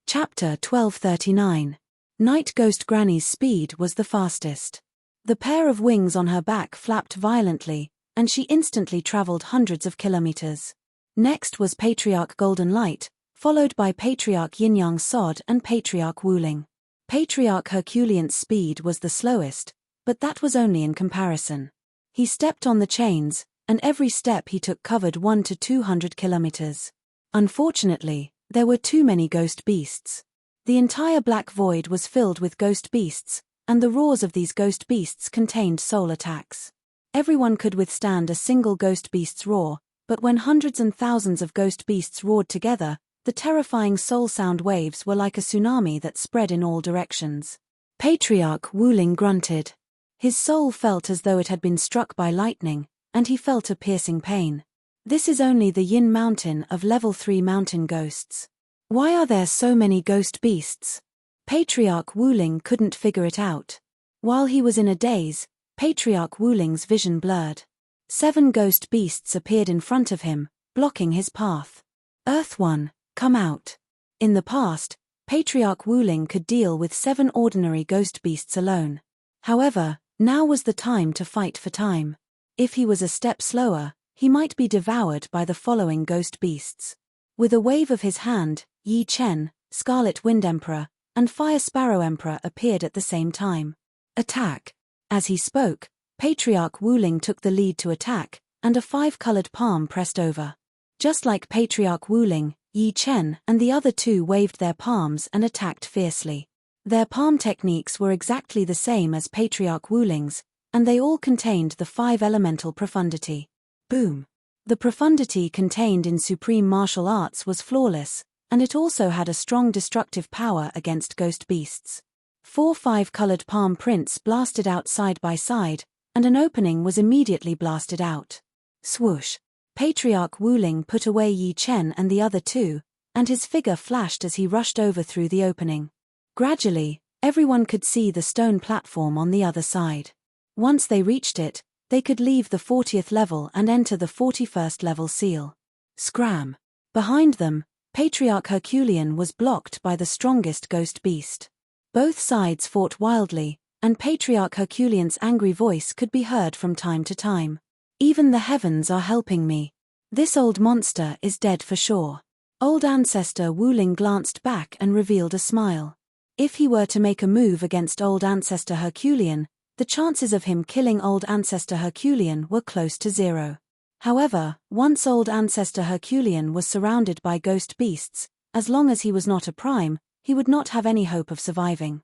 S1: Chapter 1239. Night Ghost Granny's speed was the fastest. The pair of wings on her back flapped violently, and she instantly traveled hundreds of kilometers. Next was Patriarch Golden Light, followed by Patriarch Yin-Yang Sod and Patriarch Wuling. Patriarch Herculean's speed was the slowest, but that was only in comparison. He stepped on the chains, and every step he took covered 100 to 200 kilometers. Unfortunately, there were too many ghost beasts. The entire black void was filled with ghost beasts, and the roars of these ghost beasts contained soul attacks. Everyone could withstand a single ghost beast's roar, but when hundreds and thousands of ghost beasts roared together, the terrifying soul sound waves were like a tsunami that spread in all directions. Patriarch Wuling grunted. His soul felt as though it had been struck by lightning, and he felt a piercing pain. This is only the Yin Mountain of level 3 mountain ghosts. Why are there so many ghost beasts? Patriarch Wuling couldn't figure it out. While he was in a daze, Patriarch Wuling's vision blurred. 7 ghost beasts appeared in front of him, blocking his path. Earth One, come out. In the past, Patriarch Wuling could deal with 7 ordinary ghost beasts alone. However, now was the time to fight for time. If he was a step slower, he might be devoured by the following ghost beasts. With a wave of his hand, Yi Chen, Scarlet Wind Emperor, and Fire Sparrow Emperor appeared at the same time. Attack! As he spoke, Patriarch Wuling took the lead to attack, and a 5-colored palm pressed over. Just like Patriarch Wuling, Yi Chen and the other 2 waved their palms and attacked fiercely. Their palm techniques were exactly the same as Patriarch Wuling's, and they all contained the 5 elemental profundity. Boom! The profundity contained in supreme martial arts was flawless, and it also had a strong destructive power against ghost beasts. 4 5-colored palm prints blasted out side by side, and an opening was immediately blasted out. Swoosh! Patriarch Wuling put away Yi Chen and the other 2, and his figure flashed as he rushed over through the opening. Gradually, everyone could see the stone platform on the other side. Once they reached it, they could leave the 40th level and enter the 41st level seal. Scram! Behind them, Patriarch Herculean was blocked by the strongest ghost beast. Both sides fought wildly, and Patriarch Herculean's angry voice could be heard from time to time. Even the heavens are helping me. This old monster is dead for sure. Old Ancestor Wuling glanced back and revealed a smile. If he were to make a move against Old Ancestor Herculean, the chances of him killing Old Ancestor Herculean were close to 0. However, once Old Ancestor Herculean was surrounded by ghost beasts, as long as he was not a prime, he would not have any hope of surviving.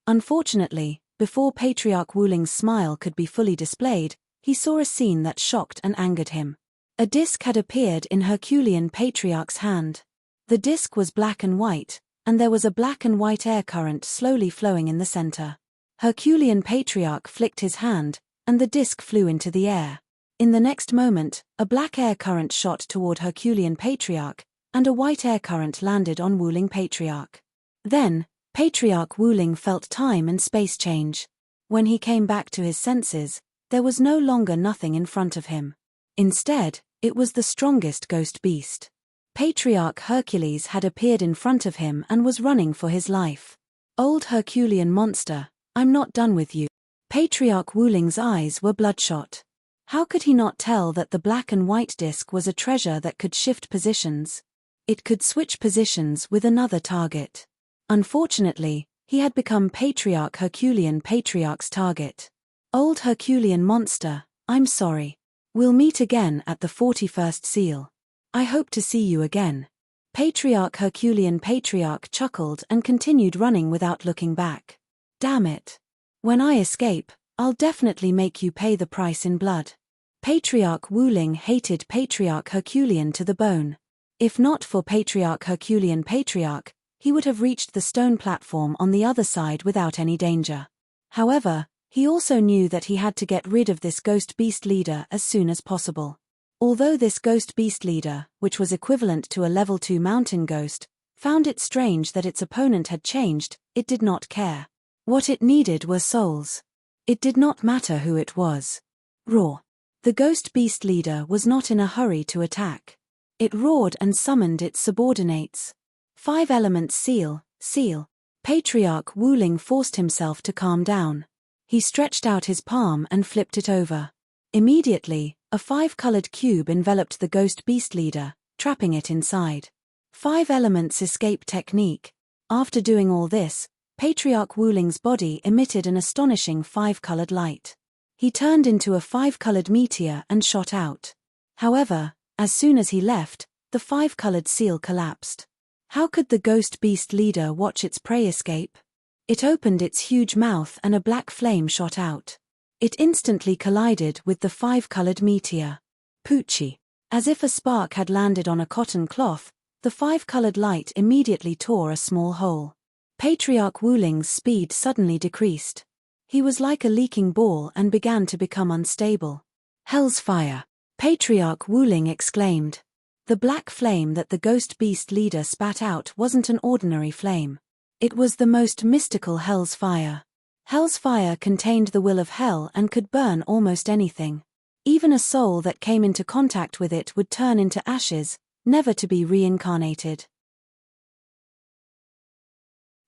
S1: Unfortunately, before Patriarch Wuling's smile could be fully displayed, he saw a scene that shocked and angered him. A disc had appeared in Herculean Patriarch's hand. The disc was black and white, and there was a black and white air current slowly flowing in the center. Herculean Patriarch flicked his hand, and the disc flew into the air. In the next moment, a black air current shot toward Herculean Patriarch, and a white air current landed on Wuling Patriarch. Then, Patriarch Wuling felt time and space change. When he came back to his senses, there was no longer nothing in front of him. Instead, it was the strongest ghost beast. Patriarch Hercules had appeared in front of him and was running for his life. Old Herculean monster, I'm not done with you. Patriarch Wuling's eyes were bloodshot. How could he not tell that the black and white disc was a treasure that could shift positions? It could switch positions with another target. Unfortunately, he had become Patriarch Herculean Patriarch's target. Old Herculean monster, I'm sorry. We'll meet again at the 41st seal. I hope to see you again. Patriarch Herculean Patriarch chuckled and continued running without looking back. Damn it. When I escape, I'll definitely make you pay the price in blood. Patriarch Wuling hated Patriarch Herculean to the bone. If not for Patriarch Herculean Patriarch, he would have reached the stone platform on the other side without any danger. However, he also knew that he had to get rid of this ghost beast leader as soon as possible. Although this ghost beast leader, which was equivalent to a level 2 mountain ghost, found it strange that its opponent had changed, it did not care. What it needed were souls. It did not matter who it was. Roar. The ghost beast leader was not in a hurry to attack. It roared and summoned its subordinates. 5 elements seal. Patriarch Wuling forced himself to calm down. He stretched out his palm and flipped it over. Immediately, a 5-colored cube enveloped the ghost beast leader, trapping it inside. 5 elements escape technique. After doing all this, Patriarch Wuling's body emitted an astonishing 5-colored light. He turned into a 5-colored meteor and shot out. However, as soon as he left, the 5-colored seal collapsed. How could the ghost beast leader watch its prey escape? It opened its huge mouth and a black flame shot out. It instantly collided with the 5-colored meteor. Poochie. As if a spark had landed on a cotton cloth, the 5-colored light immediately tore a small hole. Patriarch Wuling's speed suddenly decreased. He was like a leaking ball and began to become unstable. Hell's fire! Patriarch Wuling exclaimed. The black flame that the ghost beast leader spat out wasn't an ordinary flame. It was the most mystical Hell's fire. Hell's fire contained the will of hell and could burn almost anything. Even a soul that came into contact with it would turn into ashes, never to be reincarnated.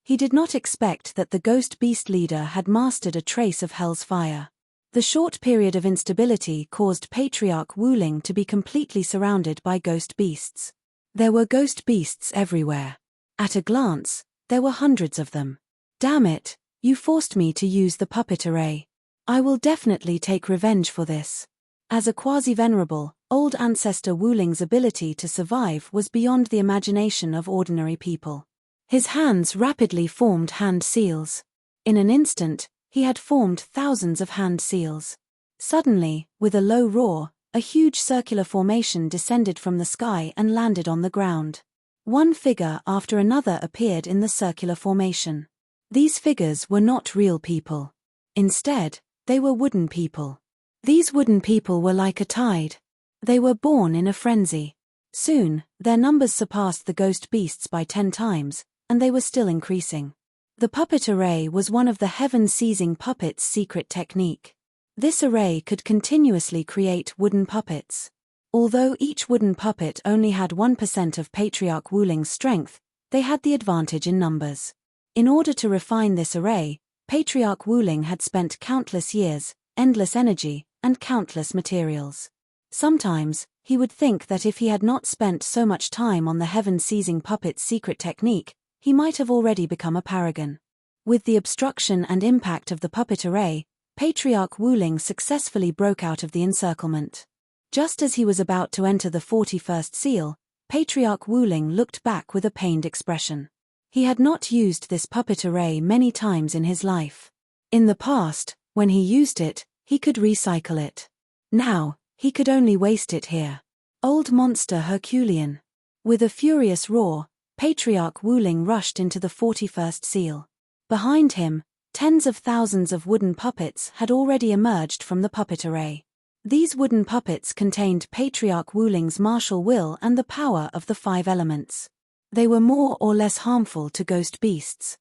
S1: He did not expect that the ghost beast leader had mastered a trace of hell's fire. The short period of instability caused Patriarch Wu Ling to be completely surrounded by ghost beasts. There were ghost beasts everywhere. At a glance, there were hundreds of them. Damn it, you forced me to use the puppet array. I will definitely take revenge for this. As a quasi-venerable, old ancestor Wu Ling's ability to survive was beyond the imagination of ordinary people. His hands rapidly formed hand seals. In an instant, he had formed thousands of hand seals. Suddenly, with a low roar, a huge circular formation descended from the sky and landed on the ground. One figure after another appeared in the circular formation. These figures were not real people. Instead, they were wooden people. These wooden people were like a tide. They were born in a frenzy. Soon, their numbers surpassed the ghost beasts by 10 times, and they were still increasing. The puppet array was one of the heaven-seizing puppet's secret technique. This array could continuously create wooden puppets. Although each wooden puppet only had 1% of Patriarch Wu Ling's strength, they had the advantage in numbers. In order to refine this array, Patriarch Wu Ling had spent countless years, endless energy, and countless materials. Sometimes, he would think that if he had not spent so much time on the heaven-seizing puppet's secret technique, he might have already become a paragon. With the obstruction and impact of the puppet array, Patriarch Wu Ling successfully broke out of the encirclement. Just as he was about to enter the 41st seal, Patriarch Wu Ling looked back with a pained expression. He had not used this puppet array many times in his life. In the past, when he used it, he could recycle it. Now, he could only waste it here. Old monster Herculean. With a furious roar, Patriarch Wu Ling rushed into the 41st seal. Behind him, tens of thousands of wooden puppets had already emerged from the puppet array. These wooden puppets contained Patriarch Wu Ling's martial will and the power of the 5 elements. They were more or less harmful to ghost beasts.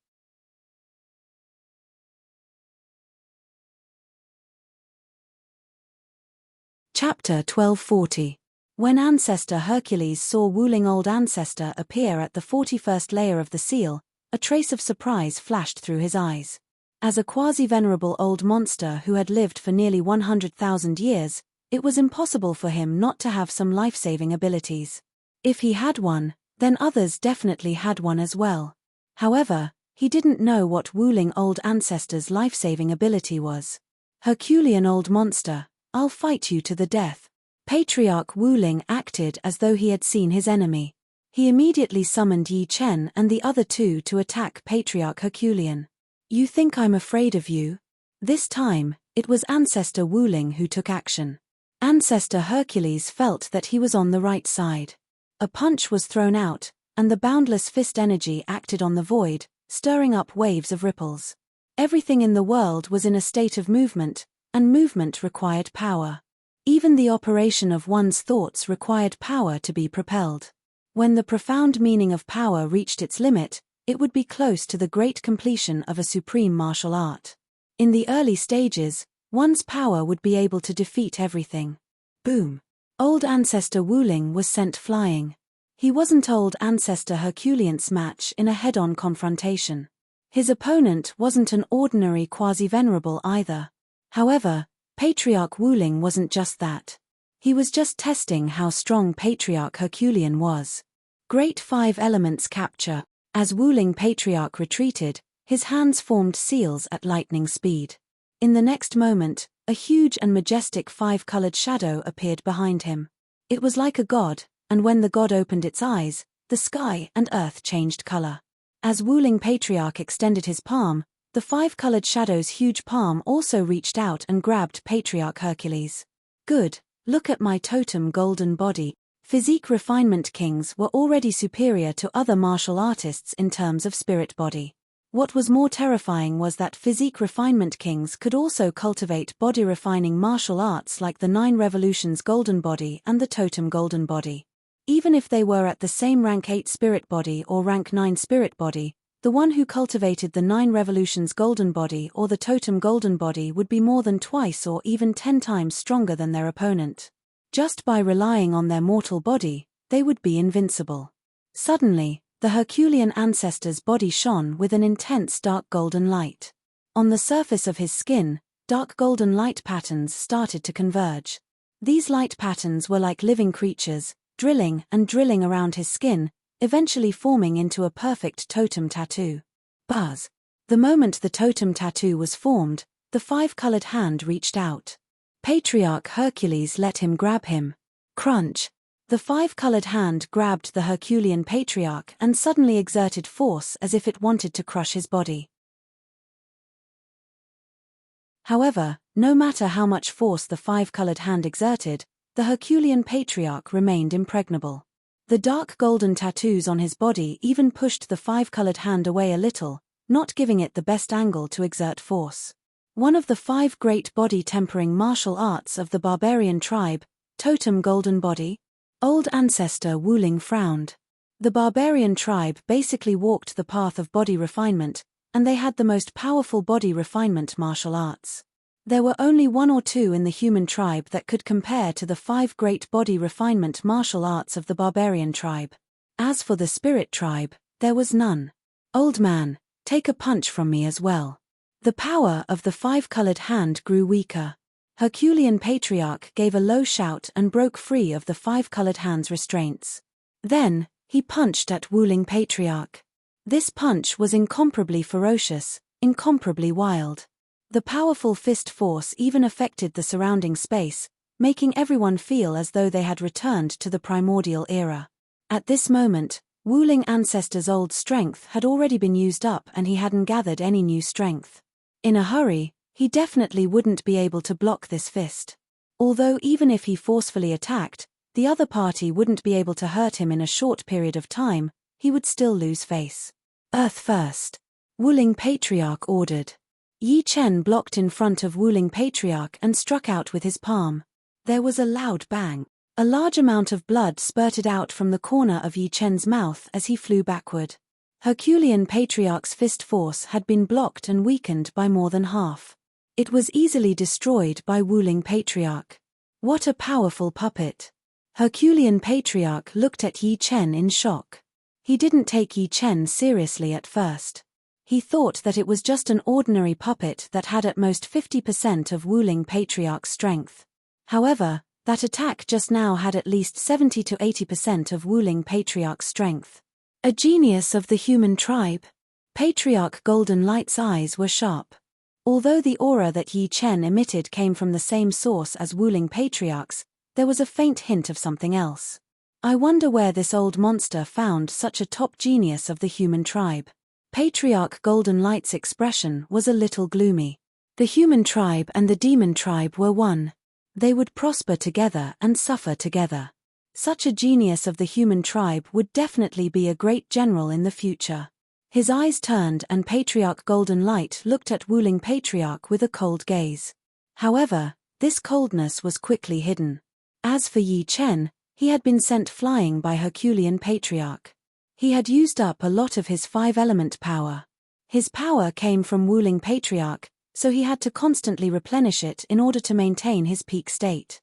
S1: Chapter 1240. When Ancestor Hercules saw Wu Ling Old Ancestor appear at the 41st layer of the seal, a trace of surprise flashed through his eyes. As a quasi-venerable old monster who had lived for nearly 100,000 years, it was impossible for him not to have some life-saving abilities. If he had one, then others definitely had one as well. However, he didn't know what Wu Ling Old Ancestor's life-saving ability was. Herculean old monster, I'll fight you to the death. Patriarch Wu Ling acted as though he had seen his enemy. He immediately summoned Yi Chen and the other two to attack Patriarch Herculean. You think I'm afraid of you? This time, it was Ancestor Wu Ling who took action. Ancestor Hercules felt that he was on the right side. A punch was thrown out, and the boundless fist energy acted on the void, stirring up waves of ripples. Everything in the world was in a state of movement, and movement required power. Even the operation of one's thoughts required power to be propelled. When the profound meaning of power reached its limit, it would be close to the great completion of a supreme martial art. In the early stages, one's power would be able to defeat everything. Boom! Old Ancestor Wu Ling was sent flying. He wasn't Old Ancestor Herculean's match in a head-on confrontation. His opponent wasn't an ordinary quasi-venerable either. However, Patriarch Wu Ling wasn't just that. He was just testing how strong Patriarch Herculean was. Great 5 elements capture. As Wu Ling Patriarch retreated, his hands formed seals at lightning speed. In the next moment, a huge and majestic 5-colored shadow appeared behind him. It was like a god, and when the god opened its eyes, the sky and earth changed color. As Wu Ling Patriarch extended his palm, the 5-colored shadow's huge palm also reached out and grabbed Patriarch Hercules. Good, look at my totem golden body. Physique refinement kings were already superior to other martial artists in terms of spirit body. What was more terrifying was that physique refinement kings could also cultivate body-refining martial arts like the 9 Revolutions golden body and the totem golden body. Even if they were at the same rank 8 spirit body or rank 9 spirit body, the one who cultivated the 9 Revolutions golden body or the totem golden body would be more than twice or even 10 times stronger than their opponent. Just by relying on their mortal body, they would be invincible. Suddenly, the Herculean ancestor's body shone with an intense dark golden light. On the surface of his skin, dark golden light patterns started to converge. These light patterns were like living creatures, drilling and drilling around his skin, eventually forming into a perfect totem tattoo. Buzz. The moment the totem tattoo was formed, the five-colored hand reached out. Patriarch Hercules let him grab him. Crunch. The five-colored hand grabbed the Herculean patriarch and suddenly exerted force as if it wanted to crush his body. However, no matter how much force the five-colored hand exerted, the Herculean patriarch remained impregnable. The dark golden tattoos on his body even pushed the five-colored hand away a little, not giving it the best angle to exert force. One of the five great body-tempering martial arts of the barbarian tribe, Totem Golden Body. Old ancestor Wuling frowned. The barbarian tribe basically walked the path of body refinement, and they had the most powerful body refinement martial arts. There were only one or two in the human tribe that could compare to the five great body refinement martial arts of the barbarian tribe. As for the spirit tribe, there was none. Old man, take a punch from me as well. The power of the five-colored hand grew weaker. Herculean patriarch gave a low shout and broke free of the five-colored hand's restraints. Then, he punched at Wuling patriarch. This punch was incomparably ferocious, incomparably wild. The powerful fist force even affected the surrounding space, making everyone feel as though they had returned to the primordial era. At this moment, Wuling ancestor's old strength had already been used up and he hadn't gathered any new strength. In a hurry, he definitely wouldn't be able to block this fist. Although even if he forcefully attacked, the other party wouldn't be able to hurt him in a short period of time, he would still lose face. Earth first. Wuling patriarch ordered. Yi Chen blocked in front of Wuling patriarch and struck out with his palm. There was a loud bang. A large amount of blood spurted out from the corner of Yi Chen's mouth as he flew backward. Herculean patriarch's fist force had been blocked and weakened by more than half. It was easily destroyed by Wuling patriarch. What a powerful puppet. Herculean patriarch looked at Yi Chen in shock. He didn't take Yi Chen seriously at first. He thought that it was just an ordinary puppet that had at most 50% of Wuling patriarch's strength. However, that attack just now had at least 70 to 80% of Wuling patriarch's strength. A genius of the human tribe. Patriarch Golden Light's eyes were sharp. Although the aura that Yi Chen emitted came from the same source as Wuling patriarch's, there was a faint hint of something else. I wonder where this old monster found such a top genius of the human tribe. Patriarch Golden Light's expression was a little gloomy. The human tribe and the demon tribe were one. They would prosper together and suffer together. Such a genius of the human tribe would definitely be a great general in the future. His eyes turned and Patriarch Golden Light looked at Wuling patriarch with a cold gaze. However, this coldness was quickly hidden. As for Yi Chen, he had been sent flying by Herculean patriarch. He had used up a lot of his five-element power. His power came from Wuling patriarch, so he had to constantly replenish it in order to maintain his peak state.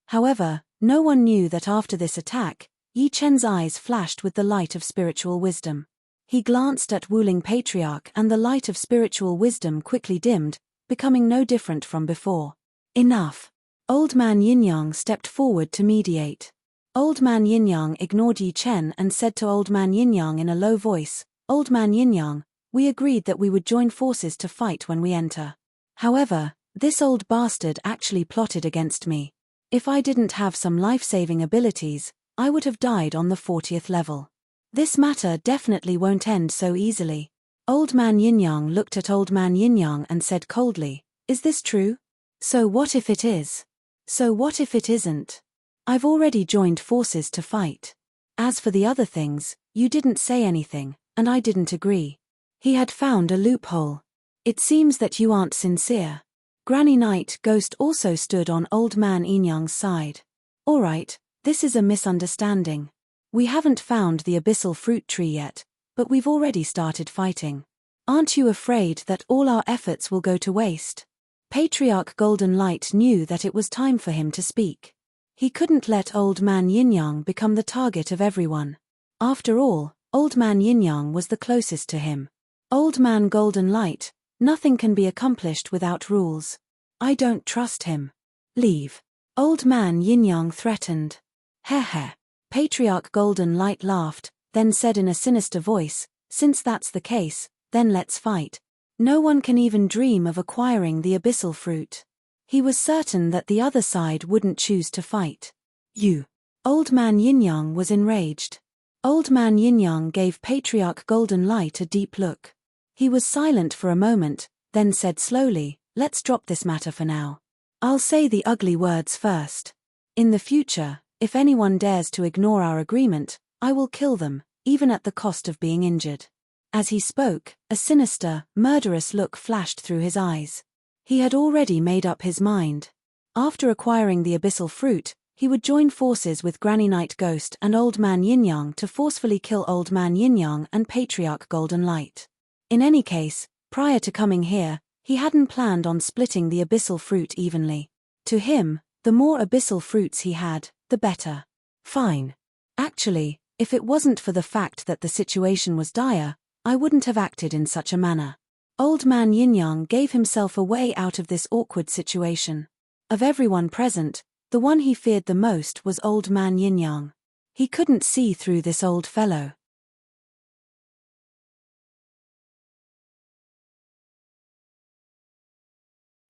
S1: However, no one knew that after this attack, Yi Chen's eyes flashed with the light of spiritual wisdom. He glanced at Wuling patriarch and the light of spiritual wisdom quickly dimmed, becoming no different from before. Enough. Old Man Yin-Yang stepped forward to mediate. Old Man Yin-Yang ignored Yi Chen and said to Old Man Yin-Yang in a low voice, "Old Man Yin-Yang, we agreed that we would join forces to fight when we enter. However, this old bastard actually plotted against me. If I didn't have some life-saving abilities, I would have died on the 40th level. This matter definitely won't end so easily." Old Man Yin-Yang looked at Old Man Yin-Yang and said coldly, "Is this true? So what if it is? So what if it isn't? I've already joined forces to fight. As for the other things, you didn't say anything, and I didn't agree." He had found a loophole. "It seems that you aren't sincere." Granny Night Ghost also stood on Old Man Yin-Yang's side. "Alright, this is a misunderstanding. We haven't found the abyssal fruit tree yet, but we've already started fighting. Aren't you afraid that all our efforts will go to waste?" Patriarch Golden Light knew that it was time for him to speak. He couldn't let Old Man Yin-Yang become the target of everyone. After all, Old Man Yin-Yang was the closest to him. Old Man Golden Light, nothing can be accomplished without rules. I don't trust him. Leave. Old Man Yin-Yang threatened. Heh. Patriarch Golden Light laughed, then said in a sinister voice, since that's the case, then let's fight. No one can even dream of acquiring the abyssal fruit. He was certain that the other side wouldn't choose to fight. You. Old Man Yin-Yang was enraged. Old Man Yin-Yang gave Patriarch Golden Light a deep look. He was silent for a moment, then said slowly, let's drop this matter for now. I'll say the ugly words first. In the future, if anyone dares to ignore our agreement, I will kill them, even at the cost of being injured. As he spoke, a sinister, murderous look flashed through his eyes. He had already made up his mind. After acquiring the abyssal fruit, he would join forces with Granny Night Ghost and Old Man Yin-Yang to forcefully kill Old Man Yin-Yang and Patriarch Golden Light. In any case, prior to coming here, he hadn't planned on splitting the abyssal fruit evenly. To him, the more abyssal fruits he had, the better. Fine. Actually, if it wasn't for the fact that the situation was dire, I wouldn't have acted in such a manner. Old Man Yin-Yang gave himself a way out of this awkward situation. Of everyone present, the one he feared the most was Old Man Yin-Yang. He couldn't see through this old fellow.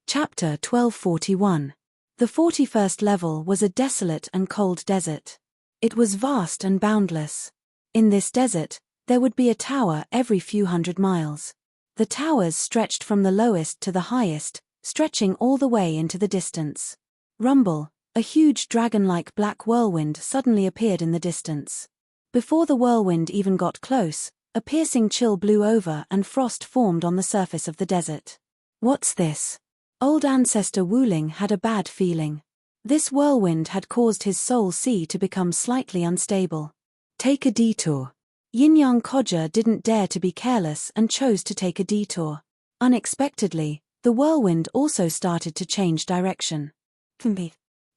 S1: Chapter 1241. The 41st level was a desolate and cold desert. It was vast and boundless. In this desert, there would be a tower every few hundred miles. The towers stretched from the lowest to the highest, stretching all the way into the distance. Rumble, a huge dragon-like black whirlwind suddenly appeared in the distance. Before the whirlwind even got close, a piercing chill blew over and frost formed on the surface of the desert. What's this? Old Ancestor Wuling had a bad feeling. This whirlwind had caused his soul sea to become slightly unstable. Take a detour. Yin-Yang Kodja didn't dare to be careless and chose to take a detour. Unexpectedly, the whirlwind also started to change direction.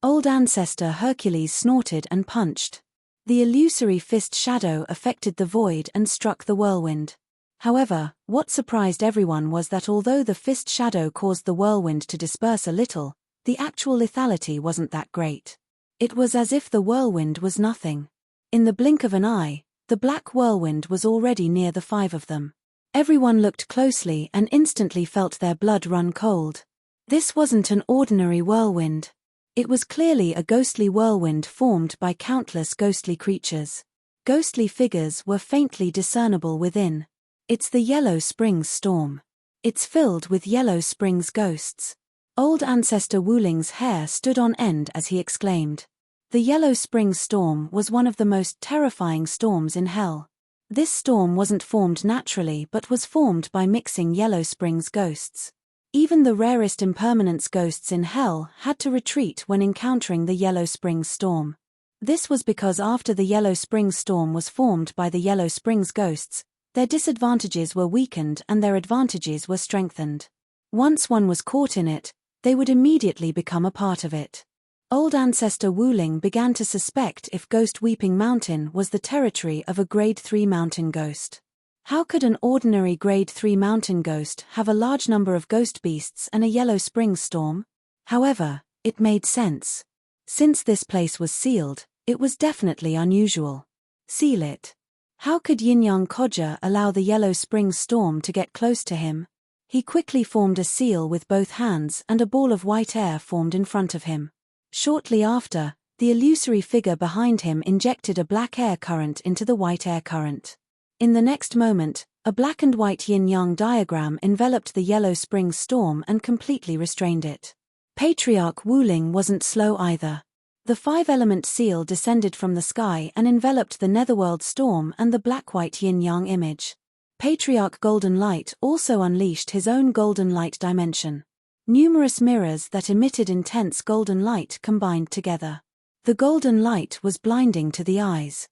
S1: Old Ancestor Hercules snorted and punched. The illusory fist shadow affected the void and struck the whirlwind. However, what surprised everyone was that although the fist shadow caused the whirlwind to disperse a little, the actual lethality wasn't that great. It was as if the whirlwind was nothing. In the blink of an eye, the black whirlwind was already near the 5 of them. Everyone looked closely and instantly felt their blood run cold. This wasn't an ordinary whirlwind. It was clearly a ghostly whirlwind formed by countless ghostly creatures. Ghostly figures were faintly discernible within. It's the Yellow Springs storm. It's filled with Yellow Springs ghosts. Old Ancestor Wuling's hair stood on end as he exclaimed. The Yellow Springs storm was one of the most terrifying storms in hell. This storm wasn't formed naturally but was formed by mixing Yellow Springs ghosts. Even the rarest impermanence ghosts in hell had to retreat when encountering the Yellow Springs storm. This was because after the Yellow Springs storm was formed by the Yellow Springs ghosts, their disadvantages were weakened and their advantages were strengthened. Once one was caught in it, they would immediately become a part of it. Old Ancestor Wuling began to suspect if Ghost Weeping Mountain was the territory of a Grade 3 mountain ghost. How could an ordinary Grade 3 mountain ghost have a large number of ghost beasts and a Yellow Springs storm? However, it made sense. Since this place was sealed, it was definitely unusual. Seal it. How could Yin-Yang Kodja allow the Yellow Springs storm to get close to him? He quickly formed a seal with both hands and a ball of white air formed in front of him. Shortly after, the illusory figure behind him injected a black air current into the white air current. In the next moment, a black and white yin-yang diagram enveloped the Yellow Springs storm and completely restrained it. Patriarch Wuling wasn't slow either. The 5-element seal descended from the sky and enveloped the Netherworld storm and the black-white yin-yang image. Patriarch Golden Light also unleashed his own golden light dimension. Numerous mirrors that emitted intense golden light combined together. The golden light was blinding to the eyes.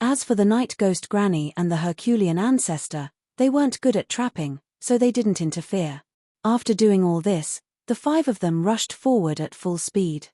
S1: As for the Night Ghost Granny and the Herculean Ancestor, they weren't good at trapping, so they didn't interfere. After doing all this, The 5 of them rushed forward at full speed.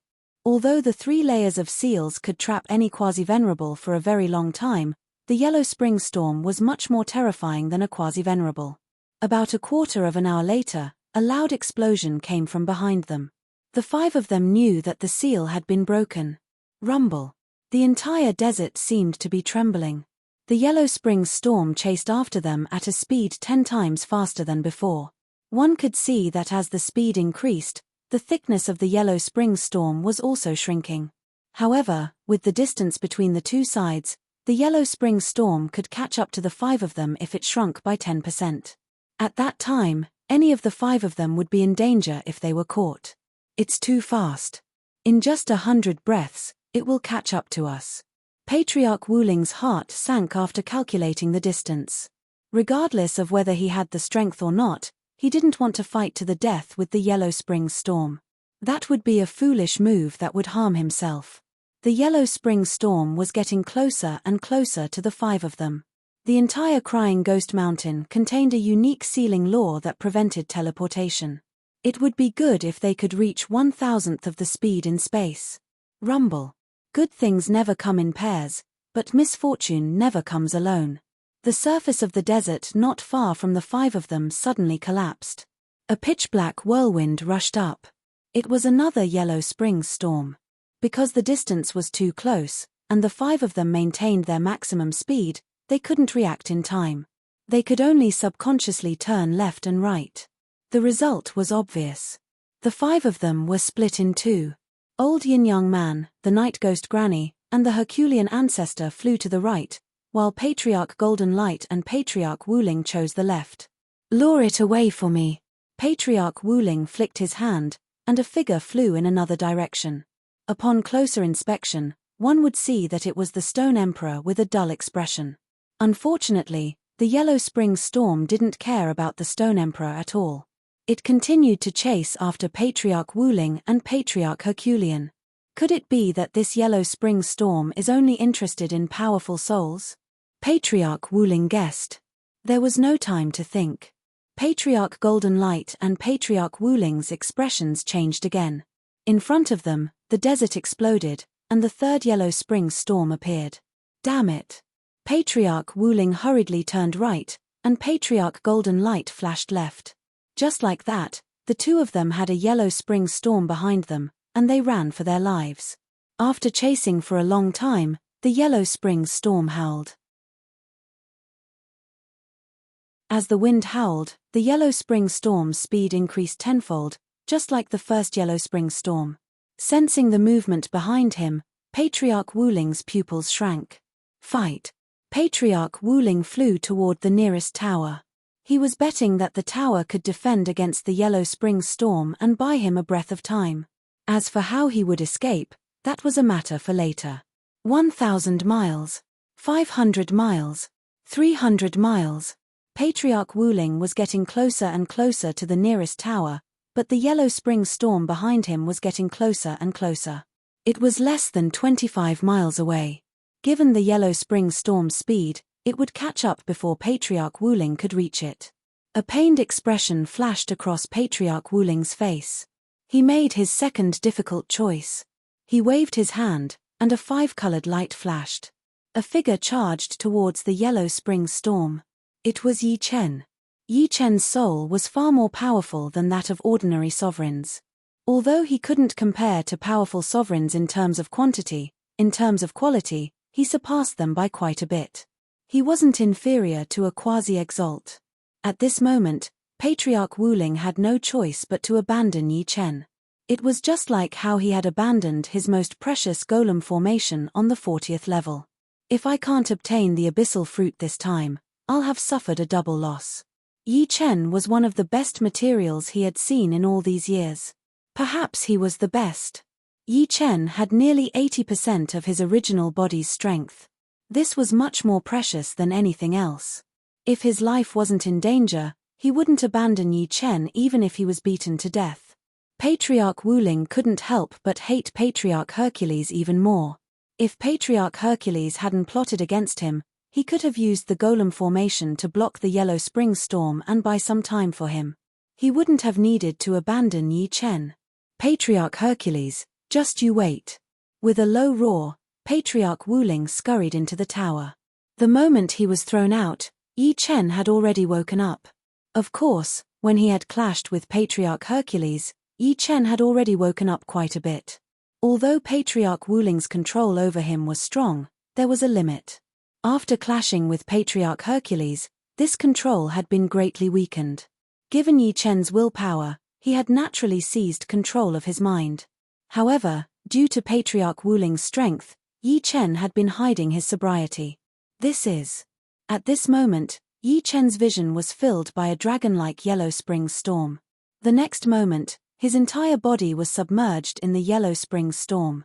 S1: Although the 3 layers of seals could trap any quasi-venerable for a very long time, the yellow spring storm was much more terrifying than a quasi-venerable. About a quarter of an hour later, a loud explosion came from behind them. The 5 of them knew that the seal had been broken. Rumble. The entire desert seemed to be trembling. The yellow spring storm chased after them at a speed 10 times faster than before. One could see that as the speed increased, the thickness of the yellow spring storm was also shrinking. However, with the distance between the two sides, the yellow spring storm could catch up to the 5 of them if it shrunk by 10%. At that time, any of the 5 of them would be in danger if they were caught. It's too fast. In just 100 breaths, it will catch up to us. Patriarch Wuling's heart sank after calculating the distance. Regardless of whether he had the strength or not, he didn't want to fight to the death with the yellow spring storm. That would be a foolish move that would harm himself. The yellow spring storm was getting closer and closer to the 5 of them. The entire Crying Ghost Mountain contained a unique sealing law that prevented teleportation. It would be good if they could reach 1,000th of the speed in space. Rumble. Good things never come in pairs, but misfortune never comes alone. The surface of the desert not far from the 5 of them suddenly collapsed. A pitch-black whirlwind rushed up. It was another yellow spring storm. Because the distance was too close, and the 5 of them maintained their maximum speed, they couldn't react in time. They could only subconsciously turn left and right. The result was obvious. The 5 of them were split in two. Old Yin-Yang Man, the Night Ghost Granny, and the Herculean Ancestor flew to the right, while Patriarch Golden Light and Patriarch Wuling chose the left. "Lure it away for me." Patriarch Wuling flicked his hand, and a figure flew in another direction. Upon closer inspection, one would see that it was the Stone Emperor with a dull expression. Unfortunately, the yellow spring storm didn't care about the Stone Emperor at all. It continued to chase after Patriarch Wuling and Patriarch Herculean. Could it be that this yellow spring storm is only interested in powerful souls? Patriarch Wuling guessed. There was no time to think. Patriarch Golden Light and Patriarch Wuling's expressions changed again. In front of them, the desert exploded, and the 3rd yellow spring storm appeared. Damn it. Patriarch Wuling hurriedly turned right, and Patriarch Golden Light flashed left. Just like that, the 2 of them had a yellow spring storm behind them, and they ran for their lives. After chasing for a long time, the yellow spring storm howled. As the wind howled, the yellow spring storm's speed increased tenfold, just like the first yellow spring storm. Sensing the movement behind him, Patriarch Wuling's pupils shrank. Fight! Patriarch Wuling flew toward the nearest tower. He was betting that the tower could defend against the yellow spring storm and buy him a breath of time. As for how he would escape, that was a matter for later. 1,000 miles. 500 miles. 300 miles. Patriarch Wuling was getting closer and closer to the nearest tower, but the yellow spring storm behind him was getting closer and closer. It was less than 25 miles away. Given the yellow spring storm's speed, it would catch up before Patriarch Wuling could reach it. A pained expression flashed across Patriarch Wuling's face. He made his second difficult choice. He waved his hand, and a 5-colored light flashed. A figure charged towards the yellow spring storm. It was Yi Chen. Yi Chen's soul was far more powerful than that of ordinary sovereigns. Although he couldn't compare to powerful sovereigns in terms of quantity, in terms of quality, he surpassed them by quite a bit. He wasn't inferior to a quasi-exalt. At this moment, Patriarch Wuling had no choice but to abandon Yi Chen. It was just like how he had abandoned his most precious golem formation on the 40th level. If I can't obtain the abyssal fruit this time, I'll have suffered a double loss. Yi Chen was one of the best materials he had seen in all these years. Perhaps he was the best. Yi Chen had nearly 80% of his original body's strength. This was much more precious than anything else. If his life wasn't in danger, he wouldn't abandon Yi Chen even if he was beaten to death. Patriarch Wuling couldn't help but hate Patriarch Hercules even more. If Patriarch Hercules hadn't plotted against him, he could have used the golem formation to block the yellow spring storm and buy some time for him. He wouldn't have needed to abandon Yi Chen. Patriarch Hercules, just you wait. With a low roar, Patriarch Wuling scurried into the tower. The moment he was thrown out, Yi Chen had already woken up. Of course, when he had clashed with Patriarch Hercules, Yi Chen had already woken up quite a bit. Although Patriarch Wuling's control over him was strong, there was a limit. After clashing with Patriarch Hercules, this control had been greatly weakened. Given Yi Chen's willpower, he had naturally seized control of his mind. However, due to Patriarch Wuling's strength, Yi Chen had been hiding his sobriety. At this moment, Yi Chen's vision was filled by a dragon-like yellow spring storm. The next moment, his entire body was submerged in the yellow spring storm.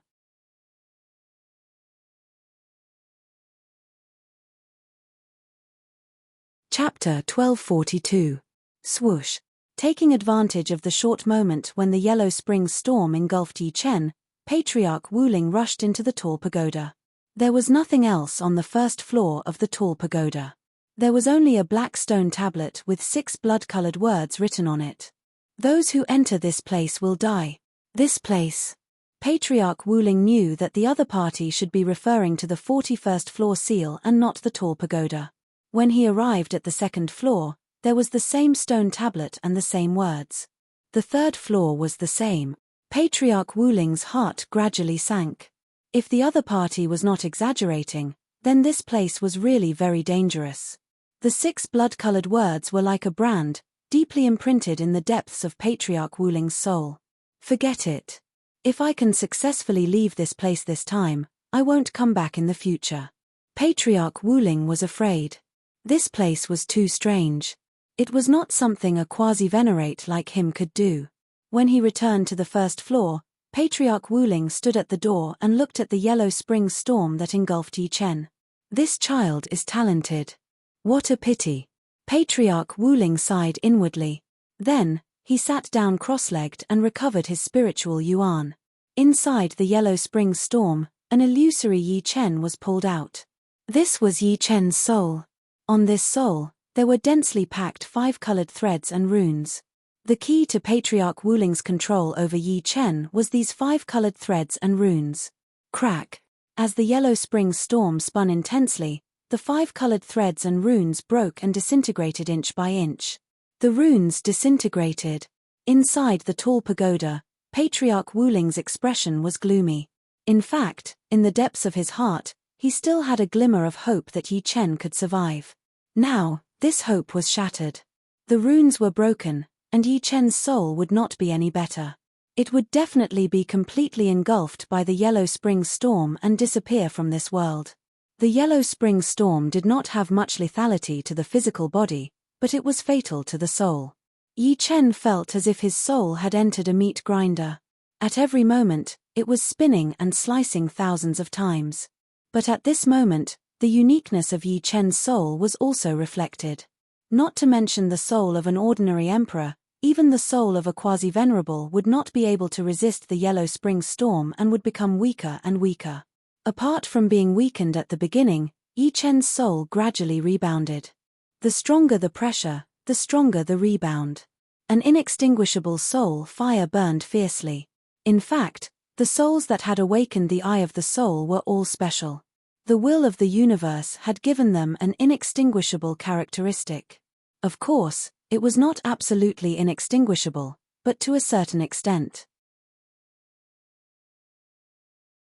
S1: Chapter 1242. Swoosh. Taking advantage of the short moment when the yellow spring storm engulfed Yi Chen, Patriarch Wuling rushed into the tall pagoda. There was nothing else on the first floor of the tall pagoda. There was only a black stone tablet with 6 blood-colored words written on it. Those who enter this place will die. This place. Patriarch Wuling knew that the other party should be referring to the 41st floor seal and not the tall pagoda. When he arrived at the second floor, there was the same stone tablet and the same words. The third floor was the same. Patriarch Wuling's heart gradually sank. If the other party was not exaggerating, then this place was really very dangerous. The 6 blood-colored words were like a brand, deeply imprinted in the depths of Patriarch Wuling's soul. Forget it. If I can successfully leave this place this time, I won't come back in the future. Patriarch Wuling was afraid. This place was too strange. It was not something a quasi-venerate like him could do. When he returned to the first floor, Patriarch Wuling stood at the door and looked at the yellow spring storm that engulfed Yi Chen. This child is talented. What a pity. Patriarch Wuling sighed inwardly. Then, he sat down cross-legged and recovered his spiritual yuan. Inside the yellow spring storm, an illusory Yi Chen was pulled out. This was Yi Chen's soul. On this soul, there were densely packed 5-colored threads and runes. The key to Patriarch Wuling's control over Yi Chen was these 5-colored threads and runes. Crack. As the yellow spring storm spun intensely, the 5-colored threads and runes broke and disintegrated inch by inch. The runes disintegrated. Inside the tall pagoda, Patriarch Wuling's expression was gloomy. In fact, in the depths of his heart, he still had a glimmer of hope that Yi Chen could survive. Now, this hope was shattered. The runes were broken, and Yi Chen's soul would not be any better. It would definitely be completely engulfed by the yellow spring storm and disappear from this world. The yellow spring storm did not have much lethality to the physical body, but it was fatal to the soul. Yi Chen felt as if his soul had entered a meat grinder. At every moment, it was spinning and slicing thousands of times. But at this moment, the uniqueness of Yi Chen's soul was also reflected. Not to mention the soul of an ordinary emperor, even the soul of a quasi-venerable would not be able to resist the yellow spring storm and would become weaker and weaker. Apart from being weakened at the beginning, Yi Chen's soul gradually rebounded. The stronger the pressure, the stronger the rebound. An inextinguishable soul fire burned fiercely. In fact, the souls that had awakened the eye of the soul were all special. The will of the universe had given them an inextinguishable characteristic. Of course, it was not absolutely inextinguishable, but to a certain extent.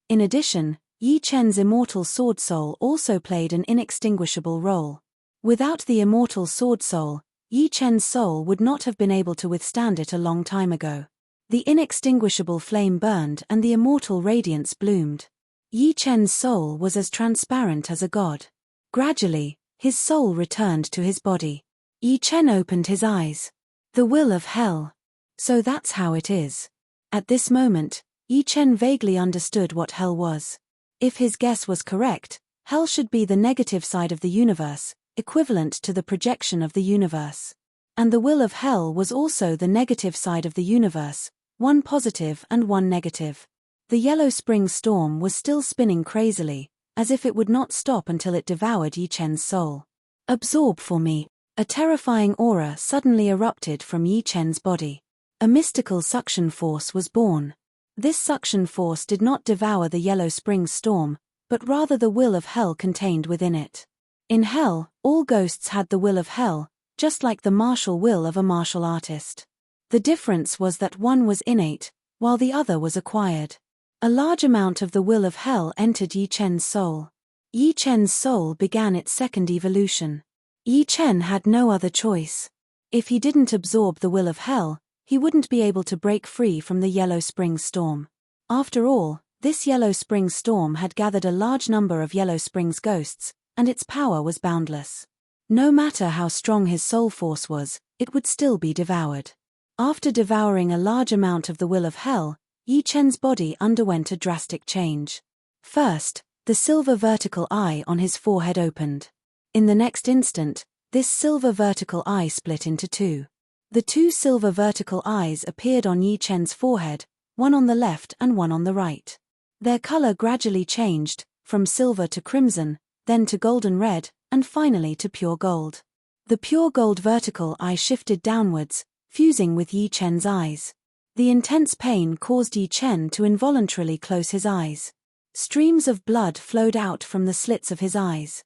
S1: In addition, Yi Chen's immortal sword soul also played an inextinguishable role. Without the immortal sword soul, Yi Chen's soul would not have been able to withstand it a long time ago. The inextinguishable flame burned and the immortal radiance bloomed. Yi Chen's soul was as transparent as a god. Gradually, his soul returned to his body. Yi Chen opened his eyes. The will of hell. So that's how it is. At this moment, Yi Chen vaguely understood what hell was. If his guess was correct, hell should be the negative side of the universe, equivalent to the projection of the universe. And the will of hell was also the negative side of the universe, one positive and one negative. The yellow spring storm was still spinning crazily, as if it would not stop until it devoured Yi Chen's soul. Absorb for me. A terrifying aura suddenly erupted from Yi Chen's body. A mystical suction force was born. This suction force did not devour the Yellow Spring storm, but rather the will of hell contained within it. In hell, all ghosts had the will of hell, just like the martial will of a martial artist. The difference was that one was innate, while the other was acquired. A large amount of the will of hell entered Yi Chen's soul. Yi Chen's soul began its second evolution. Yi Chen had no other choice. If he didn't absorb the will of hell, he wouldn't be able to break free from the Yellow Spring storm. After all, this Yellow Spring storm had gathered a large number of Yellow Spring's ghosts, and its power was boundless. No matter how strong his soul force was, it would still be devoured. After devouring a large amount of the will of hell, Yi Chen's body underwent a drastic change. First, the silver vertical eye on his forehead opened. In the next instant, this silver vertical eye split into two. The two silver vertical eyes appeared on Yi Chen's forehead, one on the left and one on the right. Their color gradually changed, from silver to crimson, then to golden red, and finally to pure gold. The pure gold vertical eye shifted downwards, fusing with Yi Chen's eyes. The intense pain caused Yi Chen to involuntarily close his eyes. Streams of blood flowed out from the slits of his eyes.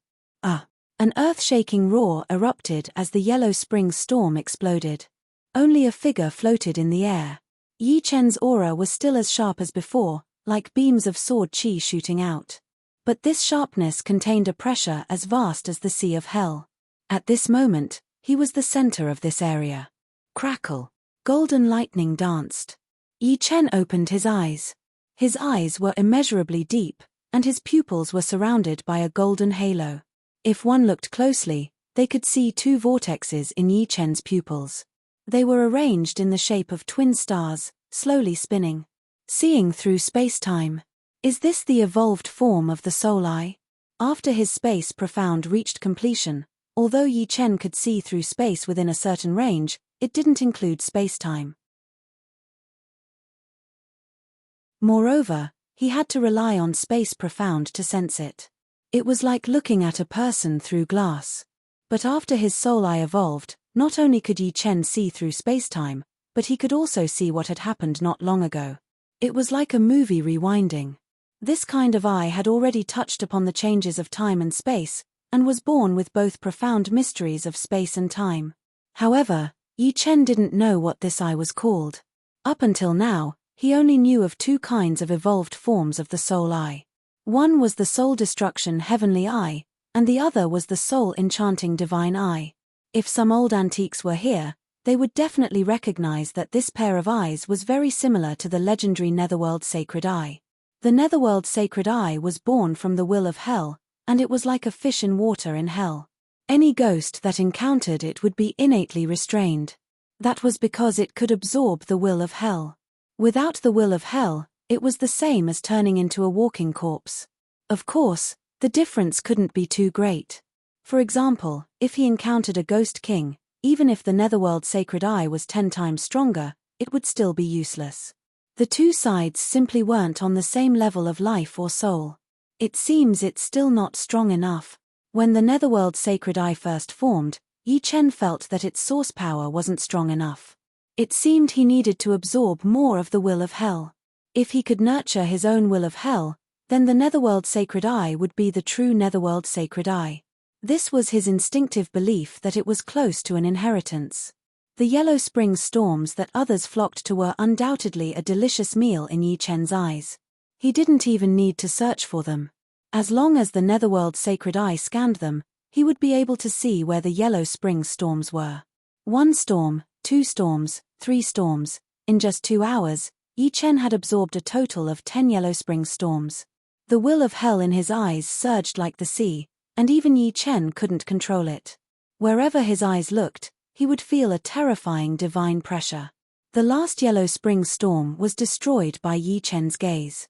S1: An earth-shaking roar erupted as the Yellow Spring storm exploded. Only a figure floated in the air. Yi Chen's aura was still as sharp as before, like beams of sword chi shooting out. But this sharpness contained a pressure as vast as the sea of hell. At this moment, he was the center of this area. Crackle. Golden lightning danced. Yi Chen opened his eyes. His eyes were immeasurably deep, and his pupils were surrounded by a golden halo. If one looked closely, they could see two vortexes in Yi Chen's pupils. They were arranged in the shape of twin stars, slowly spinning. Seeing through space-time. Is this the evolved form of the soul eye? After his space profound reached completion, although Yi Chen could see through space within a certain range, it didn't include space-time. Moreover, he had to rely on space profound to sense it. It was like looking at a person through glass. But after his soul eye evolved, not only could Yi Chen see through space-time, but he could also see what had happened not long ago. It was like a movie rewinding. This kind of eye had already touched upon the changes of time and space, and was born with both profound mysteries of space and time. However, Yi Chen didn't know what this eye was called. Up until now, he only knew of two kinds of evolved forms of the soul eye. One was the soul destruction heavenly eye, and the other was the soul enchanting divine eye. If some old antiques were here, they would definitely recognize that this pair of eyes was very similar to the legendary Netherworld Sacred Eye. The Netherworld Sacred Eye was born from the will of hell, and it was like a fish in water in hell. Any ghost that encountered it would be innately restrained. That was because it could absorb the will of hell. Without the will of hell, it was the same as turning into a walking corpse. Of course, the difference couldn't be too great. For example, if he encountered a ghost king, even if the Netherworld Sacred Eye was 10 times stronger, it would still be useless. The two sides simply weren't on the same level of life or soul. It seems it's still not strong enough. When the Netherworld Sacred Eye first formed, Yi Chen felt that its source power wasn't strong enough. It seemed he needed to absorb more of the will of hell. If he could nurture his own will of hell, then the Netherworld Sacred Eye would be the true Netherworld Sacred Eye. This was his instinctive belief that it was close to an inheritance. The Yellow Spring storms that others flocked to were undoubtedly a delicious meal in Yi Chen's eyes. He didn't even need to search for them. As long as the Netherworld Sacred Eye scanned them, he would be able to see where the Yellow Spring storms were. 1 storm, 2 storms, 3 storms. In just 2 hours, Yi Chen had absorbed a total of 10 Yellow Spring storms. The will of hell in his eyes surged like the sea, and even Yi Chen couldn't control it. Wherever his eyes looked, he would feel a terrifying divine pressure. The last Yellow Spring storm was destroyed by Yi Chen's gaze.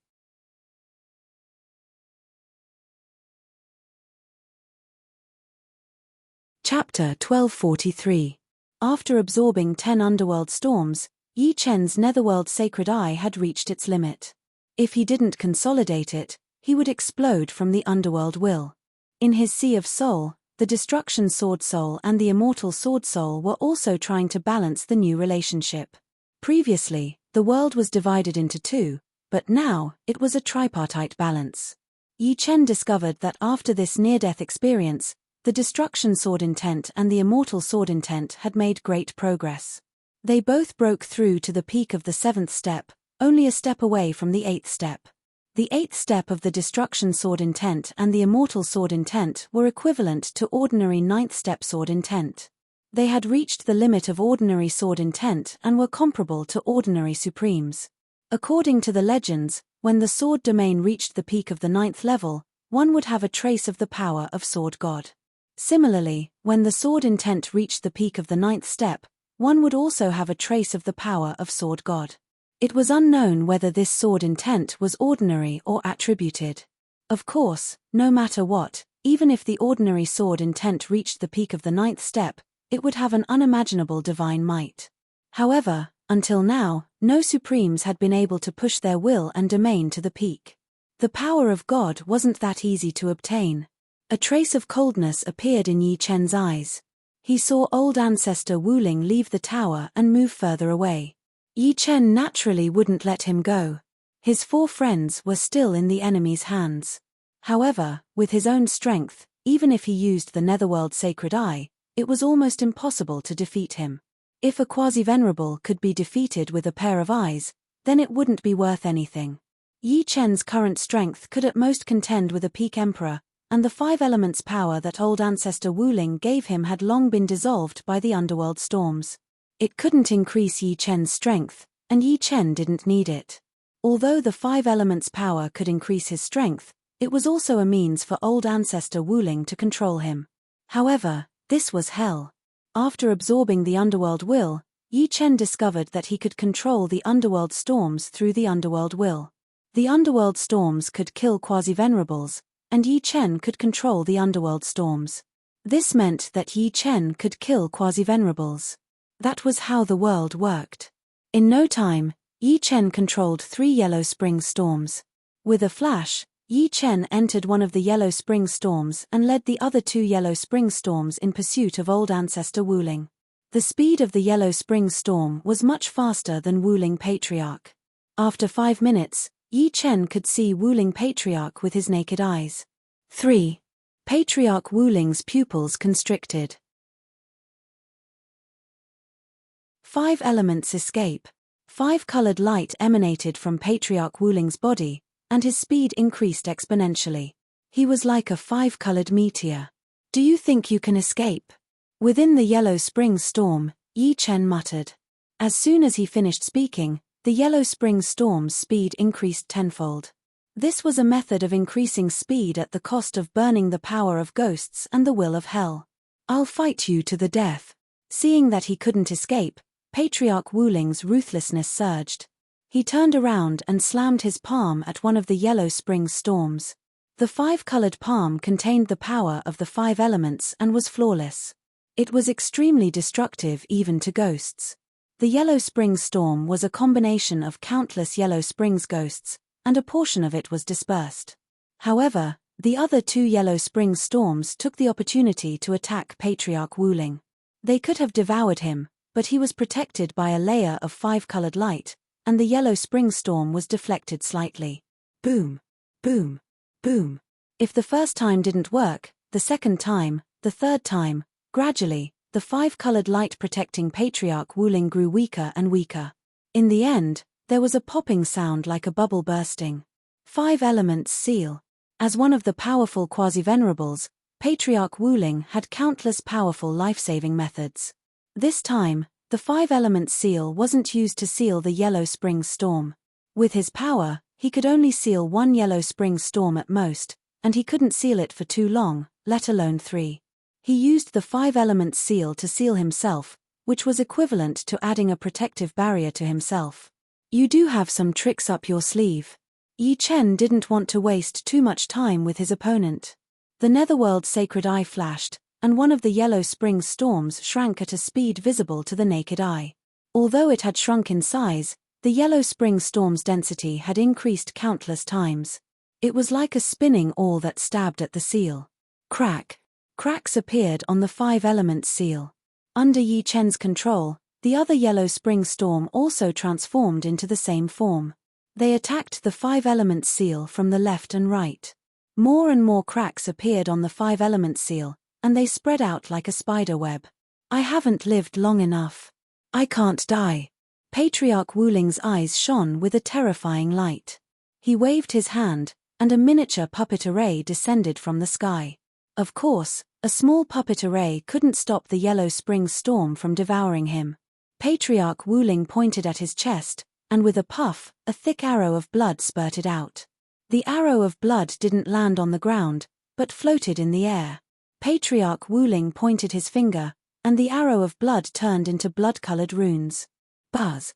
S1: Chapter 1243. After absorbing 10 underworld storms, Yi Chen's Netherworld Sacred Eye had reached its limit. If he didn't consolidate it, he would explode from the underworld will. In his sea of soul, the Destruction Sword Soul and the Immortal Sword Soul were also trying to balance the new relationship. Previously, the world was divided into two, but now, it was a tripartite balance. Yi Chen discovered that after this near-death experience, the Destruction Sword Intent and the Immortal Sword Intent had made great progress. They both broke through to the peak of the 7th step, only a step away from the 8th step. The 8th step of the Destruction Sword Intent and the Immortal Sword Intent were equivalent to ordinary 9th step Sword Intent. They had reached the limit of ordinary Sword Intent and were comparable to ordinary Supremes. According to the legends, when the Sword Domain reached the peak of the 9th level, one would have a trace of the power of Sword God. Similarly, when the Sword Intent reached the peak of the 9th step, one would also have a trace of the power of Sword God. It was unknown whether this Sword Intent was ordinary or attributed. Of course, no matter what, even if the ordinary Sword Intent reached the peak of the 9th step, it would have an unimaginable divine might. However, until now, no Supremes had been able to push their will and domain to the peak. The power of God wasn't that easy to obtain. A trace of coldness appeared in Yi Chen's eyes. He saw old ancestor Wu Ling leave the tower and move further away. Yi Chen naturally wouldn't let him go. His 4 friends were still in the enemy's hands. However, with his own strength, even if he used the Netherworld Sacred Eye, it was almost impossible to defeat him. If a quasi-venerable could be defeated with a pair of eyes, then it wouldn't be worth anything. Yi Chen's current strength could at most contend with a peak emperor, and the 5 elements power that old ancestor Wu Ling gave him had long been dissolved by the underworld storms. It couldn't increase Yi Chen's strength, and Yi Chen didn't need it. Although the 5 elements power could increase his strength, it was also a means for old ancestor Wu Ling to control him. However, this was hell. After absorbing the underworld will, Yi Chen discovered that he could control the underworld storms through the underworld will. The underworld storms could kill quasi-venerables, and Yi Chen could control the underworld storms. This meant that Yi Chen could kill quasi-venerables. That was how the world worked. In no time, Yi Chen controlled 3 Yellow Spring storms. With a flash, Yi Chen entered one of the Yellow Spring storms and led the other 2 Yellow Spring storms in pursuit of old ancestor Wu Ling. The speed of the Yellow Spring storm was much faster than Wu Ling Patriarch. After 5 minutes, Yi Chen could see Wu Ling Patriarch with his naked eyes. 3. Patriarch Wu Ling's pupils constricted. 5 elements escape. 5-colored light emanated from Patriarch Wu Ling's body, and his speed increased exponentially. He was like a 5-colored meteor. Do you think you can escape? Within the Yellow Spring storm, Yi Chen muttered. As soon as he finished speaking, the Yellow Spring storm's speed increased tenfold. This was a method of increasing speed at the cost of burning the power of ghosts and the will of hell. I'll fight you to the death. Seeing that he couldn't escape, Patriarch Wu Ling's ruthlessness surged. He turned around and slammed his palm at one of the Yellow Spring storms. The 5-colored palm contained the power of the 5 elements and was flawless. It was extremely destructive even to ghosts. The Yellow Spring storm was a combination of countless Yellow Springs ghosts, and a portion of it was dispersed. However, the other 2 Yellow Spring storms took the opportunity to attack Patriarch Wu Ling. They could have devoured him, but he was protected by a layer of 5-colored light, and the Yellow Spring storm was deflected slightly. Boom! Boom! Boom! If the first time didn't work, the second time, the third time, gradually, the 5-colored light protecting Patriarch Wu Ling grew weaker and weaker. In the end, there was a popping sound like a bubble bursting. 5 elements seal. As one of the powerful quasi-venerables, Patriarch Wu Ling had countless powerful life-saving methods. This time, the 5 elements seal wasn't used to seal the Yellow Spring storm. With his power, he could only seal 1 Yellow Spring storm at most, and he couldn't seal it for too long, let alone 3. He used the 5 elements seal to seal himself, which was equivalent to adding a protective barrier to himself. You do have some tricks up your sleeve. Yi Chen didn't want to waste too much time with his opponent. The Netherworld Sacred Eye flashed, and one of the Yellow Spring storms shrank at a speed visible to the naked eye. Although it had shrunk in size, the Yellow Spring storm's density had increased countless times. It was like a spinning awl that stabbed at the seal. Crack! Cracks appeared on the 5 elements seal. Under Yi Chen's control, the other yellow spring storm also transformed into the same form. They attacked the 5 elements seal from the left and right. More and more cracks appeared on the 5 elements seal, and they spread out like a spider web. I haven't lived long enough. I can't die. Patriarch Wuling's eyes shone with a terrifying light. He waved his hand, and a miniature puppet array descended from the sky. Of course, a small puppet array couldn't stop the yellow spring storm from devouring him. Patriarch Wuling pointed at his chest, and with a puff, a thick arrow of blood spurted out. The arrow of blood didn't land on the ground, but floated in the air. Patriarch Wuling pointed his finger, and the arrow of blood turned into blood-colored runes. Buzz.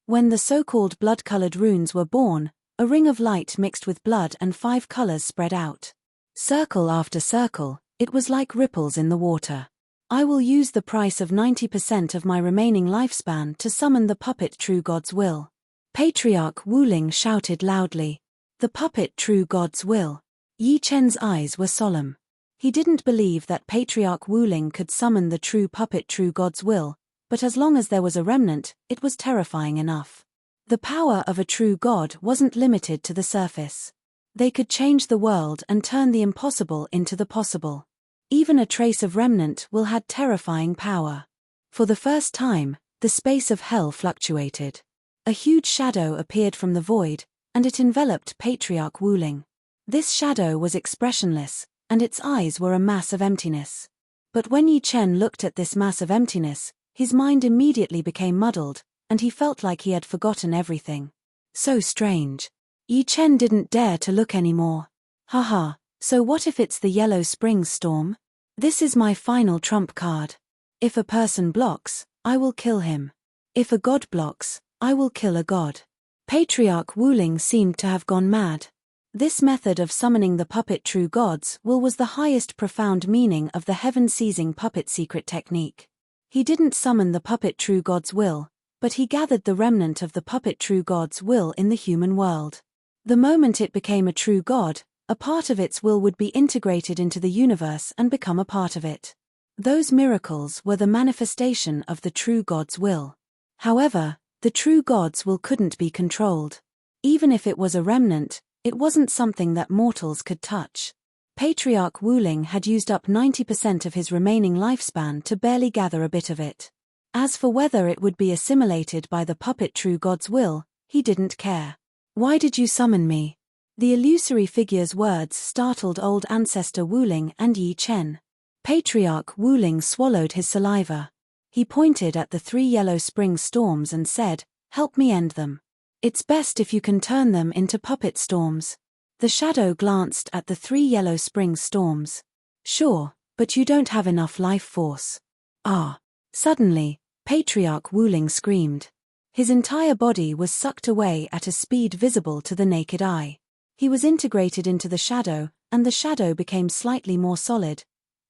S1: When the so-called blood-colored runes were born, a ring of light mixed with blood and 5 colors spread out. Circle after circle, it was like ripples in the water. I will use the price of 90% of my remaining lifespan to summon the puppet True God's Will. Patriarch Wuling shouted loudly. The puppet True God's Will. Yi Chen's eyes were solemn. He didn't believe that Patriarch Wuling could summon the true puppet True God's Will, but as long as there was a remnant, it was terrifying enough. The power of a true god wasn't limited to the surface. They could change the world and turn the impossible into the possible. Even a trace of remnant will had terrifying power. For the first time, the space of hell fluctuated. A huge shadow appeared from the void, and it enveloped Patriarch Wuling. This shadow was expressionless, and its eyes were a mass of emptiness. But when Yi Chen looked at this mass of emptiness, his mind immediately became muddled, and he felt like he had forgotten everything. So strange. Yi Chen didn't dare to look anymore. Haha, so what if it's the yellow spring storm? This is my final trump card. If a person blocks, I will kill him. If a god blocks, I will kill a god. Patriarch Wuling seemed to have gone mad. This method of summoning the puppet True God's Will was the highest profound meaning of the heaven-seizing puppet secret technique. He didn't summon the puppet True God's Will, but he gathered the remnant of the puppet True God's Will in the human world. The moment it became a true god, a part of its will would be integrated into the universe and become a part of it. Those miracles were the manifestation of the true God's will. However, the true God's will couldn't be controlled. Even if it was a remnant, it wasn't something that mortals could touch. Patriarch Wuling had used up 90% of his remaining lifespan to barely gather a bit of it. As for whether it would be assimilated by the puppet True God's Will, he didn't care. Why did you summon me? The illusory figure's words startled old ancestor Wuling and Yi Chen. Patriarch Wuling swallowed his saliva. He pointed at the 3 yellow spring storms and said, "Help me end them. It's best if you can turn them into puppet storms." The shadow glanced at the 3 yellow spring storms. "Sure, but you don't have enough life force." Ah! Suddenly, Patriarch Wuling screamed. His entire body was sucked away at a speed visible to the naked eye. He was integrated into the shadow, and the shadow became slightly more solid.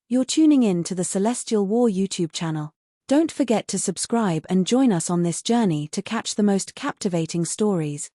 S1: You're tuning in to the Celestial War YouTube channel. Don't forget to subscribe and join us on this journey to catch the most captivating stories.